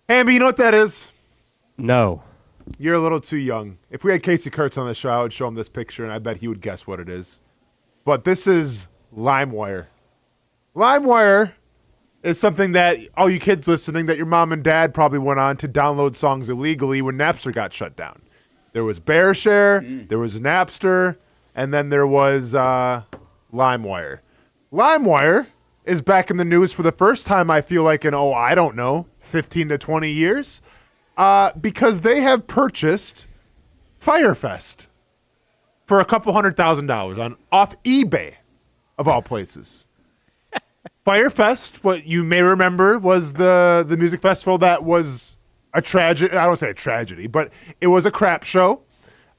Hamby, you know what that is? No. You're a little too young. If we had Casey Kurtz on the show, I would show him this picture, and I bet he would guess what it is. But this is LimeWire. LimeWire is something that all you kids listening, that your mom and dad probably went on to download songs illegally when Napster got shut down. There was BearShare, there was Napster, and then there was LimeWire. LimeWire is back in the news for the first time, I feel like, in, 15 to 20 years, because they have purchased Firefest for a couple $100,000 off eBay, of all places. Firefest, what you may remember, was the music festival that was a tragedy. I don't say a tragedy, but it was a crap show.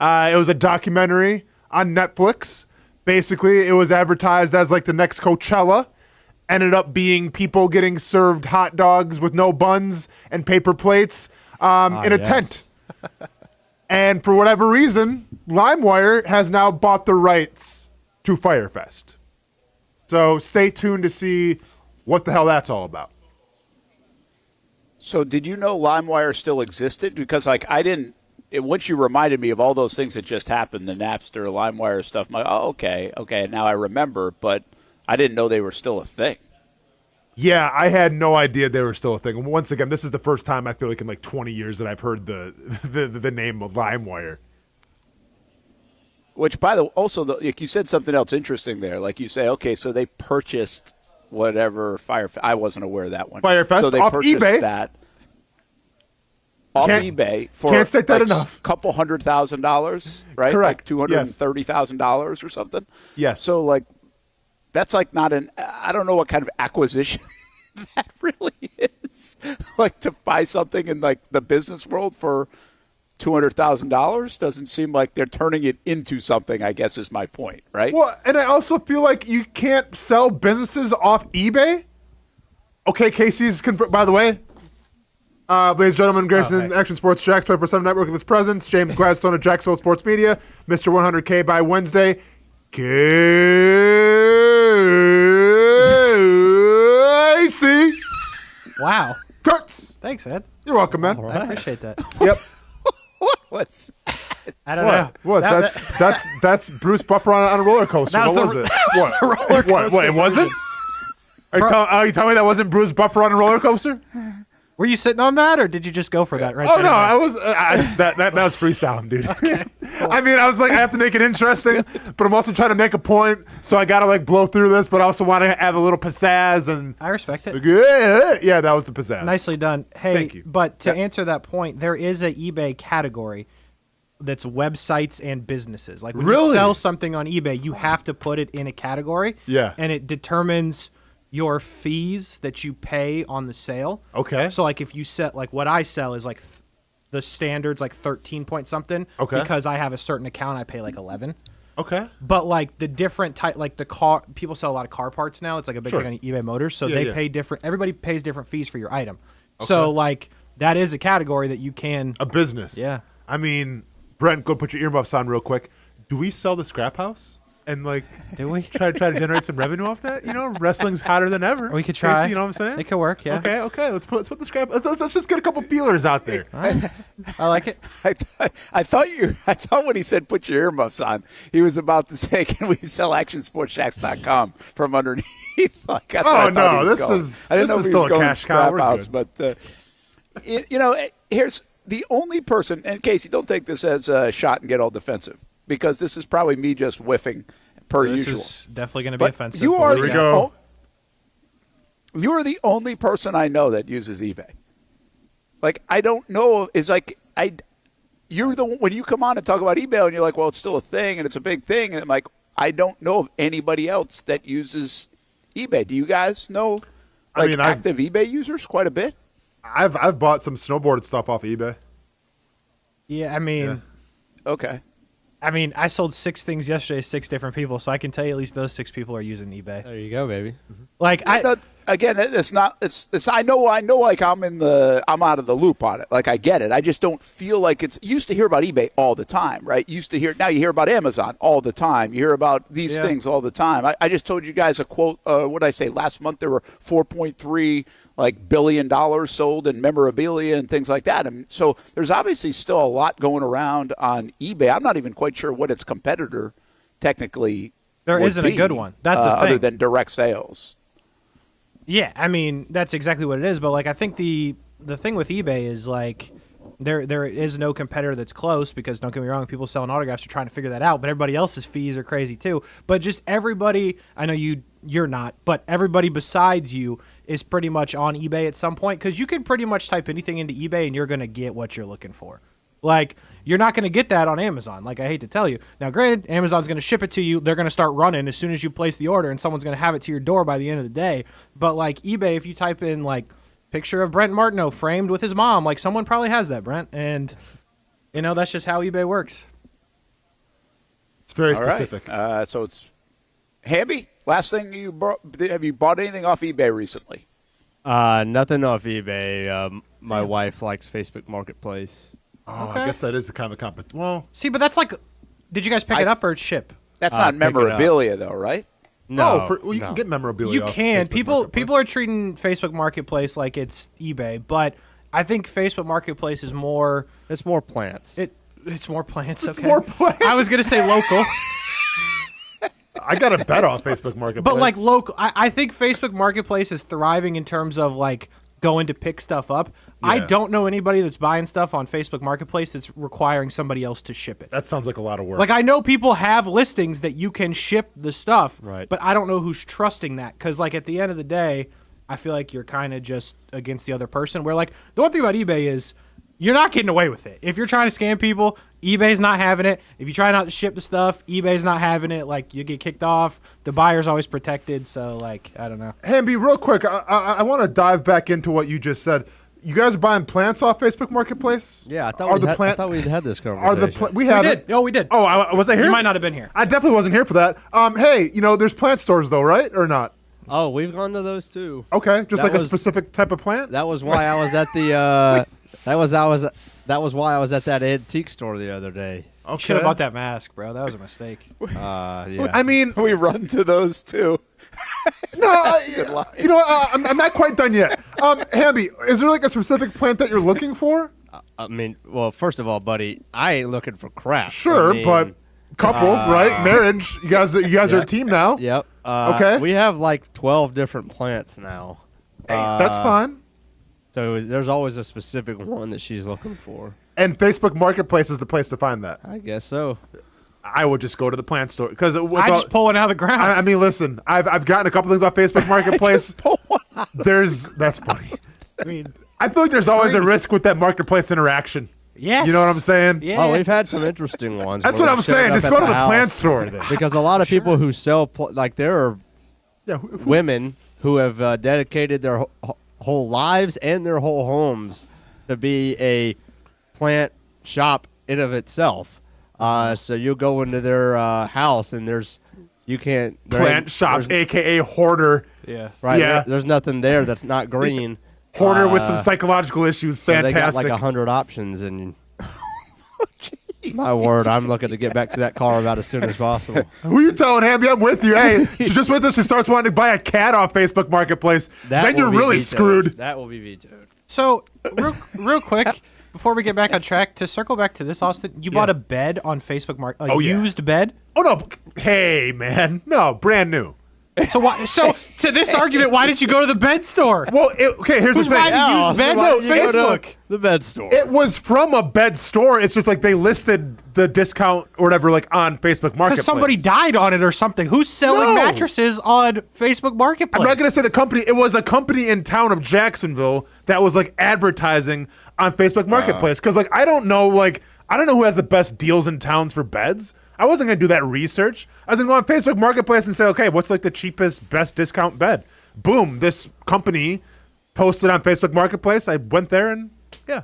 It was a documentary on Netflix. Basically, it was advertised as like the next Coachella. Ended up being people getting served hot dogs with no buns and paper plates in a tent. And for whatever reason, LimeWire has now bought the rights to Firefest. So stay tuned to see what the hell that's all about. So did you know LimeWire still existed? Because once you reminded me of all those things that just happened, the Napster, LimeWire stuff, I'm like, oh, okay, now I remember, but I didn't know they were still a thing. Yeah, I had no idea they were still a thing. Once again, this is the first time I feel like in like 20 years that I've heard the name of LimeWire. Which, by the way, also, like you said something else interesting there. Like you say, okay, so they purchased whatever Firefest. I wasn't aware of that one. Firefest so they off purchased eBay. That off eBay for can't state that like enough. A couple $100,000, right? Correct. Like $230,000 or something. Yes. So like that's like not I don't know what kind of acquisition that really is. Like to buy something in like the business world for $200,000 doesn't seem like they're turning it into something, I guess is my point, right? Well, and I also feel like you can't sell businesses off eBay. Okay, Casey's by the way. Ladies and gentlemen, Grayson, Action Sports Jacks 24/7 Network with his presence. James Gladstone of Jacksonville Sports Media. Mr. 100K by Wednesday. Casey. Wow. Kurtz. Thanks, Ed. You're welcome, man. I appreciate that. Yep. What's I don't know. What? That's Bruce Buffer on a roller coaster. What was it? What? It wasn't? Are you telling me that wasn't Bruce Buffer on a roller coaster? Were you sitting on that, or did you just go for that right Oh there? no, I was. That was freestyling, dude. Okay, cool. I mean, I was like, I have to make it interesting, but I'm also trying to make a point, so I gotta like blow through this, but I also want to have a little pizzazz and. I respect it. Yeah, that was the pizzazz. Nicely done. Hey, Thank you. But to answer that point, there is a eBay category that's websites and businesses. Like when you Really? sell something on eBay, you have to put it in a category. Yeah. And it determines your fees that you pay on the sale. Okay. So like if you set like what I sell is like the standard's like 13 point something. Okay. Because I have a certain account, I pay like 11. Okay. But like the different type, like the car, people sell a lot of car parts now. It's like a big Sure. thing on eBay Motors, so Yeah, they yeah. pay different. Everybody pays different fees for your item. Okay. So like that is a category that you can. A business. Yeah. I mean, Brent, go put your earmuffs on real quick. Do we sell the scrap house? And like, do we try to generate some revenue off that? You know, wrestling's hotter than ever. We could try. Casey, you know what I'm saying? It could work. Yeah. Okay. Let's put the scrap. Let's just get a couple feelers out there. I like it. I thought when he said put your earmuffs on, he was about to say, can we sell actionsportshacks.com from underneath? Like, that's what I thought he was going. I didn't know if he was going scrap house, but here's the only person, and Casey, don't take this as a shot and get all defensive, because this is probably me just whiffing per usual. This is definitely going to be offensive. You are Here we go. You are the only person I know that uses eBay. Like, I don't know. It's like you're the one, when you come on and talk about eBay and you're like, well, it's still a thing and it's a big thing. And I'm like, I don't know of anybody else that uses eBay. Do you guys know active eBay users quite a bit? I've bought some snowboard stuff off eBay. Yeah, I mean, okay. I mean, I sold 6 things yesterday to 6 different people, so I can tell you at least those 6 people are using eBay. There you go, baby. Like again, it's not. It's. I know. Like I'm out of the loop on it. Like I get it. I just don't feel like it's. You used to hear about eBay all the time, right? Now you hear about Amazon all the time. You hear about these things all the time. I just told you guys a quote. What did I say last month? There were 4.3 billion dollars sold in memorabilia and things like that. And so there's obviously still a lot going around on eBay. I'm not even quite sure what its competitor technically. There would isn't be, a good one. That's the thing. Other than direct sales. Yeah, I mean, that's exactly what it is. But, like, I think the thing with eBay is, like, there is no competitor that's close, because don't get me wrong, people selling autographs are trying to figure that out, but everybody else's fees are crazy too. But just everybody, I know you're not, but everybody besides you is pretty much on eBay at some point, because you can pretty much type anything into eBay and you're going to get what you're looking for. Like, you're not going to get that on Amazon. Like, I hate to tell you. Now, granted, Amazon's going to ship it to you. They're going to start running as soon as you place the order, and someone's going to have it to your door by the end of the day. But, like, eBay, if you type in, like, picture of Brent Martineau framed with his mom, like, someone probably has that, Brent. And, you know, that's just how eBay works. It's very All right. specific. So it's Hamby. Last thing you brought, have you bought anything off eBay recently? Nothing off eBay. My wife likes Facebook Marketplace. Oh, I guess that is a kind of competition. Well, see, but that's like, did you guys pick it up or ship? That's not memorabilia, though, right? No, you can get memorabilia. You off can. Facebook People are treating Facebook Marketplace like it's eBay, but I think Facebook Marketplace is more. It's more plants. It's more plants. It's okay. more plants. I was gonna say local. I got a bet on Facebook Marketplace. But like local, I think Facebook Marketplace is thriving in terms of like going to pick stuff up. Yeah. I don't know anybody that's buying stuff on Facebook Marketplace that's requiring somebody else to ship it. That sounds like a lot of work. Like, I know people have listings that you can ship the stuff, right? But I don't know who's trusting that, because like at the end of the day, I feel like you're kind of just against the other person. Where like the one thing about eBay is you're not getting away with it. If you're trying to scam people, eBay's not having it. If you try not to ship the stuff, eBay's not having it. Like, you get kicked off. The buyer's always protected. So like, I don't know. Hamby, real quick, I want to dive back into what you just said. You guys are buying plants off Facebook Marketplace? Yeah, I thought we'd had this conversation. We have did. Oh, we did. Oh, was I here? You might not have been here. I definitely wasn't here for that. Hey, there's plant stores though, right? Or not? Oh, we've gone to those too. Okay, just a specific type of plant? That was why I was at the that was why I was at that antique store the other day. You should have bought that mask, bro. That was a mistake. Yeah. I mean, we run to those too. No, I'm not quite done yet. Hamby, is there like a specific plant that you're looking for? I mean, well, first of all, buddy, I ain't looking for crap. Sure, I mean, but couple, right? Marriage. You guys are a team now. Yep. Okay. We have like 12 different plants now. That's fine. So there's always a specific one that she's looking for. And Facebook Marketplace is the place to find that. I guess so. I would just go to the plant store because I just pull it out of the ground. I mean, listen, I've gotten a couple things off Facebook Marketplace. That's funny. I mean, I feel like there's always a risk with that marketplace interaction. Yes. You know what I'm saying? Yeah. Oh, we've had some interesting ones. That's where what we've I'm showed saying. up Just at go to the house. plant store then. Because a lot of people who sell, there are women who have dedicated their whole lives and their whole homes to be a plant shop in of itself. So you'll go into their house and Plant shop, a.k.a. hoarder. Yeah. Right. Yeah. There's nothing there that's not green. Hoarder with some psychological issues. So Fantastic. they got like 100 options, and my word, I'm looking to get back to that car about as soon as possible. Who are you telling, Hamby? I'm with you. Hey, you just with us. She starts wanting to buy a cat off Facebook Marketplace. Then you're really screwed. That will be vetoed. So, real quick, before we get back on track, to circle back to this, Austin, you bought a bed on Facebook Market, used bed? Oh, no. Hey, man. No, brand new. So to this argument, why didn't you go to the bed store? Well, here's the thing. Used bed on Facebook. The bed store. It was from a bed store. It's just like they listed the discount or whatever like on Facebook Marketplace. Because somebody died on it or something. Who's selling mattresses on Facebook Marketplace? I'm not going to say the company. It was a company in town of Jacksonville that was like advertising on Facebook Marketplace. Because like I don't know who has the best deals in towns for beds. I wasn't going to do that research. I was going to go on Facebook Marketplace and say, okay, what's like the cheapest, best discount bed? Boom, this company posted on Facebook Marketplace. I went there and, yeah.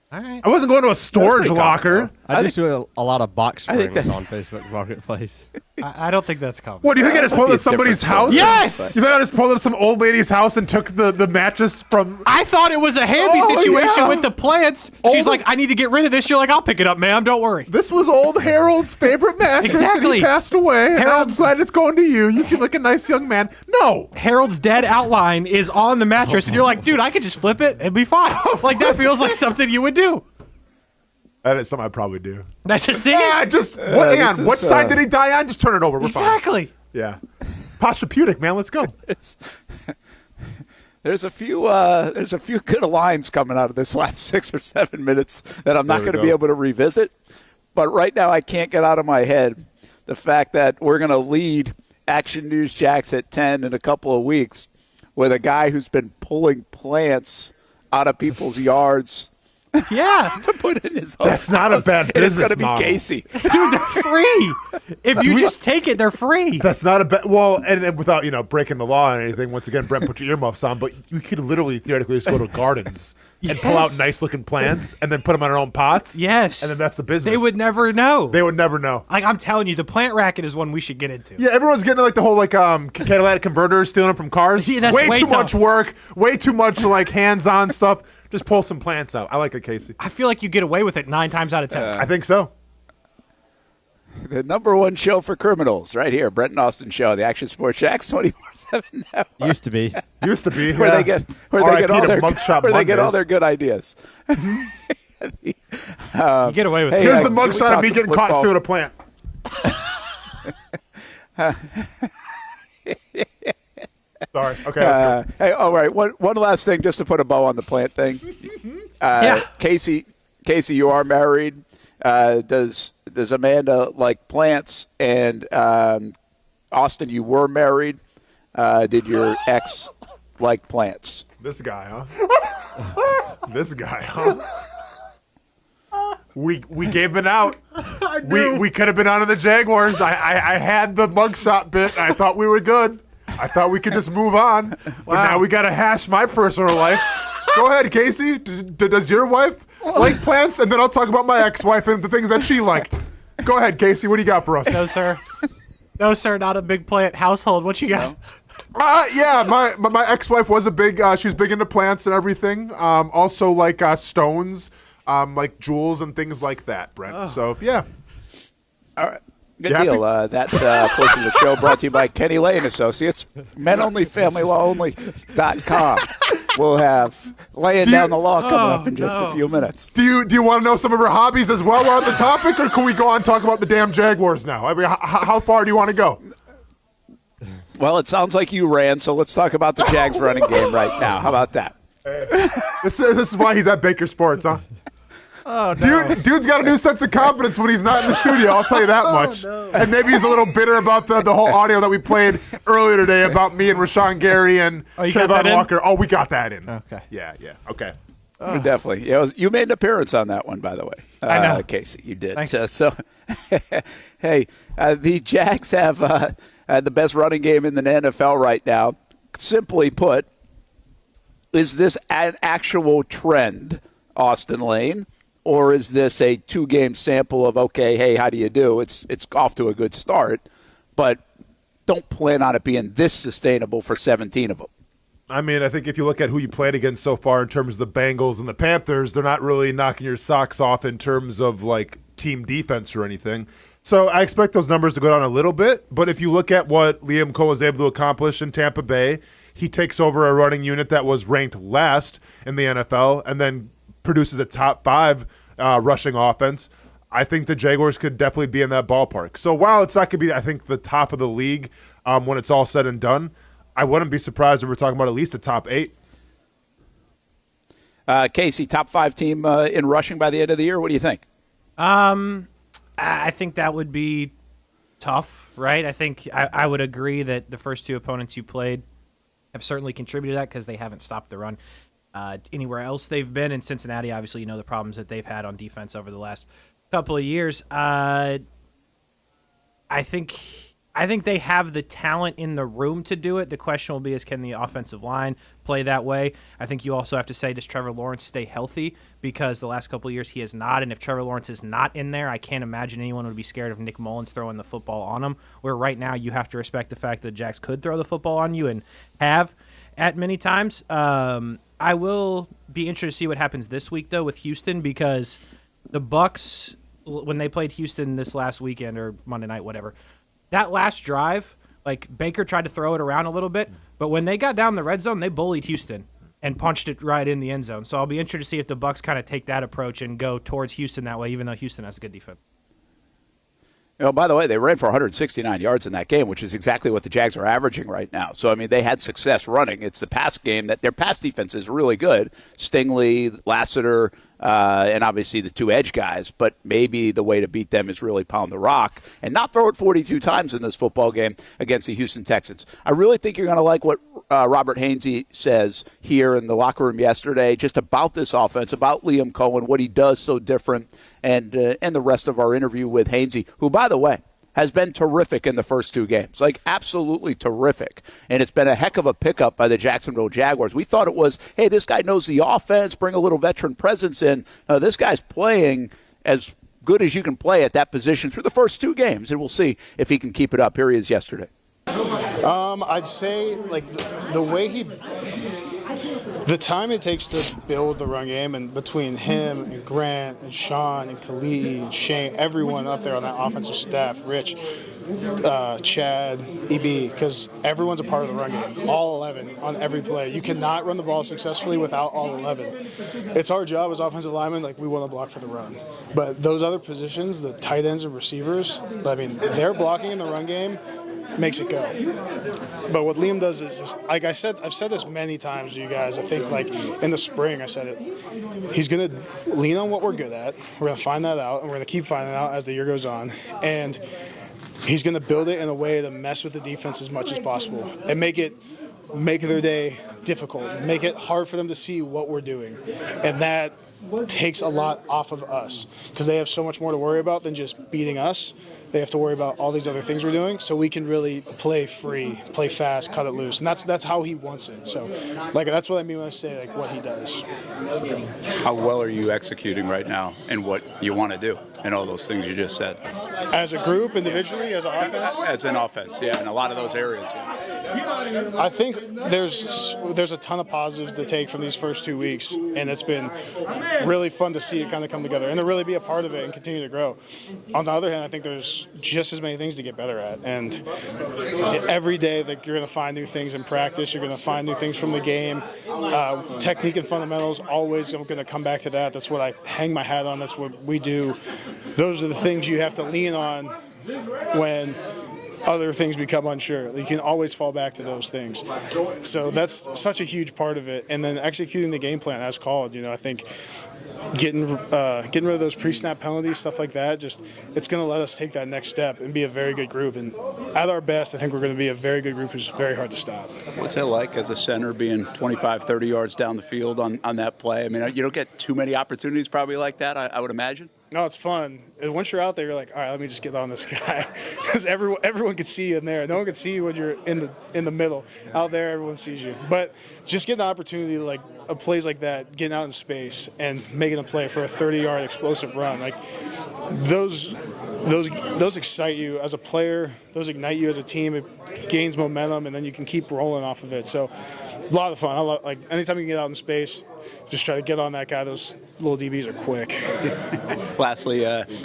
All right. I wasn't going to a storage locker. I just do a lot of box springs on Facebook Marketplace. I don't think that's common. What, do you think I just pulled up somebody's house? Yes! You think I just pulled up some old lady's house and took the mattress from... I thought it was a Hamby situation with the plants. She's like, I need to get rid of this. You're like, I'll pick it up, ma'am. Don't worry. This was old Harold's favorite mattress. Exactly. And he passed away. Harold's glad it's going to you. You seem like a nice young man. No. Harold's dead outline is on the mattress, and you're like, dude, I could just flip it and be fine. Like, that feels like something you would do. That is something I'd probably do. That's just it. Yeah, just what side did he die on? Just turn it over. We're exactly. fine. Yeah. Posturepeutic, man. Let's go. There's a few good lines coming out of this last 6 or 7 minutes that I'm not going to be able to revisit. But right now I can't get out of my head the fact that we're going to lead Action News Jacks at 10 in a couple of weeks with a guy who's been pulling plants out of people's yards. Yeah. To put in his That's not a bad business It's going to be model. Casey. Dude, they're free. If you just take it, they're free. That's not a bad. Well, and without breaking the law or anything. Once again, Brent, put your earmuffs on. But you could literally theoretically just go to gardens and pull out nice looking plants and then put them on our own pots. Yes. And then that's the business. They would never know. They would never know. Like, I'm telling you, the plant racket is one we should get into. Yeah, everyone's getting like the whole catalytic converters, stealing them from cars. Yeah, that's way way too tough. much work. Way too much hands-on stuff. Just pull some plants out. I like it, Casey. I feel like you get away with it 9 times out of 10. I think so. The number one show for criminals, right here, Brent and Austen Show, the Action Sports Jacks 24/7 Network. Used to be. Where they get all their good ideas. You get away with it. Here's the mugshot of me getting caught stealing a plant. Sorry. Okay, let's go. Hey, all right. One last thing, just to put a bow on the plant thing. Casey, you are married. Does Amanda like plants? And Austin, you were married. Did your ex like plants? This guy, huh? This guy, huh? We gave it out. We could have been out of the Jaguars. I had the mugshot bit. I thought we were good. I thought we could just move on. But now we got to hash my personal life. Go ahead, Casey. Does your wife like plants? And then I'll talk about my ex-wife and the things that she liked. Go ahead, Casey. What do you got for us? No, sir. No, sir. Not a big plant household. What you got? Yeah, my ex-wife was she was big into plants and everything. Also like stones, like jewels and things like that, Brent. Oh. So, yeah. All right. Good deal. That portion of the show brought to you by Kenny Lay and Associates. MenOnlyFamilyLawOnly.com. We'll have Laying Down the Law coming up in just a few minutes. Do you want to know some of her hobbies as well on the topic, or can we go on and talk about the damn Jaguars now? I mean, how far do you want to go? Well, it sounds like you ran, so let's talk about the Jags running game right now. How about that? This is why he's at Baker Sports, huh? Oh, no. Dude's got a new sense of confidence when he's not in the studio, I'll tell you that much. No. And maybe he's a little bitter about the whole audio that we played earlier today about me and Rashawn Gary and Travon Walker. Oh, we got that in. Okay. Yeah, okay. Definitely. You made an appearance on that one, by the way. I know. Casey, you did. Thanks. Hey, the Jags have the best running game in the NFL right now. Simply put, is this an actual trend, Austen Lane? Or is this a 2-game sample of, okay, hey, how do you do? It's off to a good start, but don't plan on it being this sustainable for 17 of them. I mean, I think if you look at who you played against so far in terms of the Bengals and the Panthers, they're not really knocking your socks off in terms of like team defense or anything. So I expect those numbers to go down a little bit, but if you look at what Liam Cole was able to accomplish in Tampa Bay, he takes over a running unit that was ranked last in the NFL and then produces a top 5 rushing offense. I think the Jaguars could definitely be in that ballpark. So while it's not going to be, I think, the top of the league when it's all said and done, I wouldn't be surprised if we're talking about at least a top 8. Casey, top 5 team in rushing by the end of the year. What do you think? I think that would be tough, right? I think I would agree that the first 2 opponents you played have certainly contributed to that because they haven't stopped the run. Anywhere else they've been in Cincinnati, obviously, you know the problems that they've had on defense over the last couple of years. I think they have the talent in the room to do it. The question will be can the offensive line play that way? I think you also have to say, does Trevor Lawrence stay healthy? Because the last couple of years he has not, and if Trevor Lawrence is not in there, I can't imagine anyone would be scared of Nick Mullins throwing the football on him, where right now you have to respect the fact that the Jags could throw the football on you and have at many times. I will be interested to see what happens this week, though, with Houston, because the Bucs, when they played Houston this last weekend or Monday night, whatever, that last drive, like Baker tried to throw it around a little bit, but when they got down the red zone, they bullied Houston and punched it right in the end zone. So I'll be interested to see if the Bucs kind of take that approach and go towards Houston that way, even though Houston has a good defense. Oh, by the way, they ran for 169 yards in that game, which is exactly what the Jags are averaging right now. So, I mean, they had success running. It's the pass game that their pass defense is really good. Stingley, Lassiter, and obviously the two edge guys. But maybe the way to beat them is really pound the rock and not throw it 42 times in this football game against the Houston Texans. I really think you're going to like what Robert Hainsey says here in the locker room yesterday just about this offense, about Liam Cohen, what he does so different, and the rest of our interview with Hainsey, who, by the way, has been terrific in the first two games, like absolutely terrific. And it's been a heck of a pickup by the Jacksonville Jaguars. We thought it was, hey, this guy knows the offense, bring a little veteran presence in. This guy's playing as good as you can play at that position through the first two games, and we'll see if he can keep it up. Here he is yesterday. I'd say like the way the time it takes to build the run game, and between him and Grant and Sean and Khalid and Shane, everyone up there on that offensive staff, Rich, Chad, EB, because everyone's a part of the run game, all 11 on every play. You cannot run the ball successfully without all 11. It's our job as offensive linemen, like we want to block for the run. But those other positions, the tight ends and receivers, I mean, they're blocking in the run game, makes it go. But what Liam does is just, like I said, I've said this many times to you guys. I think like in the spring I said it. He's going to lean on what we're good at. We're going to find that out, and we're going to keep finding it out as the year goes on. And he's going to build it in a way to mess with the defense as much as possible and make their day difficult, make it hard for them to see what we're doing. And that takes a lot off of us because they have so much more to worry about than just beating us. They have to worry about all these other things we're doing, so we can really play free, play fast, cut it loose, and that's how he wants it. So, like that's what I mean when I say like what he does. How well are you executing right now, and what you want to do, and all those things you just said? As a group, individually, as an offense. As an offense, yeah, in a lot of those areas. Yeah. I think there's a ton of positives to take from these first 2 weeks, and it's been really fun to see it kind of come together and to really be a part of it and continue to grow. On the other hand, I think there's just as many things to get better at, and every day that you're going to find new things in practice, you're going to find new things from the game. Technique and fundamentals, always I'm going to come back to that. That's what I hang my hat on. That's what we do. Those are the things you have to lean on when other things become unsure. You can always fall back to those things. So that's such a huge part of it. And then executing the game plan as called. I think getting rid of those pre-snap penalties, stuff like that, it's going to let us take that next step and be a very good group. And at our best, I think we're going to be a very good group who's very hard to stop. What's it like as a center being 25, 30 yards down the field on that play? I mean, you don't get too many opportunities probably like that, I would imagine. No, it's fun. Once you're out there, you're like, all right, let me just get on this guy, because everyone can see you in there. No one can see you when you're in the middle. Out there, everyone sees you. But just getting the opportunity to like plays like that, getting out in space and making a play for a 30-yard explosive run, like those excite you as a player. Those ignite you as a team. It gains momentum, and then you can keep rolling off of it. So, a lot of fun. I love anytime you can get out in space, just try to get on that guy. Those little DBs are quick. Lastly,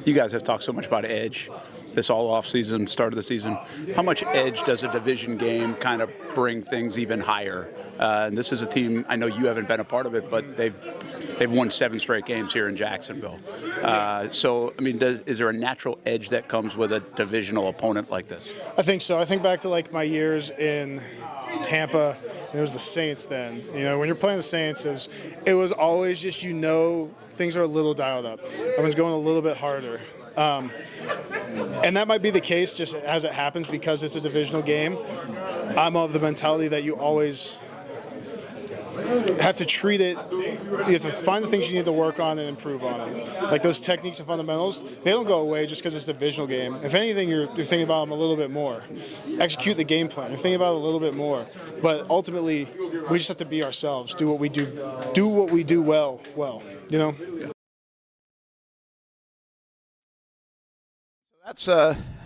you guys have talked so much about edge this all off-season, start of the season. How much edge does a division game kind of bring things even higher? And this is a team, I know you haven't been a part of it, but they've won 7 straight games here in Jacksonville. So, I mean, is there a natural edge that comes with a divisional opponent like this? I think so. I think back to like my years in Tampa, and it was the Saints then. When you're playing the Saints, it was always just, things are a little dialed up. Everyone's going a little bit harder. And that might be the case just as it happens because it's a divisional game. I'm of the mentality that you always have to treat it, you have to find the things you need to work on and improve on them. Like those techniques and fundamentals, they don't go away just because it's a divisional game. If anything, you're thinking about them a little bit more. Execute the game plan. You're thinking about it a little bit more. But ultimately, we just have to be ourselves, do what we do well.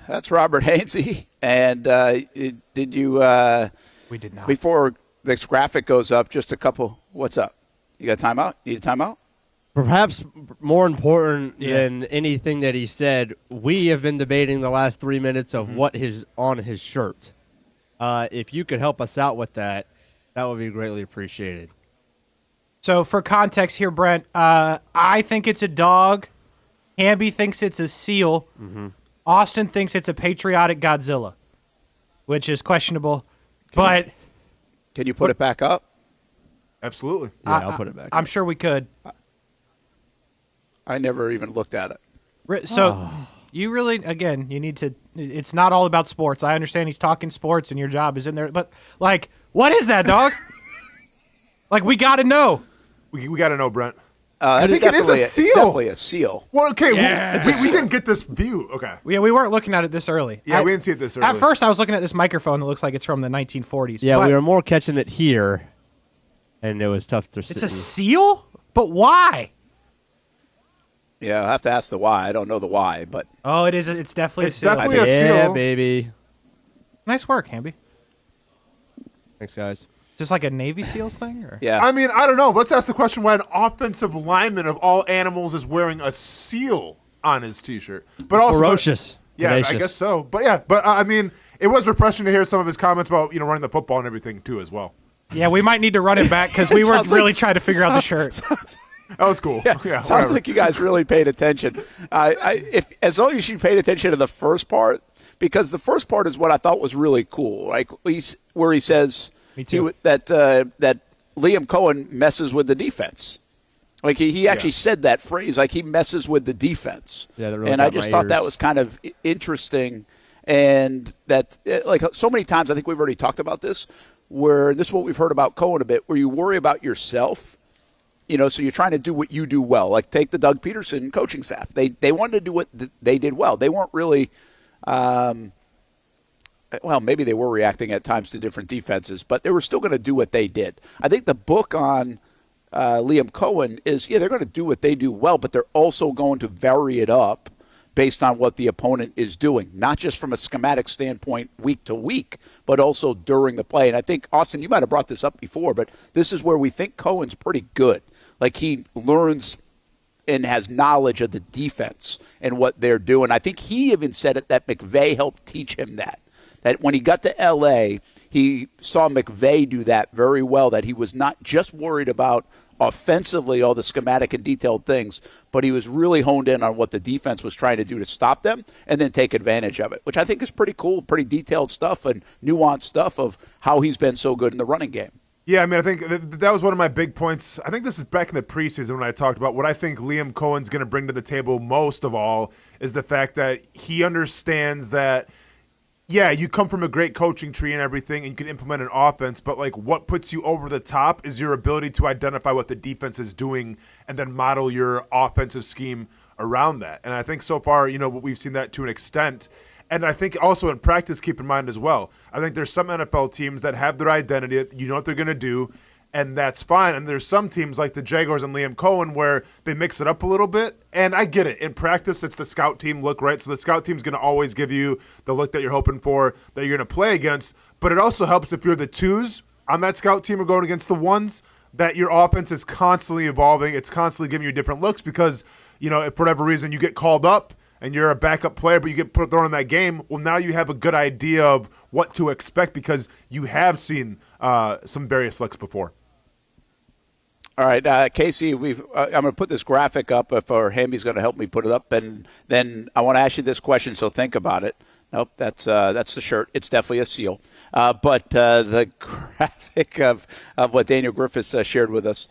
That's Robert Hainsey. And did you? We did not. Before this graphic goes up, just a couple. What's up? You got a timeout? Need a timeout? Perhaps more important than anything that he said, we have been debating the last 3 minutes of what is on his shirt. If you could help us out with that, that would be greatly appreciated. So for context here, Brent, I think it's a dog. Hamby thinks it's a seal. Austen thinks it's a patriotic Godzilla, which is questionable. But can you put it back up? Absolutely. Yeah, I'll put it back. I'm sure we could. I never even looked at it. So you really, again, you need to. It's not all about sports. I understand he's talking sports, and your job is in there. But like, what is that, dog? Like, we got to know. We got to know, Brent. I think it is a seal. It's definitely a seal. Well, okay, Yeah. we didn't get this view. Okay. Yeah, we weren't looking at it this early. Yeah, we didn't see it this early. At first, I was looking at this microphone that looks like it's from the 1940s. Yeah, but we were more catching it here, and it was tough to see. It's a seal? But why? Yeah, I'll have to ask the why. I don't know the why, but Oh, it is. It's definitely It's a seal. definitely a Yeah, seal. baby. Nice work, Hamby. Thanks, guys. Just like a Navy SEALs thing? Or? yeah. I mean, I don't know. Let's ask the question why an offensive lineman of all animals is wearing a seal on his T-shirt. But also, Ferocious. yeah, Tenacious. I guess so. But yeah, I mean, it was refreshing to hear some of his comments about running the football and everything too as well. Yeah, we might need to run it back because we were really trying to figure out the shirt. That was cool. Yeah, Yeah, sounds whatever. like you guys really paid attention. If as long as you paid attention to the first part, because the first part is what I thought was really cool, like where he says that Liam Cohen messes with the defense. Like he actually said that phrase, like he messes with the defense. Yeah, that really and I got just my thought that ears. was kind of interesting, and that like so many times I think we've already talked about this, where this is what we've heard about Cohen a bit, where you worry about yourself. So you're trying to do what you do well. Like take the Doug Peterson coaching staff. They wanted to do what they did well. They weren't really, well, maybe they were reacting at times to different defenses, but they were still going to do what they did. I think the book on Liam Cohen is, they're going to do what they do well, but they're also going to vary it up based on what the opponent is doing, not just from a schematic standpoint week to week, but also during the play. And I think, Austin, you might have brought this up before, but this is where we think Cohen's pretty good. Like he learns and has knowledge of the defense and what they're doing. I think he even said it that McVay helped teach him that when he got to L.A., he saw McVay do that very well, that he was not just worried about offensively all the schematic and detailed things, but he was really honed in on what the defense was trying to do to stop them and then take advantage of it, which I think is pretty cool, pretty detailed stuff and nuanced stuff of how he's been so good in the running game. Yeah, I mean, I think that was one of my big points. I think this is back in the preseason when I talked about what I think Liam Cohen's going to bring to the table most of all is the fact that he understands that, yeah, you come from a great coaching tree and everything, and you can implement an offense, but like what puts you over the top is your ability to identify what the defense is doing and then model your offensive scheme around that. And I think so far, we've seen that to an extent. And I think also in practice, keep in mind as well, I think there's some NFL teams that have their identity, you know what they're going to do, and that's fine. And there's some teams like the Jaguars and Liam Cohen where they mix it up a little bit. And I get it. In practice, it's the scout team look, right? So the scout team's going to always give you the look that you're hoping for, that you're going to play against. But it also helps if you're the twos on that scout team or going against the ones, that your offense is constantly evolving. It's constantly giving you different looks because, if for whatever reason you get called up, and you're a backup player, but you get thrown in that game, well, now you have a good idea of what to expect because you have seen some various looks before. All right, Casey, I'm going to put this graphic up, or Hamby's going to help me put it up, and then I want to ask you this question, so think about it. Nope, that's the shirt. It's definitely a seal. But the graphic of what Daniel Griffiths shared with us,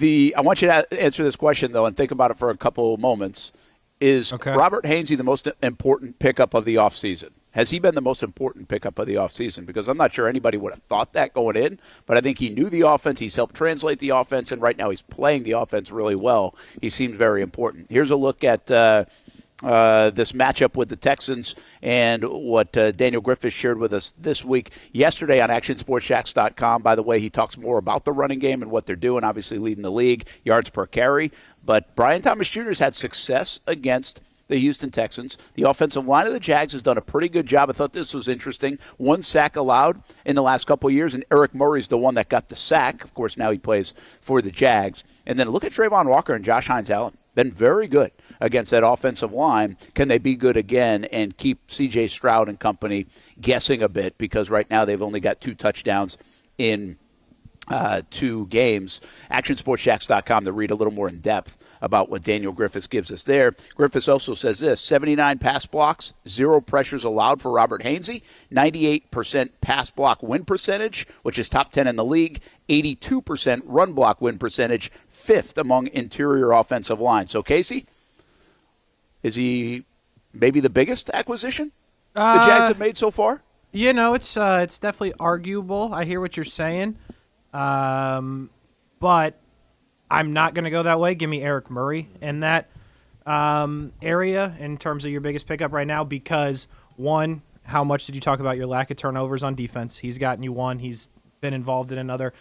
I want you to answer this question, though, and think about it for a couple moments. Is Robert Hainsey the most important pickup of the offseason? Has he been the most important pickup of the offseason? Because I'm not sure anybody would have thought that going in, but I think he knew the offense. He's helped translate the offense, and right now he's playing the offense really well. He seems very important. Here's a look at this matchup with the Texans and what Daniel Griffiths shared with us this week. Yesterday on ActionSportsJacks.com, by the way, he talks more about the running game and what they're doing, obviously leading the league, yards per carry. But Brian Thomas Jr. has had success against the Houston Texans. The offensive line of the Jags has done a pretty good job. I thought this was interesting. 1 sack allowed in the last couple of years, and Eric Murray's the one that got the sack. Of course, now he plays for the Jags. And then look at Travon Walker and Josh Hines-Allen. Been very good against that offensive line. Can they be good again and keep C.J. Stroud and company guessing a bit? Because right now they've only got 2 touchdowns in 2 games. ActionSportsJacks.com to read a little more in depth about what Daniel Griffiths gives us there. Griffiths also says this: 79 pass blocks, 0 pressures allowed for Robert Hainsey, 98% pass block win percentage, which is top 10 in the league, 82% run block win percentage, 5th among interior offensive line. So, Casey, is he maybe the biggest acquisition the Jags have made so far? You know, it's definitely arguable. I hear what you're saying. But I'm not going to go that way. Give me Eric Murray in that area in terms of your biggest pickup right now because, one, how much did you talk about your lack of turnovers on defense? He's gotten you one. He's been involved in another.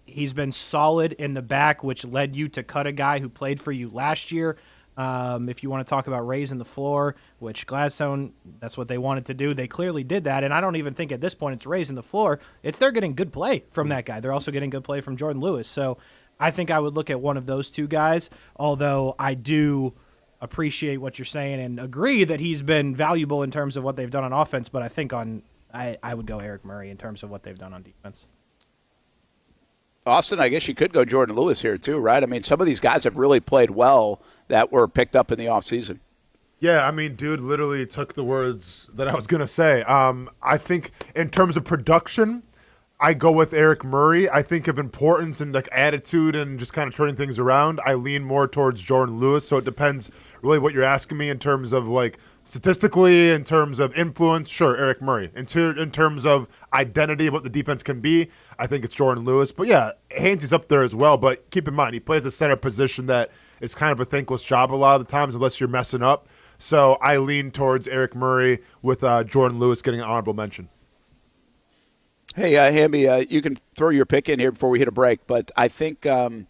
He's been solid in the back, which led you to cut a guy who played for you last year. If you want to talk about raising the floor, which Gladstone, that's what they wanted to do. They clearly did that, and I don't even think at this point it's raising the floor. It's they're getting good play from that guy. They're also getting good play from Jordan Lewis. So I think I would look at one of those two guys, although I do appreciate what you're saying and agree that he's been valuable in terms of what they've done on offense, but I think I would go Eric Murray in terms of what they've done on defense. Austin, I guess you could go Jordan Lewis here too, right? I mean, some of these guys have really played well that were picked up in the offseason. Yeah, I mean, dude literally took the words that I was going to say. I think in terms of production, I go with Eric Murray. I think of importance and like attitude and just kind of turning things around, I lean more towards Jordan Lewis. So it depends really what you're asking me in terms of like statistically, in terms of influence, sure, Eric Murray. In terms of identity of what the defense can be, I think it's Jordan Lewis. But yeah, Hainsey's up there as well. But keep in mind, he plays a center position that is kind of a thankless job a lot of the times unless you're messing up. So I lean towards Eric Murray with Jordan Lewis getting an honorable mention. Hey, Hamby, you can throw your pick in here before we hit a break. But I think the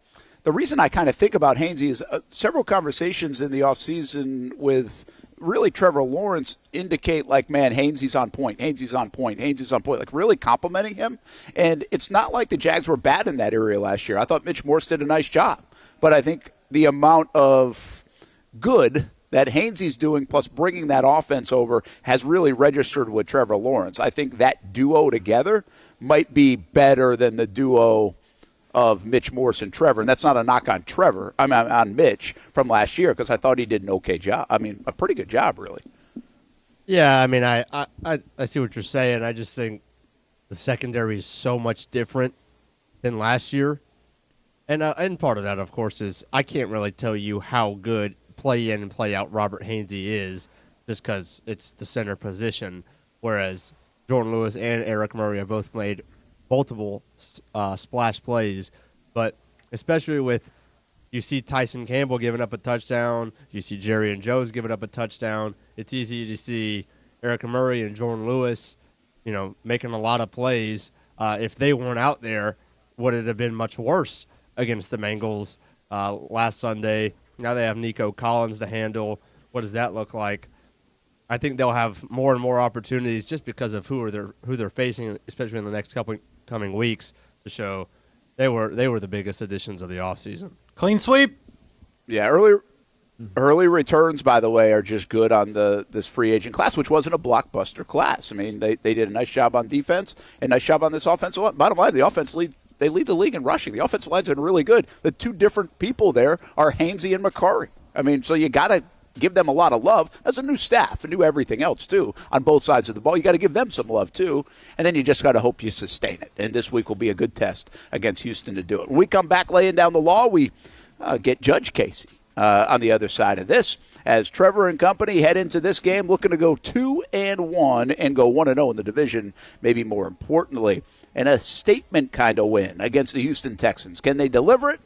reason I kind of think about Hainsey is several conversations in the offseason with really Trevor Lawrence indicate like, man, Hainsey's on point, like really complimenting him. And it's not like the Jags were bad in that area last year. I thought Mitch Morse did a nice job. But I think the amount of good that Hainsey's doing plus bringing that offense over has really registered with Trevor Lawrence. I think that duo together might be better than the duo of Mitch Morse and Trevor. And that's not a knock on Trevor, on Mitch from last year because I thought he did an okay job. I mean, a pretty good job, really. Yeah, I mean, I see what you're saying. I just think the secondary is so much different than last year. And part of that, of course, is I can't really tell you how good play in and play out Robert Hainsey is just because it's the center position, whereas Jordan Lewis and Eric Murray have both made multiple splash plays. But especially with you see Tyson Campbell giving up a touchdown, you see Jerry and Joe's giving up a touchdown, it's easy to see Eric Murray and Jordan Lewis, making a lot of plays. If they weren't out there, would it have been much worse against the Bengals last Sunday? Now they have Nico Collins to handle. What does that look like? I think they'll have more and more opportunities just because of who they're facing, especially in the next couple coming weeks, to show they were the biggest additions of the offseason. Clean sweep. Yeah, early returns, by the way, are just good on this free agent class, which wasn't a blockbuster class. I mean, they did a nice job on defense and nice job on this offensive line. Bottom line, the offense they lead the league in rushing. The offensive line's been really good. The two different people there are Hainsey and McCurry. I mean, so you got to give them a lot of love. As a new staff and new everything else, too, on both sides of the ball. You got to give them some love, too. And then you just got to hope you sustain it. And this week will be a good test against Houston to do it. When we come back laying down the law, we get Judge Casey on the other side of this as Trevor and company head into this game looking to go 2-1 and go 1-0 in the division, maybe more importantly, and a statement kind of win against the Houston Texans. Can they deliver it?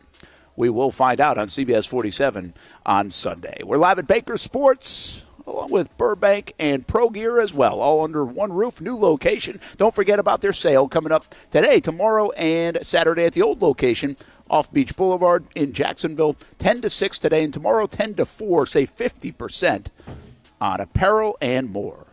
We will find out on CBS 47 on Sunday. We're live at Baker Sports, along with Burbank and Pro Gear as well, all under one roof, new location. Don't forget about their sale coming up today, tomorrow, and Saturday at the old location off Beach Boulevard in Jacksonville, 10 to 6 today, and tomorrow 10 to 4, save 50% on apparel and more.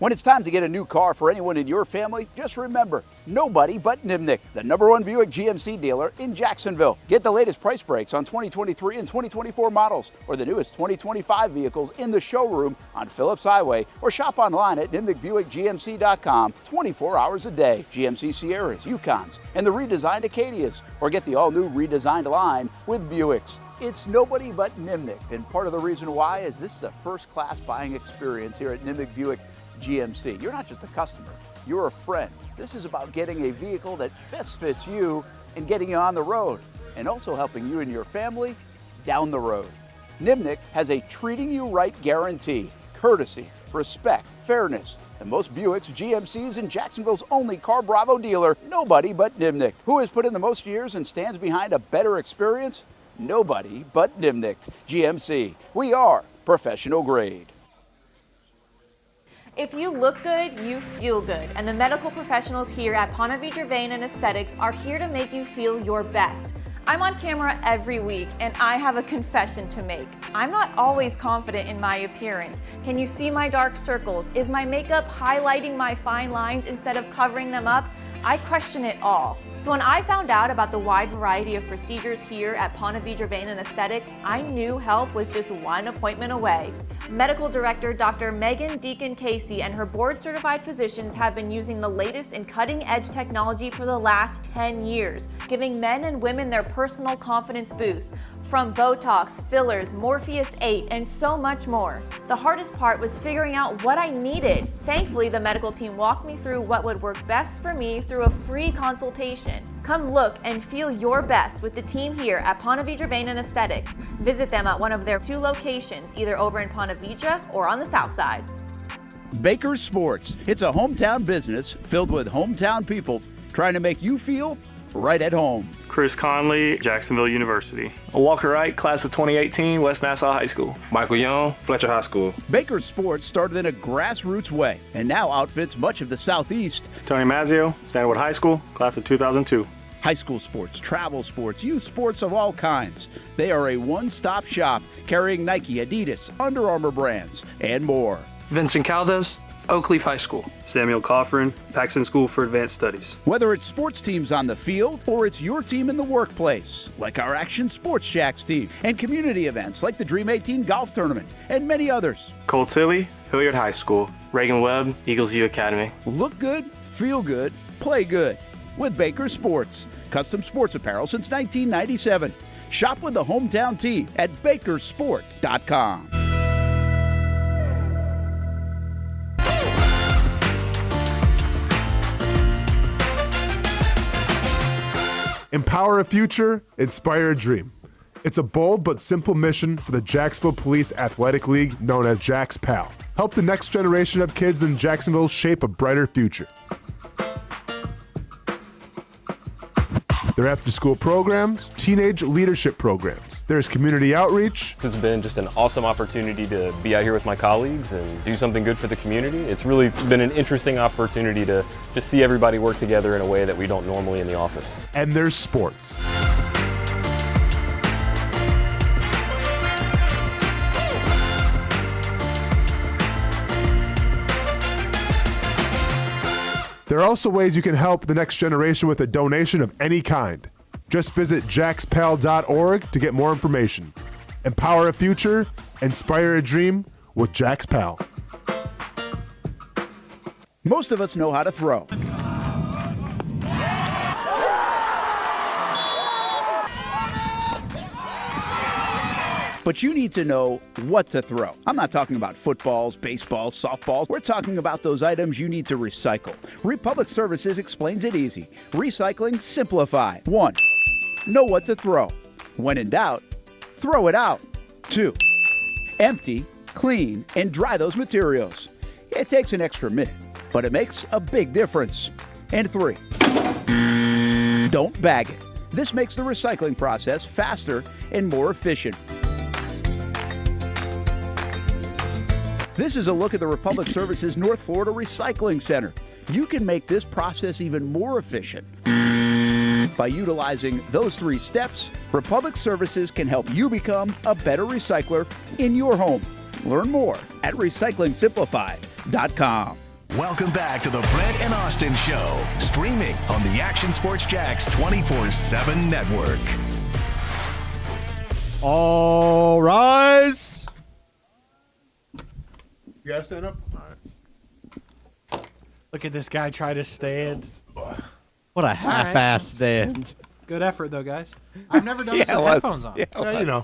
When it's time to get a new car for anyone in your family, just remember, nobody but Nimnick, the #1 Buick GMC dealer in Jacksonville. Get the latest price breaks on 2023 and 2024 models or the newest 2025 vehicles in the showroom on Phillips Highway or shop online at NimnickBuickGMC.com 24 hours a day. GMC Sierras, Yukons, and the redesigned Acadias, or get the all-new redesigned line with Buicks. It's nobody but Nimnick, and part of the reason why is this is a first-class buying experience here at Nimnick Buick GMC. You're not just a customer, you're a friend. This is about getting a vehicle that best fits you and getting you on the road, and also helping you and your family down the road. Nimnick has a treating you right guarantee, courtesy, respect, fairness. And most Buicks, GMCs, and Jacksonville's only Car Bravo dealer, nobody but Nimnick. Who has put in the most years and stands behind a better experience? Nobody but Nimnick. GMC. We are professional grade. If you look good, you feel good, and the medical professionals here at Ponte Vedra Vein and Aesthetics are here to make you feel your best. I'm on camera every week, and I have a confession to make. I'm not always confident in my appearance. Can you see my dark circles? Is my makeup highlighting my fine lines instead of covering them up? I question it all. So when I found out about the wide variety of procedures here at Ponte Vedra Vein and Aesthetics, I knew help was just one appointment away. Medical Director Dr. Megan Deacon Casey and her board-certified physicians have been using the latest in cutting-edge technology for the last 10 years, giving men and women their personal confidence boost. From Botox, fillers, Morpheus 8, and so much more. The hardest part was figuring out what I needed. Thankfully, the medical team walked me through what would work best for me through a free consultation. Come look and feel your best with the team here at Ponte Vedra Vein and Aesthetics. Visit them at one of their 2 locations, either over in Ponte Vedra or on the south side. Baker's Sports. It's a hometown business filled with hometown people trying to make you feel right at home. Chris Conley, Jacksonville University. Walker Wright, class of 2018, West Nassau High School. Michael Young, Fletcher High School. Baker's Sports started in a grassroots way and now outfits much of the Southeast. Tony Mazzio, Stanwood High School, class of 2002. High school sports, travel sports, youth sports of all kinds. They are a one-stop shop carrying Nike, Adidas, Under Armour brands, and more. Vincent Caldes, Oakleaf High School. Samuel Coffrin, Paxton School for Advanced Studies. Whether it's sports teams on the field or it's your team in the workplace, like our Action Sports Jacks team, and community events like the Dream 18 Golf Tournament, and many others. Cole Tilley, Hilliard High School. Reagan Webb, Eagles View Academy. Look good, feel good, play good with Baker Sports. Custom sports apparel since 1997. Shop with the hometown team at bakersport.com. Empower a future, inspire a dream. It's a bold but simple mission for the Jacksonville Police Athletic League known as Jax PAL. Help the next generation of kids in Jacksonville shape a brighter future. Their after-school programs, teenage leadership programs. There's community outreach. It's been just an awesome opportunity to be out here with my colleagues and do something good for the community. It's really been an interesting opportunity to just see everybody work together in a way that we don't normally in the office. And there's sports. There are also ways you can help the next generation with a donation of any kind. Just visit jaxpal.org to get more information. Empower a future, inspire a dream with Jax PAL. Most of us know how to throw. But you need to know what to throw. I'm not talking about footballs, baseballs, softballs. We're talking about those items you need to recycle. Republic Services explains it easy. Recycling simplified. 1. Know what to throw. When in doubt, throw it out. 2. Empty, clean, and dry those materials. It takes an extra minute, but it makes a big difference. And 3. Don't bag it. This makes the recycling process faster and more efficient. This is a look at the Republic Services North Florida Recycling Center. You can make this process even more efficient. By utilizing those 3 steps, Republic Services can help you become a better recycler in your home. Learn more at recyclingsimplified.com. Welcome back to the Brent and Austin Show, streaming on the Action Sports Jax 24/7 network. All rise. You gotta stand up. Look at this guy try to stand. What a half-ass stand. Good effort, though, guys. I've never done this with headphones on. Yeah, you know.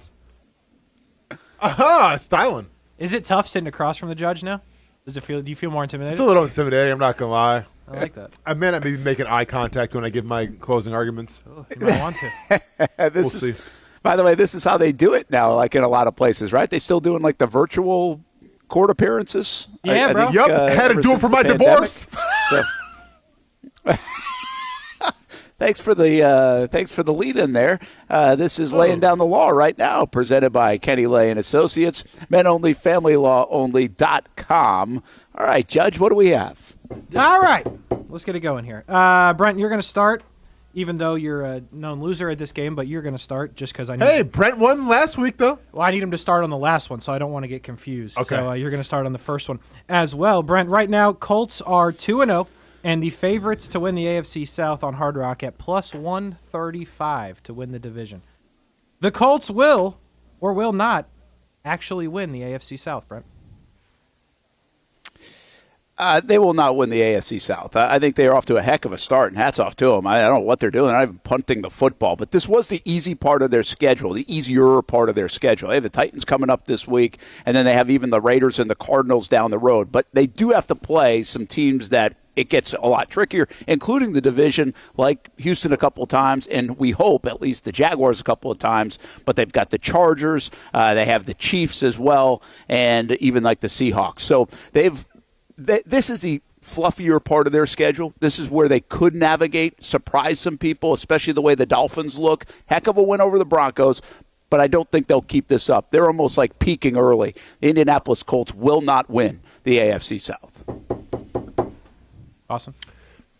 Aha, styling. Is it tough sitting across from the judge now? Does it feel? Do you feel more intimidated? It's a little intimidating. I'm not gonna lie. I like that. I may not be making eye contact when I give my closing arguments. Oh, you might want to. We'll see. By the way, this is how they do it now, like in a lot of places, right? They still doing like the virtual court appearances. Yeah, bro. Yep, had to do it for my divorce. So, thanks for the lead in there. This is Laying Down the Law right now, presented by Kenny Lay and Associates, men only, familylawonly.com. All right, Judge, what do we have? All right, let's get it going here. Brent, you're going to start, even though you're a known loser at this game, but you're going to start just because I need. Hey, Brent won last week, though. Well, I need him to start on the last one, so I don't want to get confused. Okay. So you're going to start on the first one as well. Brent, right now, Colts are 2-0. And the favorites to win the AFC South on Hard Rock at plus 135 to win the division. The Colts will or will not actually win the AFC South, Brent. They will not win the AFC South. I think they are off to a heck of a start, and hats off to them. I don't know what they're doing. They're not even punting the football. But this was the easy part of their schedule, the easier part of their schedule. They have the Titans coming up this week, and then they have even the Raiders and the Cardinals down the road. But they do have to play some teams that it gets a lot trickier, including the division, like Houston a couple of times, and we hope at least the Jaguars a couple of times. But they've got the Chargers, they have the Chiefs as well, and even like the Seahawks. So this is the fluffier part of their schedule. This is where they could navigate, surprise some people, especially the way the Dolphins look. Heck of a win over the Broncos, but I don't think they'll keep this up. They're almost like peaking early. The Indianapolis Colts will not win the AFC South. Awesome.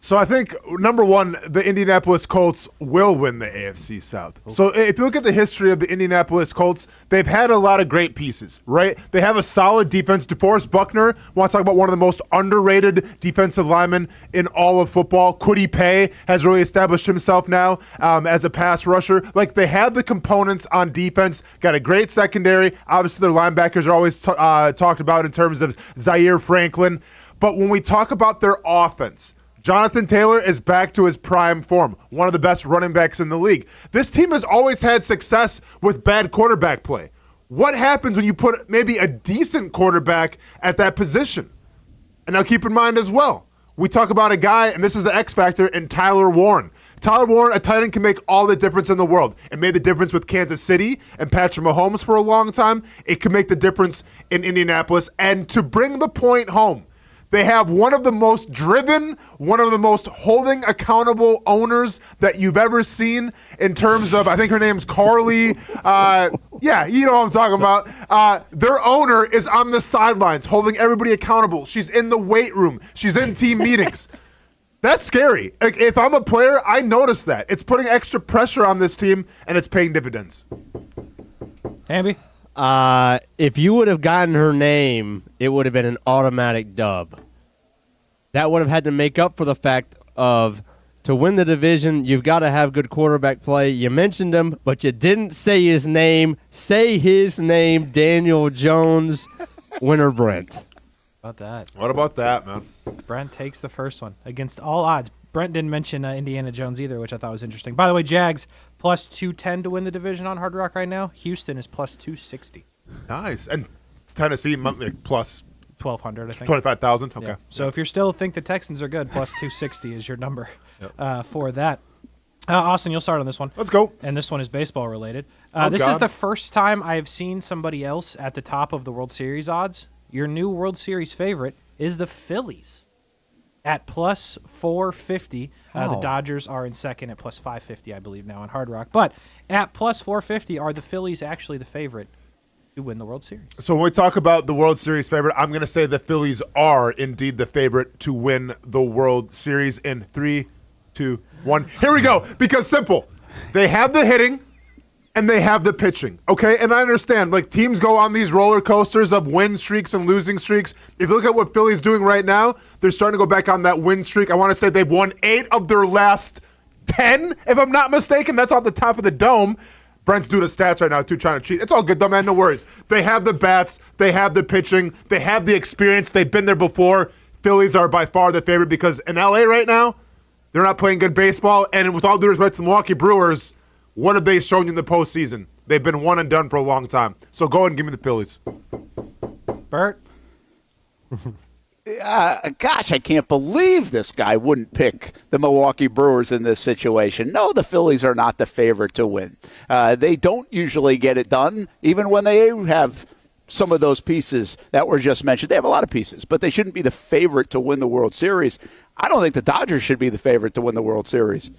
So I think, number one, the Indianapolis Colts will win the AFC South. Okay. So if you look at the history of the Indianapolis Colts, they've had a lot of great pieces, right? They have a solid defense. DeForest Buckner, want to talk about one of the most underrated defensive linemen in all of football. Kwity Paye has really established himself now as a pass rusher. Like, they have the components on defense, got a great secondary. Obviously, their linebackers are always talked about in terms of Zaire Franklin. But when we talk about their offense, Jonathan Taylor is back to his prime form, one of the best running backs in the league. This team has always had success with bad quarterback play. What happens when you put maybe a decent quarterback at that position? And now keep in mind as well, we talk about a guy, and this is the X factor, in Tyler Warren. Tyler Warren, a tight end, can make all the difference in the world. It made the difference with Kansas City and Patrick Mahomes for a long time. It can make the difference in Indianapolis. And to bring the point home, they have one of the most driven, one of the most holding accountable owners that you've ever seen in terms of, I think her name's Carly. Yeah, you know what I'm talking about. Their owner is on the sidelines holding everybody accountable. She's in the weight room. She's in team meetings. That's scary. Like, if I'm a player, I notice that. It's putting extra pressure on this team, and it's paying dividends. Hamby? If you would have gotten her name, it would have been an automatic dub. That would have had to make up for the fact of, to win the division, you've got to have good quarterback play. You mentioned him, but you didn't say his name. Say his name, Daniel Jones, winner Brent. About that. What about that, man? Brent takes the first one against all odds. Brent didn't mention Indiana Jones either, which I thought was interesting. By the way, Jags plus 210 to win the division on Hard Rock right now. Houston is plus 260. Nice. And Tennessee plus 1,200, I think. 25,000. Okay. Yeah. So if you still think the Texans are good, plus 260 is your number for that. Austin, you'll start on this one. Let's go. And this one is baseball related. This is the first time I have seen somebody else at the top of the World Series odds. Your new World Series favorite is the Phillies at plus 450. The Dodgers are in second at plus 550, I believe, now on Hard Rock. But at plus 450, are the Phillies actually the favorite to win the World Series? So when we talk about the World Series favorite, I'm going to say the Phillies are indeed the favorite to win the World Series in 3, 2, 1. Here we go. Because simple. They have the hitting, and they have the pitching, okay? And I understand, like, teams go on these roller coasters of win streaks and losing streaks. If you look at what Philly's doing right now, they're starting to go back on that win streak. I want to say they've won 8 of their last 10, if I'm not mistaken. That's off the top of the dome. Brent's doing the stats right now, too, trying to cheat. It's all good, though, man. No worries. They have the bats. They have the pitching. They have the experience. They've been there before. Phillies are by far the favorite because in L.A. right now, they're not playing good baseball. And with all due respect to the Milwaukee Brewers, what have they shown you in the postseason? They've been one and done for a long time. So go ahead and give me the Phillies. Bert? Gosh, I can't believe this guy wouldn't pick the Milwaukee Brewers in this situation. No, the Phillies are not the favorite to win. They don't usually get it done, even when they have some of those pieces that were just mentioned. They have a lot of pieces, but they shouldn't be the favorite to win the World Series. I don't think the Dodgers should be the favorite to win the World Series.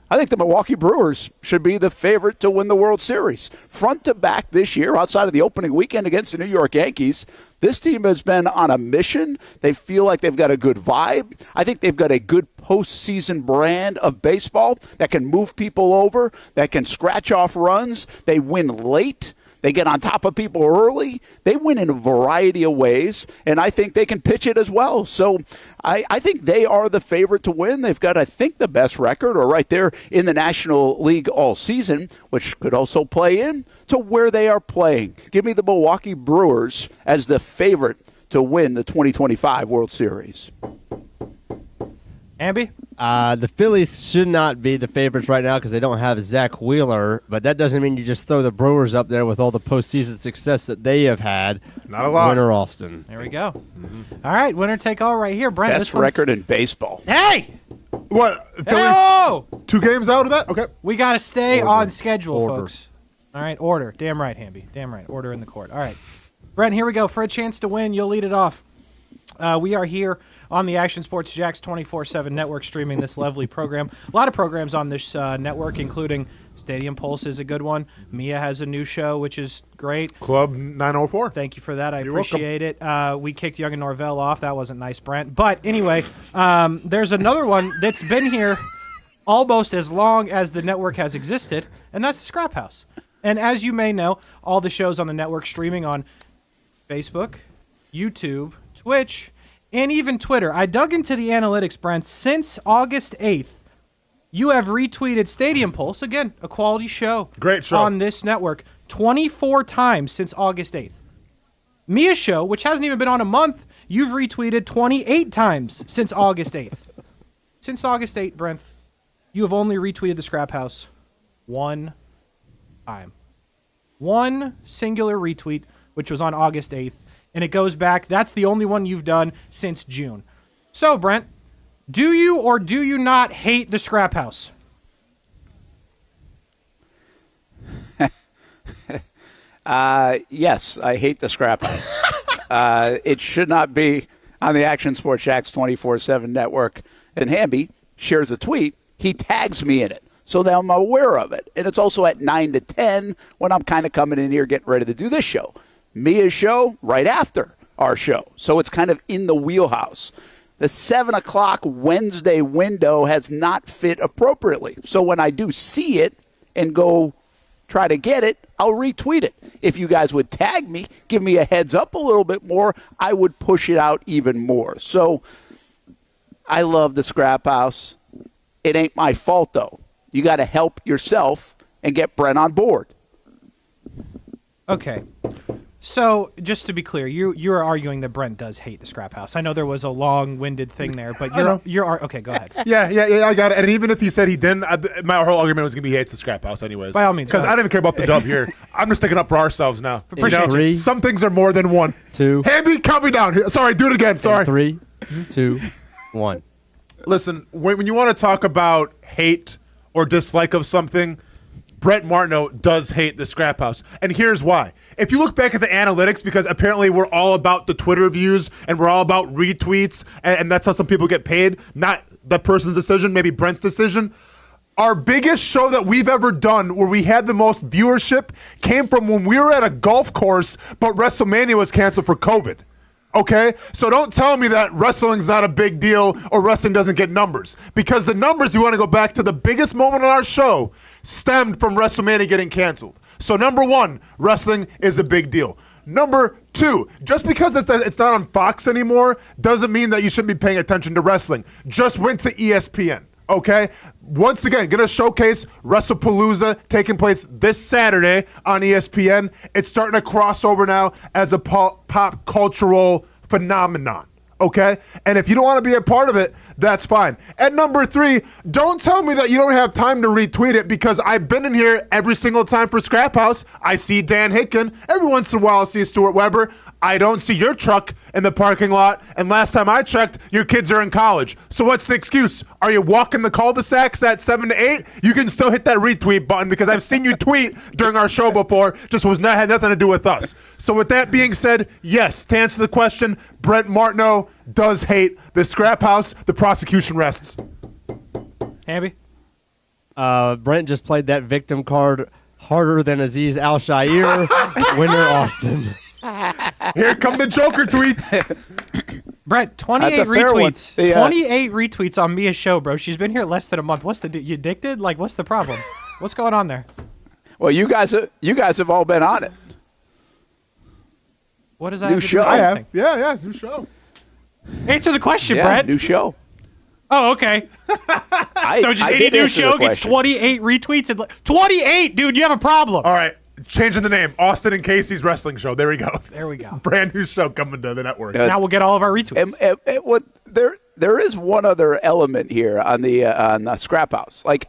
I think the Milwaukee Brewers should be the favorite to win the World Series. Front to back this year, outside of the opening weekend against the New York Yankees, this team has been on a mission. They feel like they've got a good vibe. I think they've got a good postseason brand of baseball that can move people over, that can scratch off runs. They win late. They get on top of people early. They win in a variety of ways, and I think they can pitch it as well. So I think they are the favorite to win. They've got, I think, the best record, or right there in the National League all season, which could also play in to where they are playing. Give me the Milwaukee Brewers as the favorite to win the 2025 World Series. Amby? The Phillies should not be the favorites right now because they don't have Zach Wheeler, but that doesn't mean you just throw the Brewers up there with all the postseason success that they have had. Not a lot. Winner Austen. There we go. All right, winner take all right here. Brent, Best record in baseball. Hey! What? Oh! 2 games out of that? Okay. We got to stay Order. on schedule, Order. folks. All right, order. Damn right, Hamby. Damn right. Order in the court. All right. Brent, here we go. For a chance to win, you'll lead it off. We are here on the Action Sports Jax 24/7 network streaming this lovely program. A lot of programs on this network, including Stadium Pulse is a good one. Mia has a new show, which is great. Club 904. Thank you for that. I You're appreciate it. We kicked Young and Norvell off. That wasn't nice, Brent. But anyway, there's another one that's been here almost as long as the network has existed, and that's Scrap House. And as you may know, all the shows on the network streaming on Facebook, YouTube, Twitch, and even Twitter. I dug into the analytics, Brent. Since August 8th, you have retweeted Stadium Pulse, again, a quality show. Great show. On this network, 24 times since August 8th. Mia's show, which hasn't even been on a month, you've retweeted 28 times since August 8th. Since August 8th, Brent, you have only retweeted the Scrap House one time. One singular retweet, which was on August 8th. And it goes back, that's the only one you've done since June. So, Brent, do you or do you not hate the Scrap House? Yes, I hate the Scrap House. It should not be on the Action Sports Jax 24/7 network. And Hamby shares a tweet. He tags me in it, so that I'm aware of it. And it's also at 9 to 10 when I'm kind of coming in here getting ready to do this show. Mia's show right after our show. So it's kind of in the wheelhouse. The 7 o'clock Wednesday window has not fit appropriately. So when I do see it and go try to get it, I'll retweet it. If you guys would tag me, give me a heads up a little bit more, I would push it out even more. So I love the Scrap House. It ain't my fault, though. You got to help yourself and get Brent on board. Okay. So, just to be clear, you're arguing that Brent does hate the Scrap House. I know there was a long-winded thing there, but you're okay, go ahead. Yeah, I got it. And even if he said he didn't, my whole argument was going to be he hates the Scrap House anyways. By all means. Because I don't even care about the dub here. I'm just sticking up for ourselves now. Appreciate you. Some things are more than one. 2. Hamby, count me down. Sorry, do it again. Sorry. 3, 2, 1. Listen, when you want to talk about hate or dislike of something, Brent Martineau does hate the Scrap House. And here's why. If you look back at the analytics, because apparently we're all about the Twitter views and we're all about retweets, and that's how some people get paid, not the person's decision, maybe Brent's decision. Our biggest show that we've ever done where we had the most viewership came from when we were at a golf course, but WrestleMania was canceled for COVID. Okay? So don't tell me that wrestling's not a big deal or wrestling doesn't get numbers. Because the numbers, you want to go back to the biggest moment on our show, stemmed from WrestleMania getting canceled. So number one, wrestling is a big deal. Number two, just because it's not on Fox anymore doesn't mean that you shouldn't be paying attention to wrestling. Just went to ESPN, okay? Once again, going to showcase WrestlePalooza taking place this Saturday on ESPN. It's starting to cross over now as a pop cultural phenomenon. Okay? And if you don't want to be a part of it, that's fine. And number three, don't tell me that you don't have time to retweet it, because I've been in here every single time for Scrap House. I see Dan Hicken. Every once in a while I see Stuart Weber. I don't see your truck in the parking lot. And last time I checked, your kids are in college. So what's the excuse? Are you walking the cul-de-sacs at 7 to 8? You can still hit that retweet button, because I've seen you tweet during our show before. Just had nothing to do with us. So with that being said, yes, to answer the question, Brent Martineau does hate the Scrap House. The prosecution rests. Hamby? Brent just played that victim card harder than Aziz Al-Shaiir. Winner Austen. Here come the Joker tweets. Brett, 28 retweets. 28 retweets on Mia's show, bro. She's been here less than a month. You addicted? Like, what's the problem? What's going on there? Well, you guys have all been on it. What is that? New show. I have. Yeah, new show. Answer the question, Yeah, Brett. new show. Oh, okay. So just any new show gets 28 retweets. And 28, dude, you have a problem. All right. Changing the name, Austin and Casey's Wrestling Show. There we go. There we go. Brand new show coming to the network. Now we'll get all of our retweets. There is one other element here on the Scrap House. Like,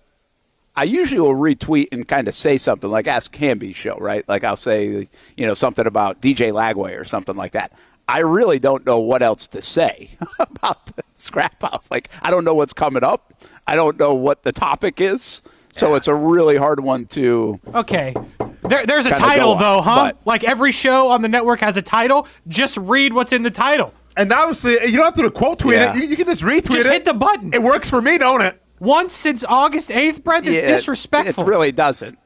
I usually will retweet and kind of say something, like Ask Hamby's show, right? Like I'll say, something about DJ Lagway or something like that. I really don't know what else to say about the Scrap House. Like, I don't know what's coming up. I don't know what the topic is. So it's a really hard one to. Okay. There's a title, though, huh? Like every show on the network has a title. Just read what's in the title. And obviously, you don't have to quote tweet it. You can just retweet it. Just hit the button. It works for me, don't it? Once since August 8th, Brett, is disrespectful. It really doesn't.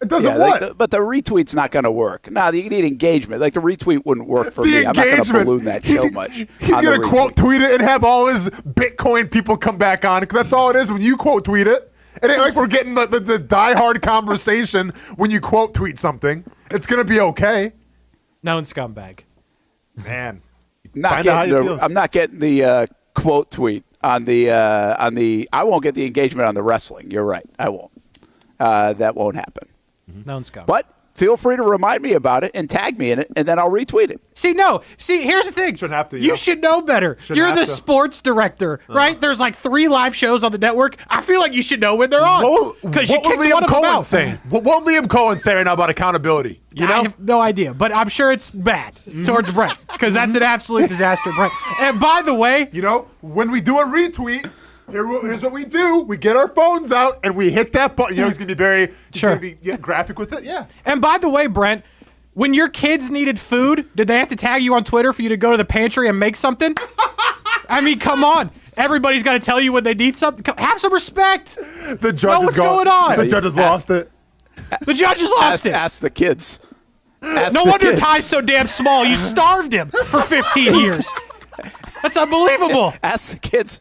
It doesn't what? But the retweet's not going to work. No, you need engagement. Like, the retweet wouldn't work for me. I'm not going to balloon that show much. He's going to quote tweet it and have all his Bitcoin people come back on, because that's all it is when you quote tweet it. It ain't like we're getting the diehard conversation when you quote tweet something. It's going to be okay. Known scumbag. Man. I'm not getting the quote tweet on the I won't get the engagement on the wrestling. You're right. I won't. That won't happen. Known scumbag. But feel free to remind me about it and tag me in it, and then I'll retweet it. See, here's the thing. Shouldn't have to. You should know better. You're the sports director, right? There's like 3 live shows on the network. I feel like you should know when they're on. Because you kicked one of them out. What will Liam Cohen say right now about accountability? I have no idea, but I'm sure it's bad towards Brent, because that's an absolute disaster, Brent. And by the way, when we do a retweet, here's what we do. We get our phones out and we hit that button. He's going to be very graphic with it. Yeah. And by the way, Brent, when your kids needed food, did they have to tag you on Twitter for you to go to the pantry and make something? I mean, come on. Everybody's got to tell you when they need something. Have some respect. The judge what's going on? The judge has lost it. The judge has lost it. Ask the kids. No wonder Ty's so damn small. You starved him for 15 years. That's unbelievable. Ask the kids.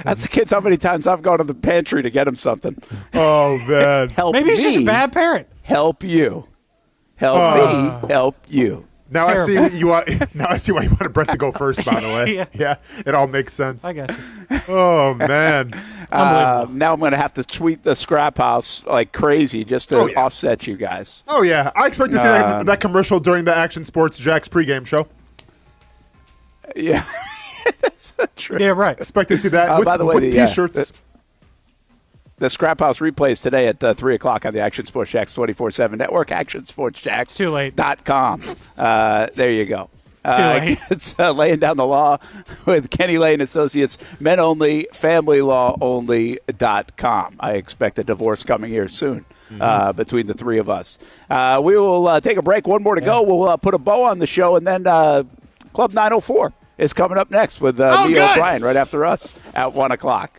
Ask the kids how many times I've gone to the pantry to get them something. Oh, man. Maybe he's just a bad parent. Help you. Help me. Help you. Now I see Now I see why you wanted Brett to go first. By the way, yeah, it all makes sense. I guess. Oh man. Now I'm going to have to tweet the Scrap House like crazy just to offset you guys. Oh yeah, I expect to see that commercial during the Action Sports Jags pregame show. Yeah, that's true. Yeah, right. Expect to see that by the way, with T-shirts. The Scrap House replays today at 3 o'clock on the Action Sports Jacks 24/7 network, actionsportsjacks.com. Too late. There you go. Too late. It's Laying Down the Law with Kenny Lane Associates, men only, familylawonly.com. I expect a divorce coming here soon between the three of us. We will take a break. One more to go. We'll put a bow on the show, and then Club 904 is coming up next with Neil O'Brien right after us at 1 o'clock.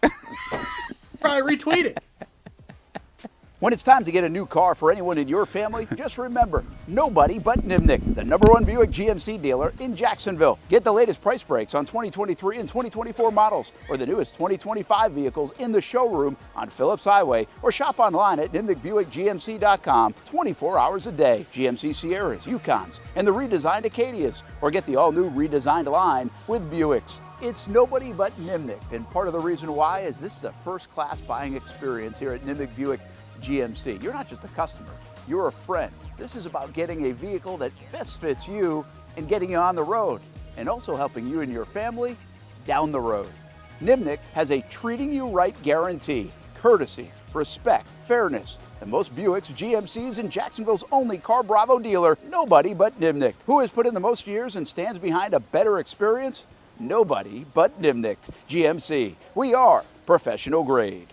Probably retweet it. When it's time to get a new car for anyone in your family, just remember, Nobody but Nimnick, the #1 Buick GMC dealer in Jacksonville. Get the latest price breaks on 2023 and 2024 models or the newest 2025 vehicles in the showroom on Phillips Highway or shop online at nimnickbuickgmc.com 24 hours a day. GMC Sierras, Yukons, and the redesigned Acadias, or get the all-new redesigned line with Buicks. It's nobody but Nimnick, and part of the reason why is this is a first-class buying experience here at Nimnick Buick GMC. You're not just a customer, you're a friend. This is about getting a vehicle that best fits you and getting you on the road, and also helping you and your family down the road. Nimnick has a treating you right guarantee, courtesy, respect, fairness, and most Buicks, GMCs, and Jacksonville's only Car Bravo dealer, nobody but Nimnick. Who has put in the most years and stands behind a better experience? Nobody but Nimnick. GMC. We are professional grade.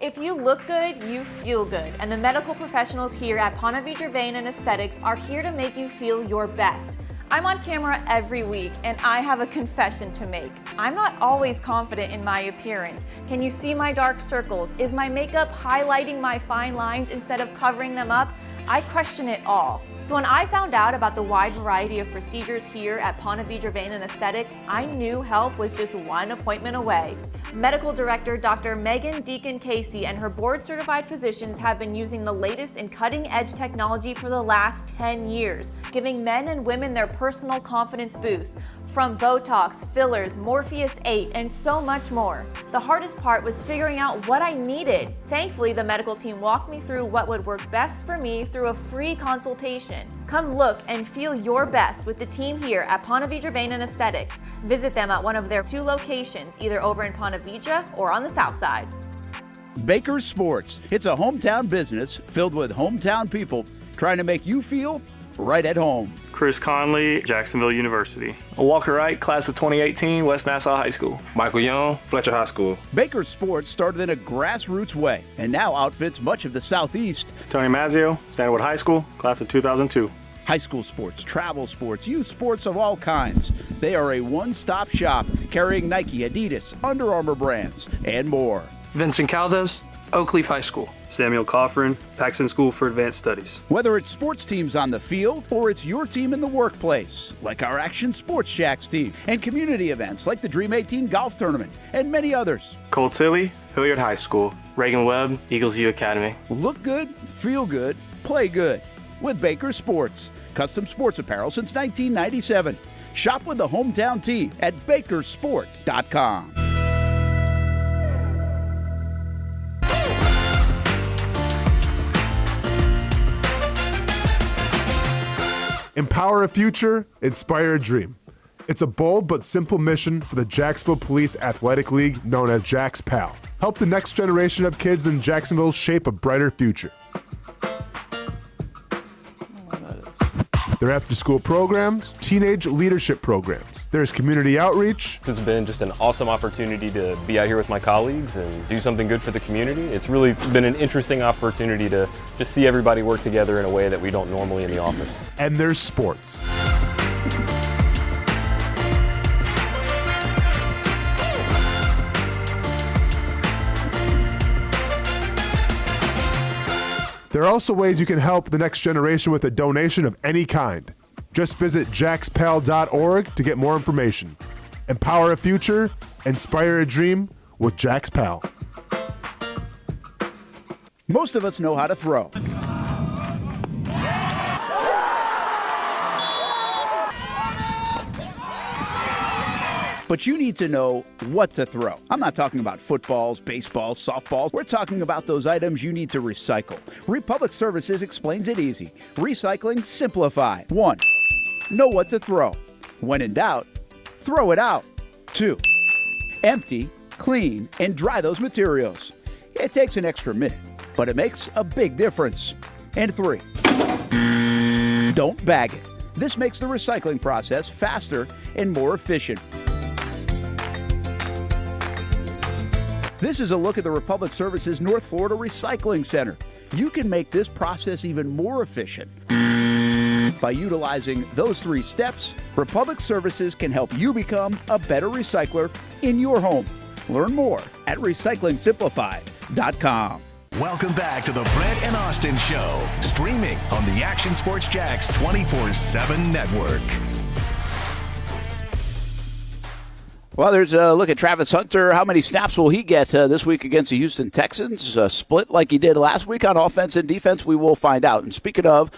If you look good, you feel good. And the medical professionals here at Ponte Vedra Vein and Aesthetics are here to make you feel your best. I'm on camera every week, and I have a confession to make. I'm not always confident in my appearance. Can you see my dark circles? Is my makeup highlighting my fine lines instead of covering them up? I question it all. So when I found out about the wide variety of procedures here at Ponte Vedra Vein and Aesthetics, I knew help was just one appointment away. Medical Director Dr. Megan Deacon Casey and her board-certified physicians have been using the latest in cutting-edge technology for the last 10 years, giving men and women their personal confidence boost. From Botox, fillers, Morpheus 8, and so much more. The hardest part was figuring out what I needed. Thankfully, the medical team walked me through what would work best for me through a free consultation. Come look and feel your best with the team here at Ponte Vedra Vein and Aesthetics. Visit them at one of their 2 locations, either over in Ponte Vedra or on the south side. Baker's Sports. It's a hometown business filled with hometown people trying to make you feel right at home. Chris Conley, Jacksonville University. Walker Wright, class of 2018, West Nassau High School. Michael Young, Fletcher High School. Baker's Sports started in a grassroots way and now outfits much of the Southeast. Tony Mazzio, Stanwood High School, class of 2002. High school sports, travel sports, youth sports of all kinds. They are a one-stop shop carrying Nike, Adidas, Under Armour brands, and more. Vincent Caldes, Oakleaf High School. Samuel Coffrin, Paxton School for Advanced Studies. Whether it's sports teams on the field or it's your team in the workplace, like our Action Sports Jacks team, and community events like the Dream 18 Golf Tournament, and many others. Cole Tilley, Hilliard High School. Reagan Webb, Eagles View Academy. Look good, feel good, play good with Baker Sports. Custom sports apparel since 1997. Shop with the hometown team at bakersport.com. Empower a future, inspire a dream. It's a bold but simple mission for the Jacksonville Police Athletic League known as Jax PAL. Help the next generation of kids in Jacksonville shape a brighter future. Their after-school programs, teenage leadership programs. There's community outreach. It's been just an awesome opportunity to be out here with my colleagues and do something good for the community. It's really been an interesting opportunity to just see everybody work together in a way that we don't normally in the office. And there's sports. There are also ways you can help the next generation with a donation of any kind. Just visit jaxpal.org to get more information. Empower a future, inspire a dream with Jax PAL. Most of us know how to throw. But you need to know what to throw. I'm not talking about footballs, baseballs, softballs. We're talking about those items you need to recycle. Republic Services explains it easy. Recycling simplified. 1. Know what to throw. When in doubt, throw it out. 2. Empty, clean, and dry those materials. It takes an extra minute, but it makes a big difference. And 3. Don't bag it. This makes the recycling process faster and more efficient. This is a look at the Republic Services North Florida Recycling Center. You can make this process even more efficient. By utilizing those 3 steps, Republic Services can help you become a better recycler in your home. Learn more at recyclingsimplified.com. Welcome back to the Brent and Austin Show, streaming on the Action Sports Jax 24/7 network. Well, there's a look at Travis Hunter. How many snaps will he get this week against the Houston Texans? Split like he did last week on offense and defense? We will find out. And speaking of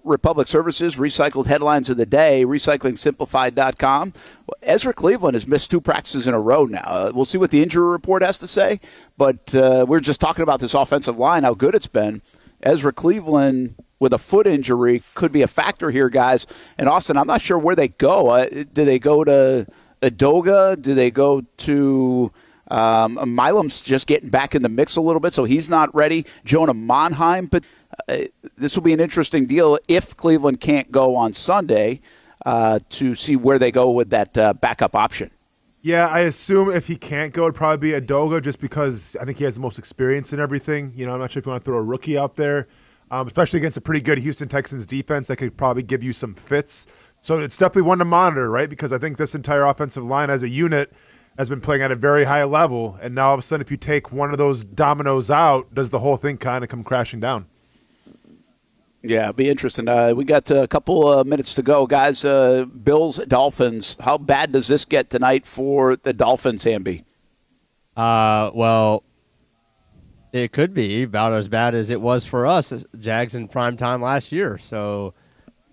Republic Services, recycled headlines of the day, recyclingsimplified.com. Ezra Cleveland has missed 2 practices in a row now. We'll see what the injury report has to say, but we're just talking about this offensive line, how good it's been. Ezra Cleveland with a foot injury could be a factor here, guys. And Austin, I'm not sure where they go. Do they go to Adoga? Do they go to Milam's just getting back in the mix a little bit, so he's not ready. Jonah Monheim, but this will be an interesting deal if Cleveland can't go on Sunday to see where they go with that backup option. Yeah, I assume if he can't go, it'd probably be Adoga just because I think he has the most experience in everything. You know, I'm not sure if you want to throw a rookie out there, especially against a pretty good Houston Texans defense that could probably give you some fits. So it's definitely one to monitor, right? Because I think this entire offensive line as a unit has been playing at a very high level. And now all of a sudden, if you take one of those dominoes out, does the whole thing kind of come crashing down? Yeah, it'll be interesting. We got a couple of minutes to go, guys. Bills, Dolphins. How bad does this get tonight for the Dolphins, Hamby? Well, it could be about as bad as it was for us, Jags in prime time last year. So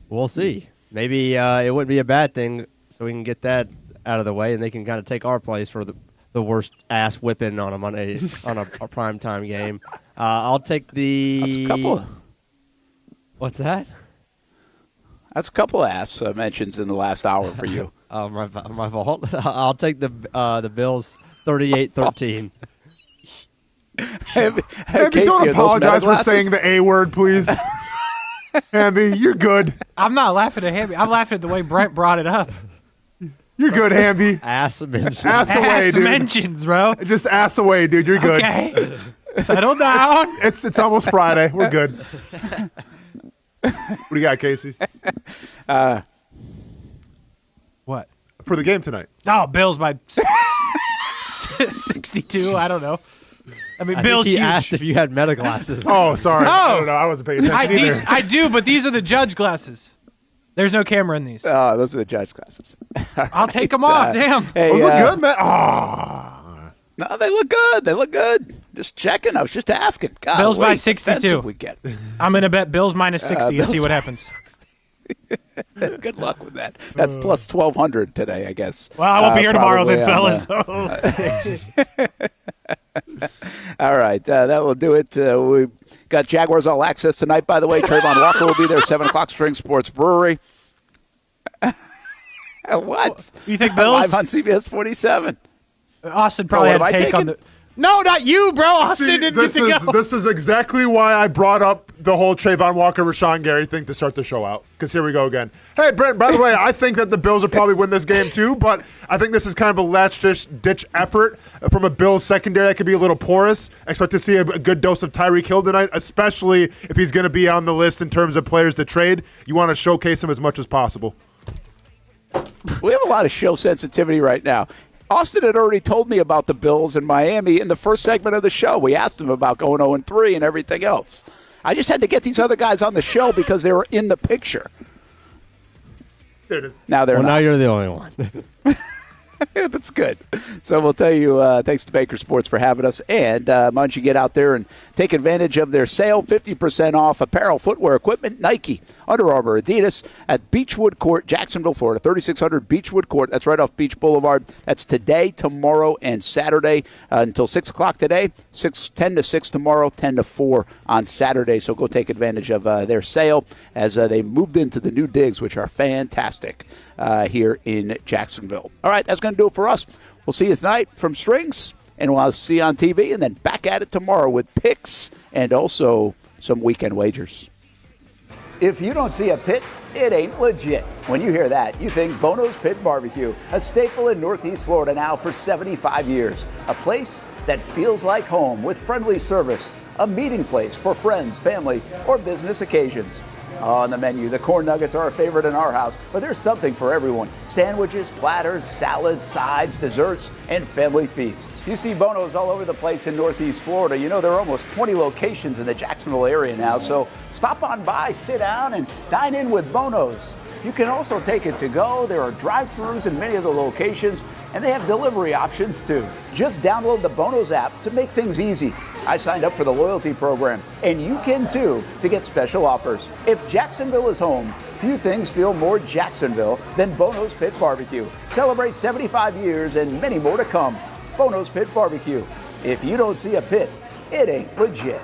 we'll see. Maybe it wouldn't be a bad thing, so we can get that out of the way, and they can kind of take our place for the worst ass whipping on a Monday on a prime time game. I'll take the. That's a couple. What's that? That's a couple of ass mentions in the last hour for you. Oh, my fault. I'll take the Bills 38-13. Hey, don't apologize for saying the A word, please. Hamby, you're good. I'm not laughing at Hamby. I'm laughing at the way Brent brought it up. You're good, Hamby. Ass mentions. Ass away, dude. Mentions, bro. Just ass away, dude. You're good. Okay. Settle down. It's almost Friday. We're good. What do you got, Casey? What? For the game tonight. Oh, Bills by 62. I don't know. I mean, Bills he huge. asked if you had meta glasses. Oh, sorry. No. I don't know. I wasn't paying attention either. I do, but these are the judge glasses. There's no camera in these. Oh, those are the judge glasses. I'll take them off. Damn. Hey, those look good, man. Oh. No, they look good. They look good. Just checking. I was just asking. God, Bills by 62. We get. I'm going to bet Bills minus 60 and see what happens. Good luck with that. That's plus 1,200 today, I guess. Well, I won't be here tomorrow then, fellas. All right, that will do it. We got Jaguars All Access tonight, by the way. Travon Walker will be there, 7 o'clock, String Sports Brewery. What? You think Bills? Live on CBS 47. Austin probably had a take on the... No, not you, bro. Austin didn't get to go. This is exactly why I brought up the whole Travon Walker, Rashawn Gary thing to start the show out. Because here we go again. Hey, Brent, by the way, I think that the Bills will probably win this game too, but I think this is kind of a last-ditch effort from a Bills secondary that could be a little porous. I expect to see a good dose of Tyreek Hill tonight, especially if he's going to be on the list in terms of players to trade. You want to showcase him as much as possible. We have a lot of show sensitivity right now. Austin had already told me about the Bills in Miami in the first segment of the show. We asked him about going 0-3 and everything else. I just had to get these other guys on the show because they were in the picture. There it is. Now they're well, not. now you're the only one. That's good. So we'll tell you, thanks to Baker Sports for having us. And why don't you get out there and take advantage of their sale, 50% off apparel, footwear, equipment, Nike, Under Armour, Adidas at Beechwood Court, Jacksonville, Florida, 3600 Beechwood Court. That's right off Beach Boulevard. That's today, tomorrow, and Saturday until 6 o'clock today, 10 to 6 tomorrow, 10 to 4 on Saturday. So go take advantage of their sale as they moved into the new digs, which are fantastic here in Jacksonville. All right, that's going to do it for us. We'll see you tonight from Strings, and we'll see you on TV, and then back at it tomorrow with picks and also some weekend wagers. If you don't see a pit, it ain't legit. When you hear that, you think Bono's Pit Barbecue, a staple in Northeast Florida now for 75 years. A place that feels like home with friendly service, a meeting place for friends, family, or business occasions. On the menu, the corn nuggets are a favorite in our house, but there's something for everyone. Sandwiches, platters, salads, sides, desserts, and family feasts. You see Bono's all over the place in Northeast Florida. You know, there are almost 20 locations in the Jacksonville area now, so stop on by, sit down, and dine in with Bono's. You can also take it to go. There are drive-thrus in many of the locations, and they have delivery options too. Just download the Bono's app to make things easy. I signed up for the loyalty program, and you can too, to get special offers. If Jacksonville is home, few things feel more Jacksonville than Bono's Pit Barbecue. Celebrate 75 years and many more to come. Bono's Pit Barbecue. If you don't see a pit, it ain't legit.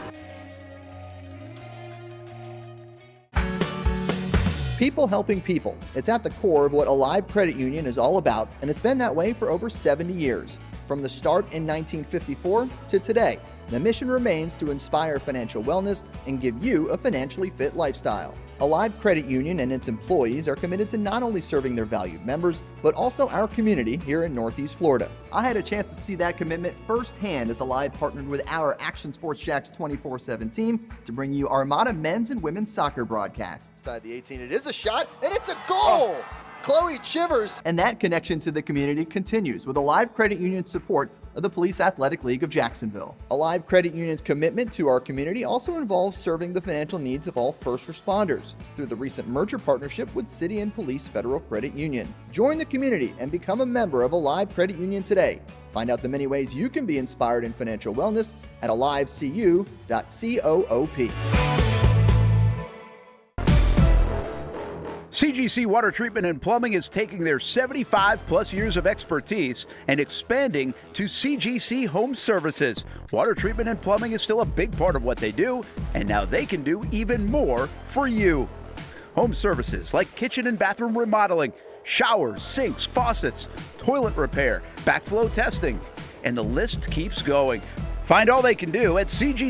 People helping people. It's at the core of what Alive Credit Union is all about, and it's been that way for over 70 years. From the start in 1954 to today, the mission remains to inspire financial wellness and give you a financially fit lifestyle. Alive Credit Union and its employees are committed to not only serving their valued members, but also our community here in Northeast Florida. I had a chance to see that commitment firsthand as Alive partnered with our Action Sports Jacks 24/7 team to bring you Armada men's and women's soccer broadcasts. Inside the 18, it is a shot, and it's a goal! Chloe Chivers. And that connection to the community continues with Alive Credit Union's support of the Police Athletic League of Jacksonville. Alive Credit Union's commitment to our community also involves serving the financial needs of all first responders through the recent merger partnership with City and Police Federal Credit Union. Join the community and become a member of Alive Credit Union today. Find out the many ways you can be inspired in financial wellness at alivecu.coop. CGC Water Treatment and Plumbing is taking their 75-plus years of expertise and expanding to CGC Home Services. Water treatment and plumbing is still a big part of what they do, and now they can do even more for you. Home services like kitchen and bathroom remodeling, showers, sinks, faucets, toilet repair, backflow testing, and the list keeps going. Find all they can do at CGC.